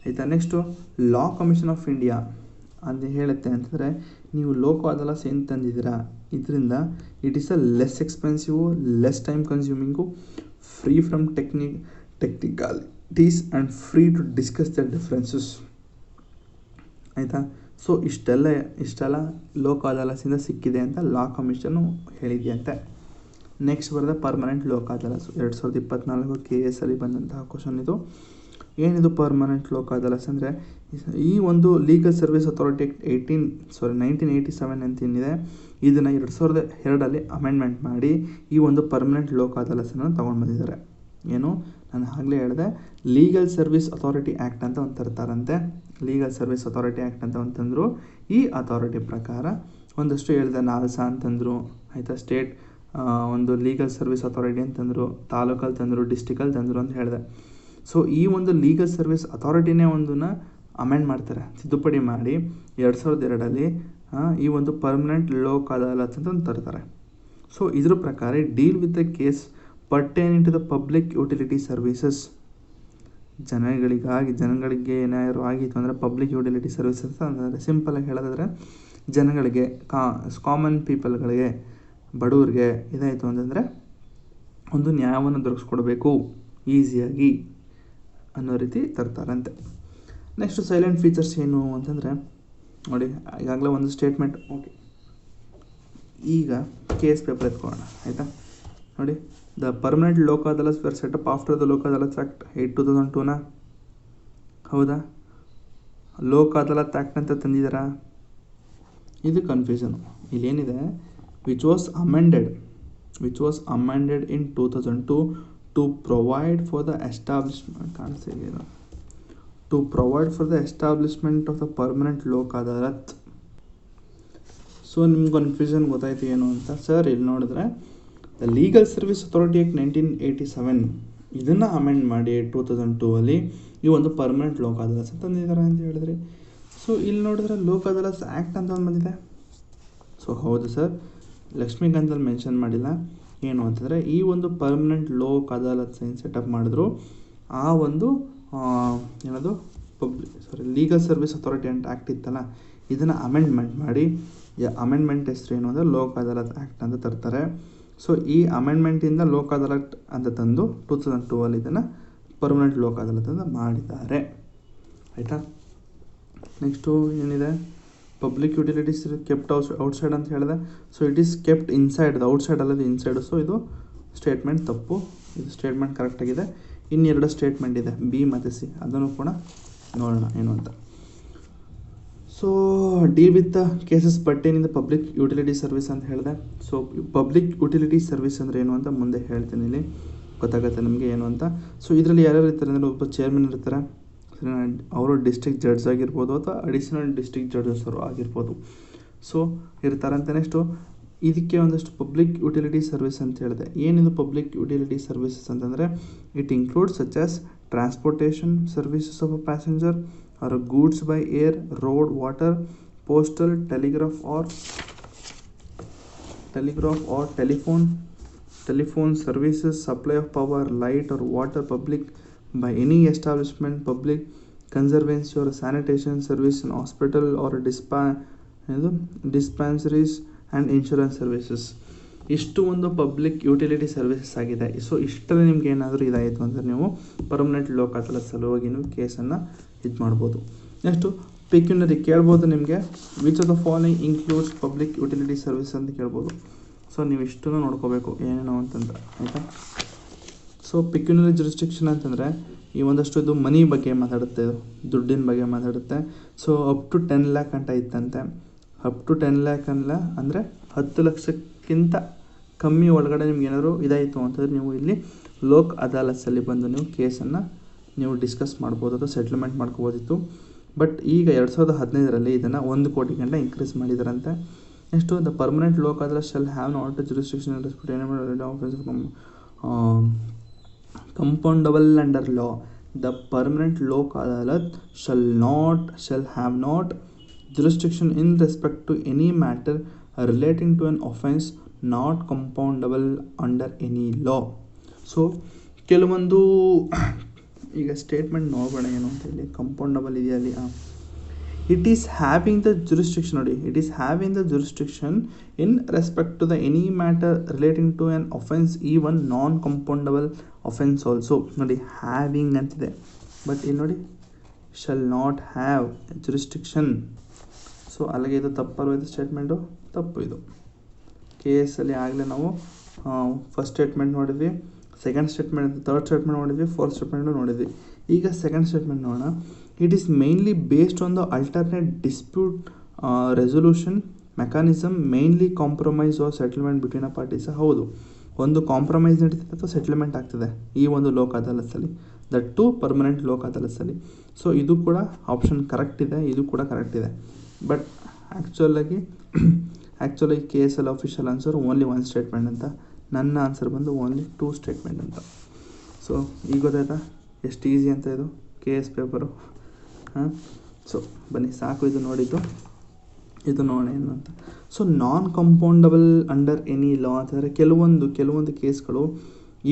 ಆಯಿತಾ. Next law commission of India ಅಂತ ಹೇಳುತ್ತೆ ಅಂತಂದರೆ, ನೀವು ಲೋಕ್ ಅದಾಲತ್ಸ್ ಏನು ತಂದಿದ್ದೀರಾ, ಇದರಿಂದ it is a less expensive, less time consuming, free from parties and free to discuss their differences. ಆಯಿತಾ. ಸೊ ಇಷ್ಟೆಲ್ಲ ಲೋಕ್ ಅದಾಲತ್ಸಿಂದ ಸಿಕ್ಕಿದೆ ಅಂತ ಲಾ ಕಮಿಷನು ಹೇಳಿದೆಯಂತೆ. ನೆಕ್ಸ್ಟ್ ಬರೋದ ಪರ್ಮನೆಂಟ್ ಲೋಕ್ ಅದಾಲತ್ 2024 KS ಅಲ್ಲಿ ಬಂದಂತಹ ಕ್ವಶನ್ ಇದು. ಏನಿದು ಪರ್ಮನೆಂಟ್ ಲೋಕ್ ಅದಾಲತ್ ಅಂದರೆ, ಈ ಒಂದು ಲೀಗಲ್ ಸರ್ವಿಸ್ ಅಥಾರಿಟಿ 1987 ಅಂತ ಏನಿದೆ, ಇದನ್ನು 2002 ಅಮೆಂಡ್ಮೆಂಟ್ ಮಾಡಿ ಈ ಒಂದು ಪರ್ಮನೆಂಟ್ ಲೋಕ್ ಅದಾಲತ್ಸನ್ನು ತೊಗೊಂಡು ಬಂದಿದ್ದಾರೆ. ಏನು ನಾನು ಆಗಲೇ ಹೇಳಿದೆ, ಲೀಗಲ್ ಸರ್ವಿಸ್ ಅಥಾರಿಟಿ ಆ್ಯಕ್ಟ್ ಅಂತ ಒಂದು ತರ್ತಾರಂತೆ. ಲೀಗಲ್ ಸರ್ವಿಸ್ ಅಥಾರಿಟಿ ಆ್ಯಕ್ಟ್ ಅಂತ ಅಂತಂದರು. ಈ ಅಥಾರಿಟಿ ಪ್ರಕಾರ ಒಂದಷ್ಟು ಹೇಳಿದೆ, ನಾಲ್ಸಾ ಅಂತಂದರು, ಆಯಿತಾ, ಸ್ಟೇಟ್ ಒಂದು ಲೀಗಲ್ ಸರ್ವಿಸ್ ಅಥಾರಿಟಿ ಅಂತಂದರು, ತಾಲೂಕಲ್ಲಿ ತಂದರು, ಡಿಸ್ಟಿಕಲ್ಲಿ ತಂದರು ಅಂತ ಹೇಳಿದೆ. ಸೊ ಈ ಒಂದು ಲೀಗಲ್ ಸರ್ವಿಸ್ ಅಥಾರಿಟಿನೇ ಒಂದನ್ನು ಅಮೆಂಡ್ ಮಾಡ್ತಾರೆ, ತಿದ್ದುಪಡಿ ಮಾಡಿ 2002 ಈ ಒಂದು ಪರ್ಮನೆಂಟ್ ಲೋಕ್ ಅದಾಲತ್ ಅಂತ ಒಂದು ತರ್ತಾರೆ. ಸೊ ಇದ್ರ ಪ್ರಕಾರ deal with the case pertaining to the public utility services. ಜನಗಳಿಗೆ ಏನಾದ್ರು ಆಗಿತ್ತು ಅಂದರೆ ಪಬ್ಲಿಕ್ ಯುಟಿಲಿಟಿ ಸರ್ವಿಸಸ್ ಅಂದರೆ ಸಿಂಪಲಾಗಿ ಹೇಳೋದಾದರೆ ಜನಗಳಿಗೆ, ಕಾಮನ್ ಪೀಪಲ್ಗಳಿಗೆ, ಬಡವ್ರಿಗೆ ಇದಾಯಿತು ಅಂತಂದರೆ ಒಂದು ನ್ಯಾಯವನ್ನು ದೊರಕಿಸ್ಕೊಡ್ಬೇಕು ಈಸಿಯಾಗಿ ಅನ್ನೋ ರೀತಿ ತರ್ತಾರಂತೆ. ನೆಕ್ಸ್ಟು ಸೈಲೆಂಟ್ ಫೀಚರ್ಸ್ ಏನು ಅಂತಂದರೆ, ನೋಡಿ ಈಗಾಗಲೇ ಒಂದು ಸ್ಟೇಟ್ಮೆಂಟ್. ಓಕೆ, ಈಗ ಕೇಸ್ ಪೇಪರ್ ಎತ್ಕೊಳ್ಳೋಣ, ಆಯಿತಾ. ನೋಡಿ, the permanent Lok Adalats were set up after the Lok Adalat act 8/2002. ಹೌದಾ, ಲೋಕ್ ಅದಾಲತ್ ಆ್ಯಕ್ಟ್ ಅಂತ ತಂದಿದ್ದಾರಾ? ಇದು ಕನ್ಫ್ಯೂಷನು. ಇಲ್ಲೇನಿದೆ, which was amended in 2002 to provide for the establishment of the permanent Lok Adalat. So ನಿಮ್ಗೆ ಕನ್ಫ್ಯೂಷನ್ ಗೊತ್ತಾಯ್ತು ಏನು ಅಂತ. ಸರ್ ಇಲ್ಲಿ ನೋಡಿದ್ರೆ the legal service authority act 1987 ಇದನ್ನು ಅಮೆಂಡ್ ಮಾಡಿ 2002 ಈ ಒಂದು ಪರ್ಮನೆಂಟ್ ಲೋಕ್ ಅದಾಲತ್ ತಂದಿದ್ದಾರೆ ಅಂತ ಹೇಳಿದ್ರಿ. ಸೊ ಇಲ್ಲಿ ನೋಡಿದ್ರೆ ಲೋಕ್ ಅದಾಲತ್ ಆ್ಯಕ್ಟ್ ಅಂತ ಒಂದು ಬಂದಿದೆ. ಸೊ ಹೌದು ಸರ್, ಲಕ್ಷ್ಮೀಕಾಂತಲ್ಲಿ ಮೆನ್ಷನ್ ಮಾಡಿಲ್ಲ. ಏನು ಅಂತಂದರೆ, ಈ ಒಂದು ಪರ್ಮನೆಂಟ್ ಲೋಕ್ ಅದಾಲತ್ ಏನು ಸೆಟಪ್ ಮಾಡಿದ್ರು, ಆ ಒಂದು ಏನದು ಲೀಗಲ್ ಸರ್ವಿಸ್ ಅಥಾರಿಟಿ ಅಂತ ಆ್ಯಕ್ಟ್ ಇತ್ತಲ್ಲ, ಇದನ್ನು ಅಮೆಂಡ್ಮೆಂಟ್ ಮಾಡಿ, ಅಮೆಂಡ್ಮೆಂಟ್ ಹೆಸರು ಏನು ಅಂದರೆ ಲೋಕ್ ಅದಾಲತ್ ಆ್ಯಕ್ಟ್ ಅಂತ ತರ್ತಾರೆ. ಸೊ ಈ ಅಮೆಂಡ್ಮೆಂಟಿಂದ ಲೋಕ್ ಅದಾಲತ್ ಅಂತ ತಂದು 2002 ಇದನ್ನು ಪರ್ಮನೆಂಟ್ ಲೋಕ್ ಅದಾಲತ್ ಅಂತ ಮಾಡಿದ್ದಾರೆ, ಆಯಿತಾ. ನೆಕ್ಸ್ಟು ಏನಿದೆ, ಪಬ್ಲಿಕ್ ಯುಟಿಲಿಟೀಸ್ ಕೆಪ್ಟ್ ಔಟ್ಸೈಡ್ ಅಂತ ಹೇಳಿದೆ. So it is kept inside, outside ಅಲ್ಲದೆ ಇನ್ಸೈಡು. ಸೊ ಇದು ಸ್ಟೇಟ್ಮೆಂಟ್ ತಪ್ಪು, ಇದು ಸ್ಟೇಟ್ಮೆಂಟ್ ಕರೆಕ್ಟಾಗಿದೆ. ಇನ್ನೆರಡು ಸ್ಟೇಟ್ಮೆಂಟ್ ಇದೆ, ಬಿ ಮತ್ತು ಸಿ, ಅದನ್ನು ಕೂಡ ನೋಡೋಣ ಏನು ಅಂತ. So deal with the cases pertaining the public utility service ಅಂತ ಹೇಳಿದೆ. ಸೊ ಪಬ್ಲಿಕ್ ಯುಟಿಲಿಟಿ ಸರ್ವಿಸ್ ಅಂದರೆ ಏನು ಅಂತ ಮುಂದೆ ಹೇಳ್ತೀನಿ, ಇಲ್ಲಿ ಗೊತ್ತಾಗುತ್ತೆ ನಿಮಗೆ ಏನು ಅಂತ. ಸೊ ಇದರಲ್ಲಿ ಯಾರ್ಯಾರು ಇರ್ತಾರೆ ಅಂದರೆ, ಒಬ್ಬ ಚೇರ್ಮನ್ ಇರ್ತಾರೆ, ಅವರು ಡಿಸ್ಟ್ರಿಕ್ಟ್ ಜಡ್ಜ್ ಆಗಿರ್ಬೋದು ಅಥವಾ ಅಡಿಷನಲ್ ಡಿಸ್ಟ್ರಿಕ್ಟ್ ಜಡ್ಜಸ್ ಅವರು ಆಗಿರ್ಬೋದು. ಸೊ ಇರ್ತಾರಂತೆ. ನೆಕ್ಸ್ಟು ಇದಕ್ಕೆ ಒಂದಷ್ಟು ಪಬ್ಲಿಕ್ ಯುಟಿಲಿಟಿ ಸರ್ವಿಸ್ ಅಂತ ಹೇಳಿದೆ. ಏನಿದು ಪಬ್ಲಿಕ್ ಯುಟಿಲಿಟಿ ಸರ್ವಿಸಸ್ ಅಂತಂದರೆ, it includes such as transportation services of a passenger or goods by air, road, water, postal, telegraph or telephone services, supply of power, light or water public by any establishment, public conservancy or sanitation service in hospital or dispensaries and insurance services. ಇಷ್ಟು ಒಂದು public utility services ಆಗಿದೆ. So ಇಷ್ಟರಲ್ಲಿ ನಿಮ್ಗೆ ಏನಾದರೂ ಇದಾಯಿತು ಅಂದರೆ ನೀವು permanent Lok ಅದಾಲತ್ ಸಲುವಾಗಿ ನೀವು ಕೇಸನ್ನು ಇದು ಮಾಡ್ಬೋದು. ನೆಕ್ಸ್ಟು ಪೆಕ್ಯುನರಿ ಕೇಳ್ಬೋದು ನಿಮಗೆ, which of the following includes public utility service ಅಂತ ಕೇಳ್ಬೋದು. ಸೊ ನೀವು ಇಷ್ಟನ್ನು ನೋಡ್ಕೋಬೇಕು ಏನೇನೋ ಅಂತಂದ್ರೆ, ಆಯಿತಾ. ಸೊ ಪೆಕ್ಯುನರಿ ಜುರಿಸ್ಡಿಕ್ಷನ್ ಅಂತಂದರೆ ಈ ಒಂದಷ್ಟು ಇದು ಮನಿ ಬಗ್ಗೆ ಮಾತಾಡುತ್ತೆ, ಇದು ದುಡ್ಡಿನ ಬಗ್ಗೆ ಮಾತಾಡುತ್ತೆ. ಸೊ ಅಪ್ ಟು 10 lakh ಅಂತ ಇತ್ತಂತೆ. ಅಪ್ ಟು 10 lakh ಅಲ್ಲ ಅಂದರೆ 10 ಲಕ್ಷಕ್ಕಿಂತ ಕಮ್ಮಿ ಒಳಗಡೆ ನಿಮ್ಗೆ ಏನಾದರೂ ಇದಾಯಿತು ಅಂತಂದರೆ ನೀವು ಇಲ್ಲಿ ಲೋಕ್ ಅದಾಲತ್ಸಲ್ಲಿ ಬಂದು ನೀವು ಕೇಸನ್ನು ನೀವು ಡಿಸ್ಕಸ್ ಮಾಡ್ಬೋದು ಅಥವಾ ಸೆಟ್ಲ್ಮೆಂಟ್ ಮಾಡ್ಕೋಬೋದಿತ್ತು. ಬಟ್ ಈಗ 2015 ಇದನ್ನು 1 ಕೋಟಿ ಗಂಟ ಇನ್ಕ್ರೀಸ್ ಮಾಡಿದಾರಂತೆ. Next the permanent Lok Adalat shall have not jurisdiction compoundable under law. The permanent Lok Adalat shall have not jurisdiction in respect to any matter relating to an offence not compoundable under any law. So ಕೆಲವೊಂದು ಈಗ statement ನೋಡೋಣ ಏನು ಅಂತ ಹೇಳಿ. Compoundable ಇದೆಯಲ್ಲಿ it is having the jurisdiction ನೋಡಿ, it is having the jurisdiction in respect to the any matter relating to an offence even non compoundable offence also. ನೋಡಿ having ಅಂತಿದೆ, ಬಟ್ ಇಲ್ಲಿ ನೋಡಿ shall not have jurisdiction. So ಅಲ್ಲಿಗೆ ಇದು ತಪ್ಪಲ್ವ, ಇದು statement ತಪ್ಪು. ಇದು ಕೇಸಲ್ಲಿ ಆಗಲೇ ನಾವು ಫಸ್ಟ್ ಸ್ಟೇಟ್ಮೆಂಟ್ ನೋಡಿದ್ವಿ, ಸೆಕೆಂಡ್ ಸ್ಟೇಟ್ಮೆಂಟ್, ಥರ್ಡ್ ಸ್ಟೇಟ್ಮೆಂಟ್ ನೋಡಿದ್ವಿ, ಫೋರ್ತ್ ಸ್ಟೇಟ್ಮೆಂಟು ನೋಡಿದ್ವಿ. ಈಗ ಸೆಕೆಂಡ್ ಸ್ಟೇಟ್ಮೆಂಟ್ ನೋಡೋಣ. It is mainly based on the alternate dispute resolution mechanism mainly compromise or settlement between a parties. ಹೌದು, ಒಂದು ಕಾಂಪ್ರಮೈಸ್ ನಡೀತದೆ ಅಥವಾ ಸೆಟಲ್ಮೆಂಟ್ ಆಗ್ತದೆ ಈ ಒಂದು ಲೋಕ್ ಅದಾಲತ್ಸಲ್ಲಿ, ದಟ್ ಟು ಪರ್ಮನೆಂಟ್ ಲೋಕ್ ಅದಾಲತ್ಸಲ್ಲಿ. ಸೊ ಇದು ಕೂಡ ಆಪ್ಷನ್ ಕರೆಕ್ಟ್ ಇದೆ, ಇದು ಕೂಡ ಕರೆಕ್ಟ್ ಇದೆ. ಬಟ್ ಆ್ಯಕ್ಚುಲಿ ಕೇಸಲ್ಲಿ ಅಫಿಷಿಯಲ್ ಆನ್ಸರ್ ಓನ್ಲಿ 1 ಸ್ಟೇಟ್ಮೆಂಟ್ ಅಂತ, ನನ್ನ ಆನ್ಸರ್ ಬಂದು ಓನ್ಲಿ 2 ಸ್ಟೇಟ್ಮೆಂಟ್ ಅಂತ. ಸೊ ಈಗ ಗೊತ್ತಾಯ್ತಾ ಎಷ್ಟು ಈಸಿ ಅಂತ ಇದು KS ಪೇಪರು. ಹಾಂ, ಸೊ ಬನ್ನಿ ಸಾಕು, ಇದು ನೋಡಿದ್ದು, ಇದು ನೋಡಿ ಏನು ಅಂತ. ಸೊ ನಾನ್ ಕಂಪೌಂಡಬಲ್ ಅಂಡರ್ ಎನಿ ಲಾ ಅಂತಂದರೆ ಕೆಲವೊಂದು ಕೇಸ್ಗಳು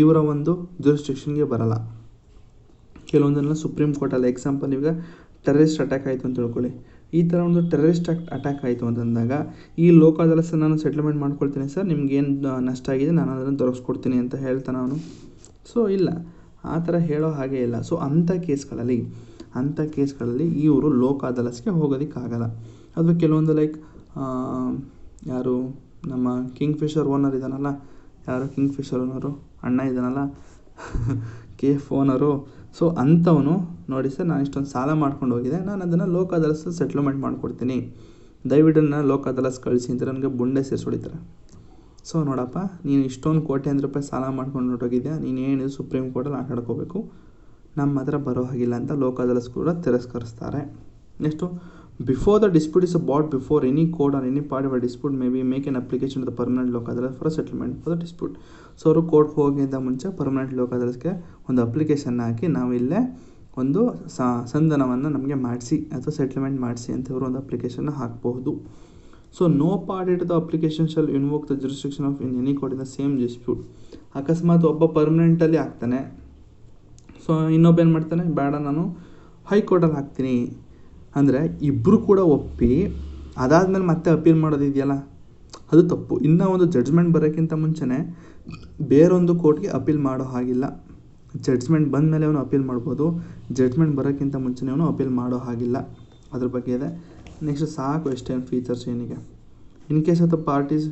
ಇವರ ಒಂದು ಜುರಿಸ್ಟಿಕ್ಷನ್ಗೆ ಬರಲ್ಲ. ಕೆಲವೊಂದನ್ನೆಲ್ಲ ಸುಪ್ರೀಂ ಕೋರ್ಟಲ್ಲಿ, ಎಕ್ಸಾಂಪಲ್ ಈಗ ಟೆರರಿಸ್ಟ್ ಅಟ್ಯಾಕ್ ಆಯಿತು ಅಂತ ತಿಳ್ಕೊಳ್ಳಿ. ಈ ಥರ ಒಂದು ಟೆರರಿಸ್ಟ್ ಅಟ್ಯಾಕ್ ಆಯಿತು ಅಂತಂದಾಗ ಈ ಲೋಕ್ ಅದಾಲತ್ ನಾನು ಸೆಟಲ್ಮೆಂಟ್ ಮಾಡ್ಕೊಳ್ತೀನಿ ಸರ್, ನಿಮ್ಗೇನು ನಷ್ಟ ಆಗಿದೆ ನಾನು ಅದನ್ನು ದೊರಕಿಸ್ಕೊಡ್ತೀನಿ ಅಂತ ಹೇಳ್ತಾನೆ ಅವನು. ಸೊ ಇಲ್ಲ, ಆ ಥರ ಹೇಳೋ ಹಾಗೆ ಇಲ್ಲ. ಸೊ ಅಂಥ ಕೇಸ್ಗಳಲ್ಲಿ ಇವರು ಲೋಕ್ ಅದಾಲತ್ಗೆ ಹೋಗೋದಕ್ಕಾಗಲ್ಲ. ಅದು ಕೆಲವೊಂದು ಲೈಕ್ ಯಾರು ನಮ್ಮ ಕಿಂಗ್ ಫಿಶರ್ ಓನರ್ ಇದ್ದಾನಲ್ಲ, ಯಾರು ಕಿಂಗ್ ಫಿಶರ್ ಓನರು ಅಣ್ಣ ಇದ್ದಾನಲ್ಲ KF ಓನರು. ಸೊ ಅಂಥವನು ನೋಡಿ ಸರ್, ನಾನು ಇಷ್ಟೊಂದು ಸಾಲ ಮಾಡ್ಕೊಂಡು ಹೋಗಿದೆ, ನಾನು ಅದನ್ನು ಲೋಕ್ ಅದಾಲತ್ ಸೆಟ್ಲ್ಮೆಂಟ್ ಮಾಡಿಕೊಡ್ತೀನಿ, ದಯವಿಟ್ಟು ನನ್ನ ಲೋಕ್ ಅದಾಲತ್ ಕಳಿಸಿ ಅಂತ ನನಗೆ ಬುಂಡೆ ಸೇರಿಸೊಡಿತಾರೆ. ಸೊ ನೋಡಪ್ಪ, ನೀನು ಇಷ್ಟೊಂದು ಕೋಟ್ಯಾಂತರ ರೂಪಾಯಿ ಸಾಲ ಮಾಡ್ಕೊಂಡು ಹೊರಟೋಗಿದ್ಯಾ, ನೀನು ಏನಿದು ಸುಪ್ರೀಂ ಕೋರ್ಟಲ್ಲಿ ಆಟ ಆಡ್ಕೋಬೇಕು, ನಮ್ಮ ಹತ್ರ ಬರೋ ಹಾಗಿಲ್ಲ ಅಂತ ಲೋಕ್ ಅದಾಲತ್ ಕೂಡ ತಿರಸ್ಕರಿಸ್ತಾರೆ. Next, before the dispute is brought before any court or any part of a dispute may be make an application to the permanent Lok Adalat for settlement for the dispute. So ಅವರು ಕೋರ್ಟ್ಗೆ ಹೋಗಿಂತ ಮುಂಚೆ ಪರ್ಮನೆಂಟ್ ಲೋಕ್ ಅದಾಲತ್ಗೆ ಒಂದು ಅಪ್ಲಿಕೇಶನ್ ಹಾಕಿ, ನಾವಿಲ್ಲೇ ಒಂದು ಸಂಧಾನವನ್ನು ನಮಗೆ ಮಾಡಿಸಿ ಅಥವಾ settlement ಮಾಡಿಸಿ ಅಂತ ಇವರು ಒಂದು ಅಪ್ಲಿಕೇಶನ್ನ ಹಾಕಬಹುದು. So no party to the application shall invoke the jurisdiction of in any court in the same dispute. ಅಕಸ್ಮಾತ್ ಒಬ್ಬ ಪರ್ಮನೆಂಟಲ್ಲಿ ಹಾಕ್ತಾನೆ, ಸೊ ಇನ್ನೊಬ್ಬ ಏನು ಮಾಡ್ತಾನೆ, ಬೇಡ ನಾನು ಹೈಕೋರ್ಟಲ್ಲಿ ಹಾಕ್ತೀನಿ ಅಂದರೆ ಇಬ್ಬರು ಕೂಡ ಒಪ್ಪಿ ಅದಾದಮೇಲೆ ಮತ್ತೆ ಅಪೀಲ್ ಮಾಡೋದಿದೆಯಲ್ಲ, ಅದು ತಪ್ಪು. ಇನ್ನೂ ಒಂದು ಜಡ್ಜ್ಮೆಂಟ್ ಬರೋಕ್ಕಿಂತ ಮುಂಚೆನೇ ಬೇರೊಂದು ಕೋರ್ಟ್ಗೆ ಅಪೀಲ್ ಮಾಡೋ ಹಾಗಿಲ್ಲ. ಜಡ್ಜ್ಮೆಂಟ್ ಬಂದ ಮೇಲೆ ಅವನು ಅಪೀಲ್ ಮಾಡ್ಬೋದು, ಜಡ್ಜ್ಮೆಂಟ್ ಬರೋಕ್ಕಿಂತ ಮುಂಚೆನೇ ಅವನು ಅಪೀಲ್ ಮಾಡೋ ಹಾಗಿಲ್ಲ. ಅದ್ರ ಬಗ್ಗೆ ಇದೆ. ನೆಕ್ಸ್ಟ್ ಸಾಕು, ಎಷ್ಟೇನು ಫೀಚರ್ಸ್ ಏನಿಗೆ. In case of the parties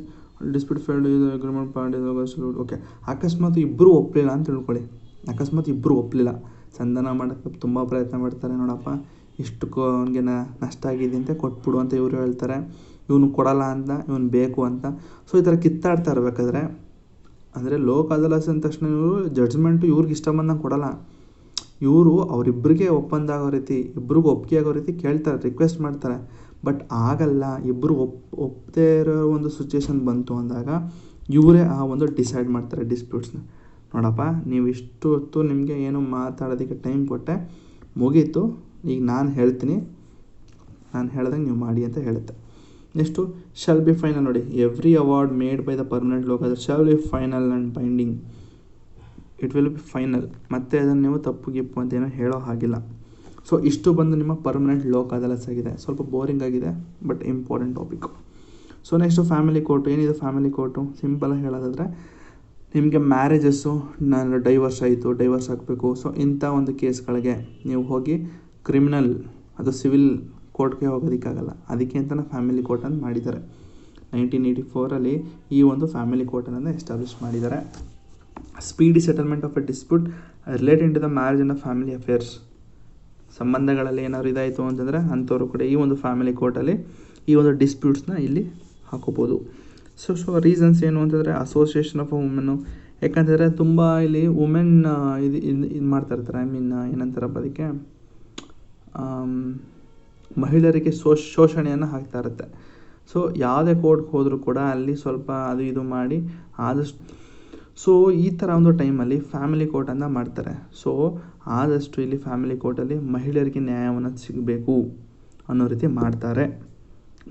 dispute failed agreement parties okay, ಅಕಸ್ಮಾತ್ ಇಬ್ಬರು ಒಪ್ಪಲಿಲ್ಲ ಅಂತ ತಿಳ್ಕೊಳ್ಳಿ, ಅಕಸ್ಮಾತ್ ಇಬ್ಬರು ಒಪ್ಪಲಿಲ್ಲ, ಸಂಧಾನ ಮಾಡೋಕ್ಕೆ ತುಂಬ ಪ್ರಯತ್ನ ಮಾಡ್ತಾರೆ, ನೋಡಪ್ಪ ಇಷ್ಟು ಅವನಿಗೆ ನಷ್ಟ ಆಗಿದೆ ಅಂತ ಕೊಟ್ಬಿಡು ಅಂತ ಇವರು ಹೇಳ್ತಾರೆ, ಇವನು ಕೊಡಲ್ಲ ಅಂತ, ಇವನು ಬೇಕು ಅಂತ. ಸೊ ಈ ಥರ ಕಿತ್ತಾಡ್ತಾ ಇರಬೇಕಾದ್ರೆ, ಅಂದರೆ ಲೋಕ್ ಅದಾಲತ್ ಅಂದ ತಕ್ಷಣ ಇವರು ಜಡ್ಜ್ಮೆಂಟು ಇವ್ರಿಗೆ ಇಷ್ಟ ಬಂದಂಗೆ ಕೊಡಲ್ಲ, ಇವರು ಅವರಿಬ್ಬರಿಗೆ ಒಪ್ಪಂದ ಆಗೋ ರೀತಿ, ಇಬ್ಬರಿಗೂ ಒಪ್ಪಿಗೆ ಆಗೋ ರೀತಿ ಕೇಳ್ತಾರೆ, ರಿಕ್ವೆಸ್ಟ್ ಮಾಡ್ತಾರೆ. ಬಟ್ ಆಗಲ್ಲ, ಇಬ್ಬರು ಒಪ್ಪದೇ ಇರೋ ಒಂದು ಸಿಚುವೇಶನ್ ಬಂತು ಅಂದಾಗ ಇವರೇ ಆ ಒಂದು ಡಿಸೈಡ್ ಮಾಡ್ತಾರೆ ಡಿಸ್ಪ್ಯೂಟ್ಸ್ನ. ನೋಡಪ್ಪ, ನೀವು ಇಷ್ಟು ಹೊತ್ತು ನಿಮಗೆ ಏನು ಮಾತಾಡೋದಕ್ಕೆ ಟೈಮ್ ಕೊಟ್ಟೆ, ಮುಗೀತು, ಈಗ ನಾನು ಹೇಳ್ತೀನಿ, ನಾನು ಹೇಳ್ದಂಗೆ ನೀವು ಮಾಡಿ ಅಂತ ಹೇಳುತ್ತೆ. Next shall be final. ನೋಡಿ, every award made by the permanent Lok Adalat shall be final and binding. It will be final. ಮತ್ತೆ ಅದನ್ನು ನೀವು ತಪ್ಪು ಗಿಪ್ಪು ಅಂತ ಏನೋ ಹೇಳೋ ಹಾಗಿಲ್ಲ. ಸೊ ಇಷ್ಟು ಬಂದು ನಿಮ್ಮ ಪರ್ಮನೆಂಟ್ ಲೋಕ್ ಅದಾಲತ್ ಆಗಿದೆ. ಸ್ವಲ್ಪ ಬೋರಿಂಗ್ ಆಗಿದೆ, but important topic. So next family court. ಏನಿದೆ ಫ್ಯಾಮಿಲಿ ಕೋರ್ಟು? ಸಿಂಪಲಾಗಿ ಹೇಳೋದಾದರೆ, ನಿಮಗೆ ಮ್ಯಾರೇಜಸ್ಸು, ನಾನು ಡೈವರ್ಸ್ ಆಯಿತು, ಡೈವರ್ಸ್ ಆಗಬೇಕು, ಸೊ ಇಂಥ ಒಂದು ಕೇಸ್ಗಳಿಗೆ ನೀವು ಹೋಗಿ ಕ್ರಿಮಿನಲ್ ಅದು ಸಿವಿಲ್ ಕೋರ್ಟ್ಗೆ ಹೋಗೋದಕ್ಕಾಗಲ್ಲ. ಅದಕ್ಕೆ ಅಂತಲೇ ಫ್ಯಾಮಿಲಿ ಕೋರ್ಟ್ ಅಂತ ಮಾಡಿದ್ದಾರೆ. 1984 ಈ ಒಂದು ಫ್ಯಾಮಿಲಿ ಕೋರ್ಟನ್ನು ಎಸ್ಟಾಬ್ಲಿಷ್ ಮಾಡಿದ್ದಾರೆ. Speedy settlement of a dispute related to the marriage and family affairs. ಸಂಬಂಧಗಳಲ್ಲಿ ಏನಾದ್ರು ಇದಾಯಿತು ಅಂತಂದರೆ ಅಂಥವ್ರು ಕೂಡ ಈ ಒಂದು ಫ್ಯಾಮಿಲಿ ಕೋರ್ಟಲ್ಲಿ ಈ ಒಂದು ಡಿಸ್ಪ್ಯೂಟ್ಸ್ನ ಇಲ್ಲಿ ಹಾಕೋಬೋದು. ಸೊ ರೀಸನ್ಸ್ ಏನು ಅಂತಂದರೆ, ಅಸೋಸಿಯೇಷನ್ ಆಫ್ ವುಮೆನ್ನು. ಯಾಕಂತಂದರೆ ತುಂಬ ಇಲ್ಲಿ ವುಮೆನ್ ಇದು ಮಾಡ್ತಾ ಇರ್ತಾರೆ, ಐ ಮೀನ್ ಏನಂತಾರಪ್ಪ ಅದಕ್ಕೆ, ಮಹಿಳೆಯರಿಗೆ ಶೋಷಣೆಯನ್ನು ಹಾಕ್ತಾ ಇರುತ್ತೆ. ಸೊ ಯಾವುದೇ ಕೋರ್ಟ್ಗೆ ಹೋದರೂ ಕೂಡ ಅಲ್ಲಿ ಸ್ವಲ್ಪ ಅದು ಇದು ಮಾಡಿ ಆದಷ್ಟು, ಸೊ ಈ ಥರ ಒಂದು ಟೈಮಲ್ಲಿ ಫ್ಯಾಮಿಲಿ ಕೋರ್ಟನ್ನು ಮಾಡ್ತಾರೆ. ಸೊ ಆದಷ್ಟು ಇಲ್ಲಿ ಫ್ಯಾಮಿಲಿ ಕೋರ್ಟಲ್ಲಿ ಮಹಿಳೆಯರಿಗೆ ನ್ಯಾಯವನ್ನು ಸಿಗಬೇಕು ಅನ್ನೋ ರೀತಿ ಮಾಡ್ತಾರೆ.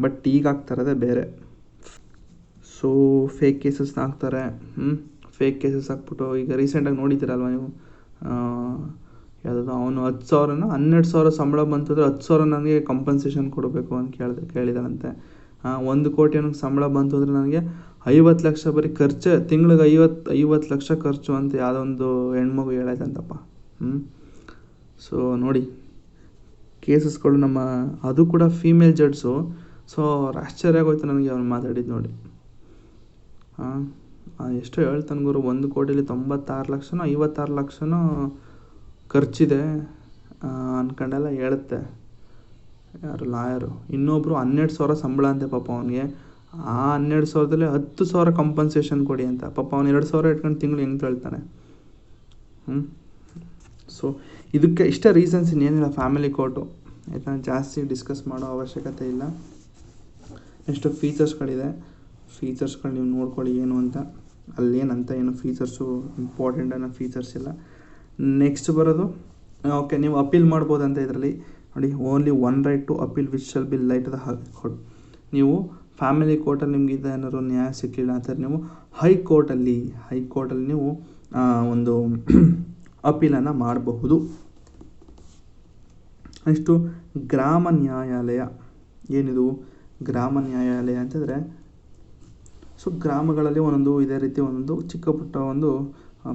ಬಟ್ ಈಗ ಆಗ್ತಾರದೇ ಬೇರೆ. ಸೊ ಫೇಕ್ ಕೇಸಸ್ನ ಹಾಕ್ತಾರೆ. ಫೇಕ್ ಕೇಸಸ್ ಹಾಕ್ಬಿಟ್ಟು, ಈಗ ರೀಸೆಂಟಾಗಿ ನೋಡಿದ್ದೀರಲ್ವ ನೀವು, ಯಾವುದಾದ್ರು ಅವನು 10,000 12,000 ಸಂಬಳ ಬಂತು ಅಂದರೆ 10,000 ನನಗೆ ಕಂಪನ್ಸೇಷನ್ ಕೊಡಬೇಕು ಅಂತ ಕೇಳಿದಾನಂತೆ. 1 ಕೋಟಿ ನನಗೆ ಸಂಬಳ ಬಂತು ಅಂದರೆ ನನಗೆ 50 ಲಕ್ಷ ಬರೀ ಖರ್ಚು, ತಿಂಗಳಿಗೆ 50 ಲಕ್ಷ ಖರ್ಚು ಅಂತ ಯಾವುದೋ ಒಂದು ಹೆಣ್ಮಗು ಹೇಳಾಯ್ತಂತಪ್ಪ. ಸೊ ನೋಡಿ ಕೇಸಸ್ಗಳು ನಮ್ಮ, ಅದು ಕೂಡ ಫೀಮೇಲ್ ಜಡ್ಸು. ಸೊ ಆಶ್ಚರ್ಯ ಆಗೋಯ್ತು ನನಗೆ ಅವ್ನು ಮಾತಾಡಿದ್ದು ನೋಡಿ. ಎಷ್ಟು ಹೇಳ್ತಾನೆ ಗುರು, 1 ಕೋಟಿಲಿ 96 ಲಕ್ಷನೋ 56 ಲಕ್ಷನೋ ಖರ್ಚಿದೆ ಅಂದ್ಕೊಂಡೆಲ್ಲ ಹೇಳುತ್ತೆ ಯಾರು ಲಾಯರು. ಇನ್ನೊಬ್ಬರು 12,000 ಸಂಬಳ ಅಂತೆ ಪಾಪ ಅವನಿಗೆ. ಆ 12,000ದಲ್ಲಿ 10,000 ಕಂಪನ್ಸೇಷನ್ ಕೊಡಿ ಅಂತ. ಪಾಪ ಅವ್ನು 2,000 ಇಟ್ಕೊಂಡು ತಿಂಗಳು ಹೆಂಗೆ ಹೇಳ್ತಾನೆ. ಸೊ ಇದಕ್ಕೆ ಇಷ್ಟ ರೀಸನ್ಸ್, ಇನ್ನೇನಿಲ್ಲ ಫ್ಯಾಮಿಲಿ ಕೋರ್ಟು ಆಯಿತಾ, ಜಾಸ್ತಿ ಡಿಸ್ಕಸ್ ಮಾಡೋ ಅವಶ್ಯಕತೆ ಇಲ್ಲ. ನೆಕ್ಸ್ಟ್ ಫೀಚರ್ಸ್ಗಳಿದೆ, ಫೀಚರ್ಸ್ಗಳು ನೀವು ನೋಡ್ಕೊಳ್ಳಿ ಏನು ಅಂತ. ಅಲ್ಲೇನಂತ ಏನು ಫೀಚರ್ಸು ಇಂಪಾರ್ಟೆಂಟ್ ಅನ್ನೋ ಫೀಚರ್ಸ್ ಇಲ್ಲ. ನೆಕ್ಸ್ಟ್ ಬರೋದು ಓಕೆ, ನೀವು ಅಪೀಲ್ ಮಾಡ್ಬೋದು ಅಂತ ಇದರಲ್ಲಿ ನೋಡಿ. Only 1 right to appeal which shall be lie to the court. ನೀವು ಫ್ಯಾಮಿಲಿ ಕೋರ್ಟಲ್ಲಿ ನಿಮ್ಗೆ ಏನಾದ್ರು ನ್ಯಾಯ ಸಿಕ್ಕಿಲ್ಲ ಅಂತಾರೆ, ನೀವು ಹೈಕೋರ್ಟಲ್ಲಿ ನೀವು ಒಂದು ಅಪೀಲನ್ನು ಮಾಡಬಹುದು. ನೆಕ್ಸ್ಟು ಗ್ರಾಮ ನ್ಯಾಯಾಲಯ. ಏನಿದು ಗ್ರಾಮ ನ್ಯಾಯಾಲಯ ಅಂತಂದರೆ, ಸೊ ಗ್ರಾಮಗಳಲ್ಲಿ ಒಂದೊಂದು ಇದೇ ರೀತಿ ಒಂದೊಂದು ಚಿಕ್ಕ ಪುಟ್ಟ ಒಂದು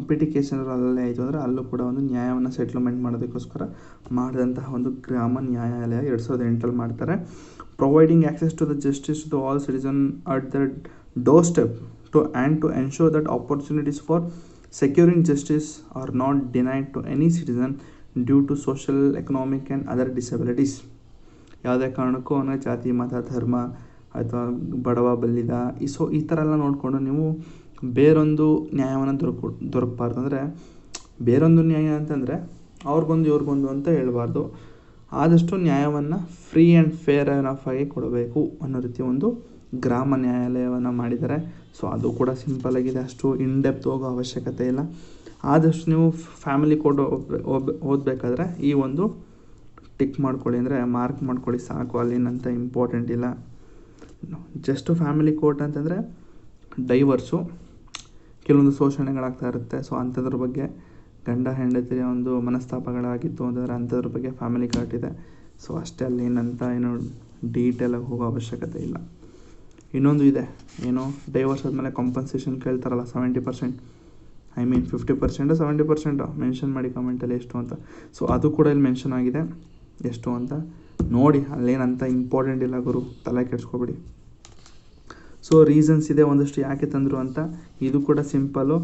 ಪಿಟಿಕೇಶನ್ ಅಲ್ಲೇ ಆಯಿತು ಅಂದರೆ ಅಲ್ಲೂ ಕೂಡ ಒಂದು ನ್ಯಾಯವನ್ನು ಸೆಟ್ಲ್ಮೆಂಟ್ ಮಾಡೋದಕ್ಕೋಸ್ಕರ ಮಾಡಿದಂತಹ ಒಂದು ಗ್ರಾಮ ನ್ಯಾಯಾಲಯ 2008 ಮಾಡ್ತಾರೆ. Providing access to the justice to all citizen at the doorstep to ensure that opportunities for securing justice are not denied to any citizen due to social, economic and other disabilities. ಯಾವುದೇ ಕಾರಣಕ್ಕೂ ಅವನ ಜಾತಿ, ಮತ, ಧರ್ಮ ಅಥವಾ ಬಡವ ಬಲ್ಲಿದ ಈ ಥರ ಎಲ್ಲ ನೋಡಿಕೊಂಡು ನೀವು ಬೇರೊಂದು ನ್ಯಾಯವನ್ನು ದೊರಕಬಾರ್ದು. ಅಂದರೆ ಬೇರೊಂದು ನ್ಯಾಯ ಅಂತಂದರೆ ಅವ್ರಿಗೊಂದು ಇವ್ರಿಗೊಂದು ಅಂತ ಹೇಳಬಾರ್ದು. ಆದಷ್ಟು ನ್ಯಾಯವನ್ನು ಫ್ರೀ ಆ್ಯಂಡ್ ಫೇರ್ ಎನಫ್ ಆಗಿ ಕೊಡಬೇಕು ಅನ್ನೋ ರೀತಿ ಒಂದು ಗ್ರಾಮ ನ್ಯಾಯಾಲಯವನ್ನು ಮಾಡಿದ್ದಾರೆ. ಸೊ ಅದು ಕೂಡ ಸಿಂಪಲ್ ಆಗಿದೆ, ಅಷ್ಟು ಇನ್ ಡೆಪ್ತ್ ಹೋಗೋ ಅವಶ್ಯಕತೆ ಇಲ್ಲ. ಆದಷ್ಟು ನೀವು ಫ್ಯಾಮಿಲಿ ಕೋರ್ಟ್ ಓದಬೇಕಾದ್ರೆ ಈ ಒಂದು ಟಿಕ್ ಮಾಡ್ಕೊಳ್ಳಿ, ಅಂದರೆ ಮಾರ್ಕ್ ಮಾಡ್ಕೊಳ್ಳಿ ಸಾಕು, ಅಲ್ಲೇನಂತ ಇಂಪಾರ್ಟೆಂಟ್ ಇಲ್ಲ. ಜಸ್ಟ್ ಫ್ಯಾಮಿಲಿ ಕೋರ್ಟ್ ಅಂತಂದರೆ ಡೈವರ್ಸು, ಕೆಲವೊಂದು ಶೋಷಣೆಗಳಾಗ್ತಾ ಇರುತ್ತೆ. ಸೊ ಅಂಥದ್ರ ಬಗ್ಗೆ, ಗಂಡ ಹೆಂಡತಿಯ ಒಂದು ಮನಸ್ತಾಪಗಳಾಗಿತ್ತು ಅಂತಂದರೆ ಅಂಥದ್ರ ಬಗ್ಗೆ ಫ್ಯಾಮಿಲಿ ಕೋರ್ಟ್ ಇದೆ. ಸೊ ಅಷ್ಟೇ, ಅಲ್ಲೇನಂತ ಏನು ಡೀಟೇಲಾಗಿ ಹೋಗೋ ಅವಶ್ಯಕತೆ ಇಲ್ಲ. ಇನ್ನೊಂದು ಇದೆ, ಏನು ಡೈವರ್ಸ್ ಆದಮೇಲೆ ಕಾಂಪನ್ಸೇಷನ್ ಕೇಳ್ತಾರಲ್ಲ 70%, 50% 70% ಮೆನ್ಷನ್ ಮಾಡಿ ಕಮೆಂಟಲ್ಲಿ ಎಷ್ಟು ಅಂತ. ಸೊ ಅದು ಕೂಡ ಇಲ್ಲಿ ಮೆನ್ಷನ್ ಆಗಿದೆ ಎಷ್ಟು ಅಂತ ನೋಡಿ. ಅಲ್ಲೇನಂತ ಇಂಪಾರ್ಟೆಂಟ್ ಇಲ್ಲ ಗುರು, ತಲೆ ಕೆಡಿಸ್ಕೊಬೇಡಿ. ಸೊ ರೀಸನ್ಸ್ ಇದೆ ಒಂದಷ್ಟು ಯಾಕೆ ತಂದರು ಅಂತ. ಇದು ಕೂಡ simple,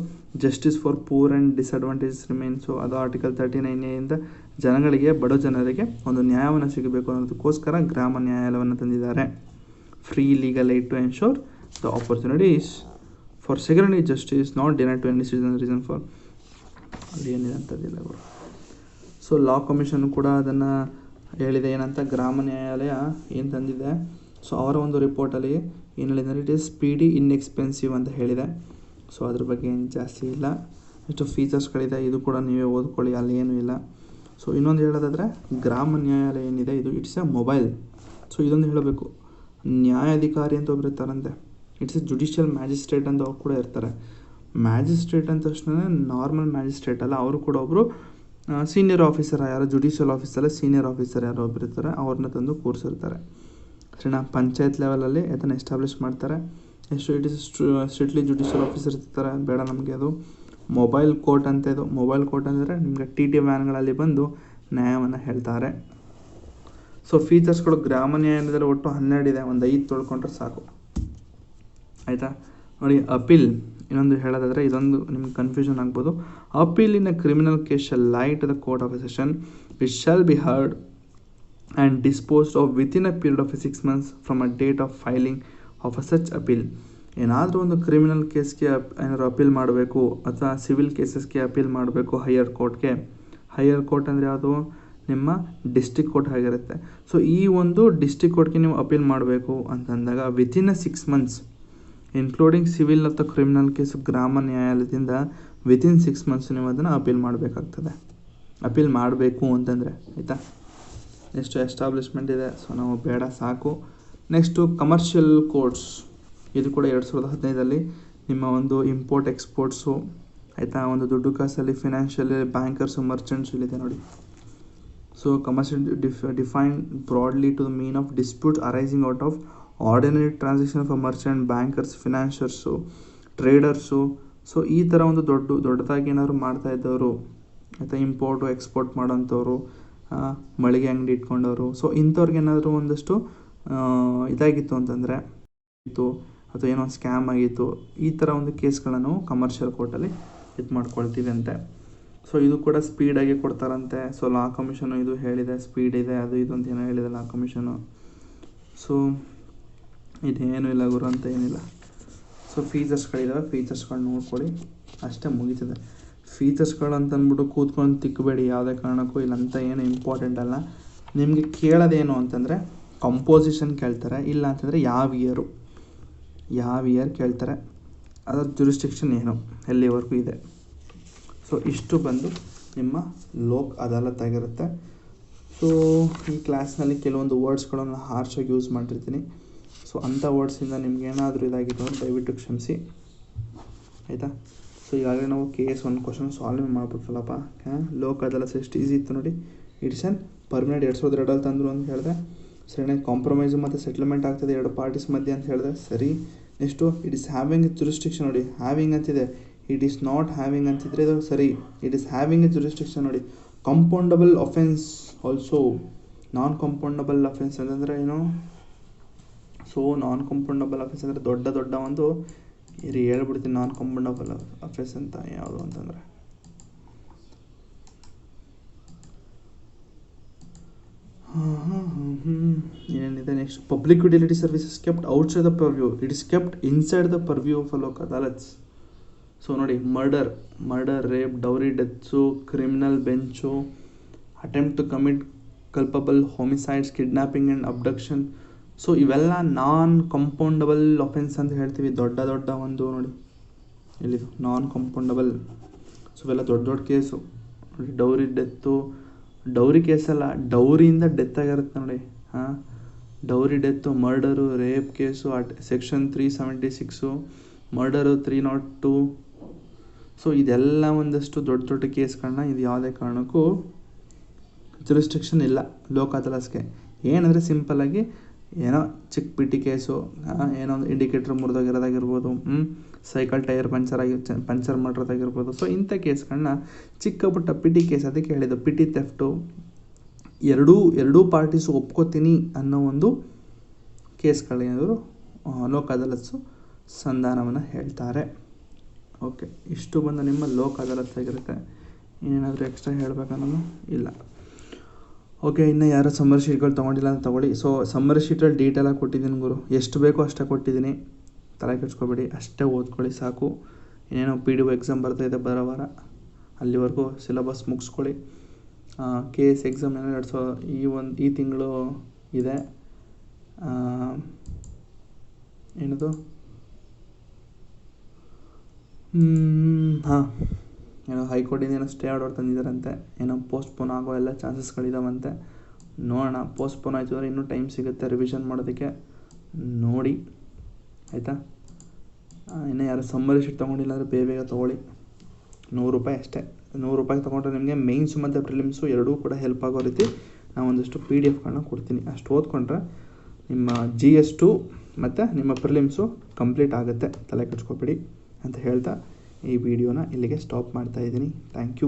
justice for poor and disadvantage remain. So ಅದು ಆರ್ಟಿಕಲ್ 39A ಜನಗಳಿಗೆ, ಬಡ ಜನರಿಗೆ ಒಂದು ನ್ಯಾಯವನ್ನು ಸಿಗಬೇಕು ಅನ್ನೋದಕ್ಕೋಸ್ಕರ ಗ್ರಾಮ ನ್ಯಾಯಾಲಯವನ್ನು ತಂದಿದ್ದಾರೆ. Free legal aid to ensure the opportunities for security justice not denied to any citizen reason for. ಅಲ್ಲಿ ಏನಿದೆ ಅಂತದಿಲ್ಲ ಅವರು. ಸೊ ಲಾ ಕಮಿಷನ್ ಕೂಡ ಅದನ್ನು ಹೇಳಿದೆ, ಏನಂತ ಗ್ರಾಮ ನ್ಯಾಯಾಲಯ ಏನು ತಂದಿದೆ. ಸೊ ಅವರ ಒಂದು ರಿಪೋರ್ಟಲ್ಲಿ ಏನು ಹೇಳಿದೆ ಅಂದರೆ ಇಟ್ ಈಸ್ ಸ್ಪೀಡಿ ಇನ್ಎಕ್ಸ್ಪೆನ್ಸಿವ್ ಅಂತ ಹೇಳಿದೆ. ಸೊ ಅದ್ರ ಬಗ್ಗೆ ಏನು ಜಾಸ್ತಿ ಇಲ್ಲ. ಎಷ್ಟು ಫೀಚರ್ಸ್ಗಳಿದೆ ಇದು ಕೂಡ ನೀವೇ ಓದ್ಕೊಳ್ಳಿ, ಅಲ್ಲಿ ಏನೂ ಇಲ್ಲ. ಸೊ ಇನ್ನೊಂದು ಹೇಳೋದಾದರೆ ಗ್ರಾಮ ನ್ಯಾಯಾಲಯ ಏನಿದೆ ಇದು ಇಟ್ಸ್ ಎ ಮೊಬೈಲ್. ಸೊ ಇದೊಂದು ಹೇಳಬೇಕು, ನ್ಯಾಯಾಧಿಕಾರಿ ಅಂತ ಒಬ್ಬರು ಇರ್ತಾರಂತೆ, ಇಟ್ಸ್ ಎ ಜುಡಿಷಿಯಲ್ ಮ್ಯಾಜಿಸ್ಟ್ರೇಟ್ ಅಂತ ಅವ್ರು ಕೂಡ ಇರ್ತಾರೆ. ಮ್ಯಾಜಿಸ್ಟ್ರೇಟ್ ಅಂದ ತಕ್ಷಣ ನಾರ್ಮಲ್ ಮ್ಯಾಜಿಸ್ಟ್ರೇಟ್ ಅಲ್ಲ, ಅವರು ಕೂಡ ಒಬ್ಬರು ಸೀನಿಯರ್ ಆಫೀಸರ್, ಯಾರೋ ಜುಡಿಷಿಯಲ್ ಆಫೀಸಲ್ಲೇ ಸೀನಿಯರ್ ಆಫೀಸರ್ ಯಾರೋ ಒಬ್ಬರು ಇರ್ತಾರೆ, ಅವ್ರನ್ನ ತಂದು ಕೂರಿಸಿರ್ತಾರೆ. ಸರಿನಾ, ಪಂಚಾಯತ್ ಲೆವೆಲಲ್ಲಿ ಅದನ್ನು ಎಸ್ಟಾಬ್ಲಿಷ್ ಮಾಡ್ತಾರೆ. ಎಷ್ಟು it is strictly judicial officer ಇರ್ತಾರೆ, ಬೇಡ ನಮಗೆ ಅದು ಮೊಬೈಲ್ ಕೋರ್ಟ್ ಅಂತ. ಇದು ಮೊಬೈಲ್ ಕೋರ್ಟ್ ಅಂದರೆ ನಿಮಗೆ TT ವ್ಯಾನ್ಗಳಲ್ಲಿ ಬಂದು ನ್ಯಾಯವನ್ನು ಹೇಳ್ತಾರೆ. ಸೊ ಫೀಚರ್ಸ್ಗಳು ಗ್ರಾಮ ನ್ಯಾಯಾಲಯದಲ್ಲಿ ಒಟ್ಟು 12 ಇದೆ, ಒಂದು 5 ತೊಳ್ಕೊಂಡ್ರೆ ಸಾಕು ಆಯಿತಾ. ನೋಡಿ ಅಪೀಲ್ ಇನ್ನೊಂದು ಹೇಳೋದಾದರೆ, ಇದೊಂದು ನಿಮ್ಗೆ ಕನ್ಫ್ಯೂಷನ್ ಆಗ್ಬೋದು. Appeal in a criminal case shall lie to the court of a session which shall be heard and disposed of within a period of 6 months from a date of filing of a such appeal. ಏನಾದರೂ ಒಂದು criminal ಕೇಸ್ಗೆ ಏನಾದ್ರು appeal ಮಾಡಬೇಕು ಅಥವಾ civil ಕೇಸಸ್ಗೆ appeal ಮಾಡಬೇಕು higher ಕೋರ್ಟ್ಗೆ. Higher court ಅಂದರೆ ಯಾವುದು, ನಿಮ್ಮ ಡಿಸ್ಟ್ರಿಕ್ಟ್ ಕೋರ್ಟ್ ಆಗಿರುತ್ತೆ. ಸೊ ಈ ಒಂದು ಡಿಸ್ಟ್ರಿಕ್ಟ್ ಕೋರ್ಟ್ಗೆ ನೀವು ಅಪೀಲ್ ಮಾಡಬೇಕು ಅಂತಂದಾಗ ವಿತಿನ್ ಅ 6 months ಇನ್ಕ್ಲೂಡಿಂಗ್ ಸಿವಿಲ್ ಅಥವಾ ಕ್ರಿಮಿನಲ್ ಕೇಸು ಗ್ರಾಮ ನ್ಯಾಯಾಲಯದಿಂದ ವಿತಿನ್ 6 months ನೀವು ಅದನ್ನು ಅಪೀಲ್ ಮಾಡಬೇಕಾಗ್ತದೆ. ಅಪೀಲ್ ಮಾಡಬೇಕು ಅಂತಂದರೆ ಆಯಿತಾ. ನೆಕ್ಸ್ಟು ಎಸ್ಟಾಬ್ಲಿಷ್ಮೆಂಟ್ ಇದೆ, ಸೊ ನಾವು ಬೇಡ ಸಾಕು. ನೆಕ್ಸ್ಟು ಕಮರ್ಷಿಯಲ್ ಕೋರ್ಟ್ಸ್, ಇದು ಕೂಡ 2015 ನಿಮ್ಮ ಒಂದು ಇಂಪೋರ್ಟ್ ಎಕ್ಸ್ಪೋರ್ಟ್ಸು ಆಯಿತಾ, ಒಂದು ದುಡ್ಡು ಕಾಸಲ್ಲಿ ಫಿನಾನ್ಷಿಯಲಿ ಬ್ಯಾಂಕರ್ಸು ಮರ್ಚೆಂಟ್ಸ್ ಇಲ್ಲಿದೆ ನೋಡಿ. So commercial define broadly to the mean of dispute arising out of ordinary transaction of merchant, bankers, financiers, traders. So ಈ ಥರ ಒಂದು ದೊಡ್ಡದಾಗಿ ಏನಾದ್ರು ಮಾಡ್ತಾ ಇದ್ದವರು ಆಯಿತಾ, ಇಂಪೋರ್ಟು ಎಕ್ಸ್ಪೋರ್ಟ್ ಮಾಡೋಂಥವ್ರು, ಮಳಿಗೆ ಅಂಗಡಿ ಇಟ್ಕೊಂಡವರು. ಸೊ ಇಂಥವ್ರಿಗೆ ಏನಾದರೂ ಒಂದಷ್ಟು ಇದಾಗಿತ್ತು ಅಂತಂದರೆ ಇತ್ತು ಅಥವಾ ಏನೋ ಸ್ಕ್ಯಾಮ್ ಆಗಿತ್ತು, ಈ ಥರ ಒಂದು ಕೇಸ್ಗಳನ್ನು ಕಮರ್ಷಿಯಲ್ ಕೋರ್ಟಲ್ಲಿ ಇದು ಮಾಡ್ಕೊಳ್ತೀವಿ ಅಂತೆ. ಸೊ ಇದು ಕೂಡ ಸ್ಪೀಡಾಗಿ ಕೊಡ್ತಾರಂತೆ. ಸೊ ಲಾ ಕಮಿಷನು ಇದು ಹೇಳಿದೆ, ಸ್ಪೀಡ್ ಇದೆ ಅದು ಇದು ಅಂತ ಏನೋ ಹೇಳಿದೆ ಲಾ ಕಮಿಷನು. ಸೊ ಇದೇನು ಇಲ್ಲ ಗುರು ಅಂತ ಏನಿಲ್ಲ. ಸೊ ಫೀಚರ್ಸ್ಗಳಿದ್ದಾವೆ, ಫೀಚರ್ಸ್ಗಳು ನೋಡ್ಕೊಳ್ಳಿ ಅಷ್ಟೇ, ಮುಗೀತದೆ. ಫೀಚರ್ಸ್ಗಳು ಅಂತ ಅಂದ್ಬಿಟ್ಟು ಕೂತ್ಕೊಂಡು ತಿಕ್ಕಬೇಡಿ ಯಾವುದೇ ಕಾರಣಕ್ಕೂ, ಇಲ್ಲಂತ ಏನು ಇಂಪಾರ್ಟೆಂಟ್ ಅಲ್ಲ. ನಿಮಗೆ ಕೇಳೋದೇನು ಅಂತಂದರೆ ಕಂಪೋಸಿಷನ್ ಕೇಳ್ತಾರೆ, ಇಲ್ಲ ಅಂತಂದರೆ ಯಾವ ಇಯರ್ ಕೇಳ್ತಾರೆ, ಅದರ ಜುರಿಸ್ಡಿಕ್ಷನ್ ಏನು, ಎಲ್ಲಿವರೆಗೂ ಇದೆ. ಸೊ ಇಷ್ಟು ಬಂದು ನಿಮ್ಮ ಲೋಕ್ ಅದಾಲತ್ ಆಗಿರುತ್ತೆ. ಸೊ ಈ ಕ್ಲಾಸ್ನಲ್ಲಿ ಕೆಲವೊಂದು ವರ್ಡ್ಸ್ಗಳನ್ನು ಹಾರ್ಷಾಗಿ ಯೂಸ್ ಮಾಡಿರ್ತೀನಿ. ಸೊ ಅಂಥ ವರ್ಡ್ಸಿಂದ ನಿಮ್ಗೆ ಏನಾದರೂ ಇದಾಗಿತ್ತು ಅಂದರೆ ದಯವಿಟ್ಟು ಕ್ಷಮಿಸಿ, ಆಯಿತಾ. ಸೊ ಈಗಾಗಲೇ ನಾವು KS 1 question solve ಮಾಡ್ಬಿಟ್ವಲ್ಲಪ್ಪ. Lok Adalat ಎಷ್ಟು ಈಸಿ ಇತ್ತು ನೋಡಿ. ಇಟ್ಸ್ ಆ್ಯನ್ ಪರ್ಮನೆಂಟ್ 2002 ತಂದರು ಅಂತ ಹೇಳಿದೆ. ಸರಿ, ಕಾಂಪ್ರಮೈಸು ಮತ್ತು ಸೆಟ್ಲ್ಮೆಂಟ್ ಆಗ್ತದೆ ಎರಡು ಪಾರ್ಟೀಸ್ ಮಧ್ಯೆ ಅಂತ ಹೇಳಿದೆ. ಸರಿ, next it is having A jurisdiction ನೋಡಿ, ಹ್ಯಾವಿಂಗ್ ಅಂತಿದೆ, ಇಟ್ ಈಸ್ ನಾಟ್ ಹ್ಯಾವಿಂಗ್ ಅಂತಿದ್ರೆ ಇದು ಸರಿ. It is having A jurisdiction ನೋಡಿ. ಕಂಪೌಂಡಬಲ್ ಅಫೆನ್ಸ್ ಆಲ್ಸೋ, ನಾನ್ ಕಂಪೌಂಡಬಲ್ ಅಫೆನ್ಸ್ ಅಂತಂದರೆ ಏನು? ಸೊ ನಾನ್ ಕಂಪೌಂಡಬಲ್ ಅಫೆನ್ಸ್ ಅಂದರೆ ದೊಡ್ಡ ಒಂದು ಹೇಳ್ಬಿಡ್ತೀನಿ. ನಾನ್ ಕಂಪೌಂಡಬಲ್ ಅಫೆನ್ಸ್ ಅಂತ ಯಾವುದು ಅಂತಂದರೆ ಏನಿದೆ next, public utility services kept outside the purview, it is kept inside the purview of a Lok Adalats. So ನೋಡಿ, murder, rape, dowry deaths, criminal bench, attempt to commit culpable, homicides, kidnapping and abduction. So ಇವೆಲ್ಲ non compoundable offence ಅಂತ ಹೇಳ್ತೀವಿ. ದೊಡ್ಡ ಒಂದು ನೋಡಿ ಎಲ್ಲಿದು ನಾನ್ ಕಂಪೌಂಡಬಲ್. So ಇವೆಲ್ಲ ದೊಡ್ಡ case ನೋಡಿ. ಡೌರಿ ಡೆತ್ತು, ಡೌರಿ ಕೇಸಲ್ಲ, ಡೌರಿಯಿಂದ ಡೆತ್ ಆಗಿರುತ್ತೆ ನೋಡಿ. Dowry death, murder, rape case, section 376, murder 302. So ಇದೆಲ್ಲ ಒಂದಷ್ಟು ದೊಡ್ಡ ಕೇಸ್ಗಳನ್ನ ಇದು ಯಾವುದೇ ಕಾರಣಕ್ಕೂ ಜುರಿಸ್ಡಿಕ್ಷನ್ ಇಲ್ಲ ಲೋಕ್ ಅದಾಲತ್ಗೆ. ಏನಂದರೆ ಸಿಂಪಲ್ಲಾಗಿ ಏನೋ ಚಿಕ್ಕ ಪಿಟಿ ಕೇಸು, ಏನೋ ಒಂದು ಇಂಡಿಕೇಟ್ರ್ ಮುರಿದೋಗಿರೋದಾಗಿರ್ಬೋದು, ಸೈಕಲ್ ಟೈರ್ ಪಂಚರ್ ಮಾಡಿರೋದಾಗಿರ್ಬೋದು. ಸೊ ಇಂಥ ಕೇಸ್ಗಳನ್ನ ಚಿಕ್ಕ ಪುಟ್ಟ ಪಿಟಿ ಕೇಸ್, ಅದಕ್ಕೆ ಹೇಳಿದ್ದು ಪಿಟಿ ಥೆಫ್ಟು, ಎರಡೂ ಪಾರ್ಟೀಸು ಒಪ್ಕೋತೀನಿ ಅನ್ನೋ ಒಂದು ಕೇಸ್ಗಳೇನಾದರೂ ಲೋಕ್ ಅದಾಲತ್ಸು ಸಂಧಾನವನ್ನು ಹೇಳ್ತಾರೆ. ಓಕೆ, ಇಷ್ಟು ಬಂದು ನಿಮ್ಮ ಲೋಕ್ ಅದಾಲತ್ ಆಗಿರುತ್ತೆ. ಏನಾದರೂ ಎಕ್ಸ್ಟ್ರಾ ಹೇಳಬೇಕನ್ನೋದು ಇಲ್ಲ. ಓಕೆ, ಇನ್ನು ಯಾರು ಸಮ್ಮರ್ ಶೀಟ್ಗಳು ತೊಗೊಂಡಿಲ್ಲ ಅಂತ ತೊಗೊಳ್ಳಿ. ಸೊ ಸಮ್ಮರ್ ಶೀಟಲ್ಲಿ ಡೀಟೇಲಾಗಿ ಕೊಟ್ಟಿದ್ದೀನಿ ಗುರು, ಎಷ್ಟು ಬೇಕೋ ಅಷ್ಟೇ ಕೊಟ್ಟಿದ್ದೀನಿ, ತಲೆ ಕೆಡ್ಸ್ಕೊಬೇಡಿ, ಅಷ್ಟೇ ಓದ್ಕೊಳ್ಳಿ ಸಾಕು. ಇನ್ನೇನೋ PDO ಎಕ್ಸಾಮ್ ಬರ್ತಾಯಿದೆ ಬರೋ ವಾರ, ಅಲ್ಲಿವರೆಗೂ ಸಿಲೆಬಸ್ ಮುಗಿಸ್ಕೊಳ್ಳಿ. KS ಎಕ್ಸಾಮ್ ಏನೋ ಈ ತಿಂಗಳು ಇದೆ. ಏನದು ಏನೋ ಹೈಕೋರ್ಟಿಂದ ಏನೋ ಸ್ಟೇ ಆರ್ಡರ್ ತಂದಿದ್ದಾರಂತೆ, ಏನೋ ಪೋಸ್ಟ್ಪೋನ್ ಆಗೋ ಎಲ್ಲ ಚಾನ್ಸಸ್ಗಳಿದಾವಂತೆ. ನೋಡೋಣ, ಪೋಸ್ಟ್ಪೋನ್ ಆಯಿತು ಅಂದರೆ ಇನ್ನೂ ಟೈಮ್ ಸಿಗುತ್ತೆ ರಿವಿಷನ್ ಮಾಡೋದಕ್ಕೆ, ನೋಡಿ ಆಯಿತಾ. ಇನ್ನು ಯಾರು ಸಮ್ಮರ್ ಶೀಟ್ ತೊಗೊಂಡಿಲ್ಲ ಅಂದರೆ ಬೇಗ ತೊಗೊಳ್ಳಿ. ₹100 ಅಷ್ಟೇ. ₹100 ತೊಗೊಂಡ್ರೆ ನಿಮಗೆ ಮೇನ್ಸು ಮತ್ತು ಪ್ರಿಲಿಮ್ಸು ಎರಡೂ ಕೂಡ ಹೆಲ್ಪ್ ಆಗೋ ರೀತಿ ನಾವು ಒಂದಷ್ಟು PDF ಕೊಡ್ತೀನಿ. ಅಷ್ಟು ಓದ್ಕೊಂಡ್ರೆ ನಿಮ್ಮ GS2 ಮತ್ತು ನಿಮ್ಮ ಪ್ರಿಲಿಮ್ಸು ಕಂಪ್ಲೀಟ್ ಆಗುತ್ತೆ, ತಲೆ ಕೆಡ್ಸ್ಕೊಬೇಡಿ ಅಂತ ಹೇಳ್ತಾ ಈ ವಿಡಿಯೋನ ಇಲ್ಲಿಗೆ ಸ್ಟಾಪ್ ಮಾಡ್ತಾಯಿದ್ದೀನಿ. Thank you.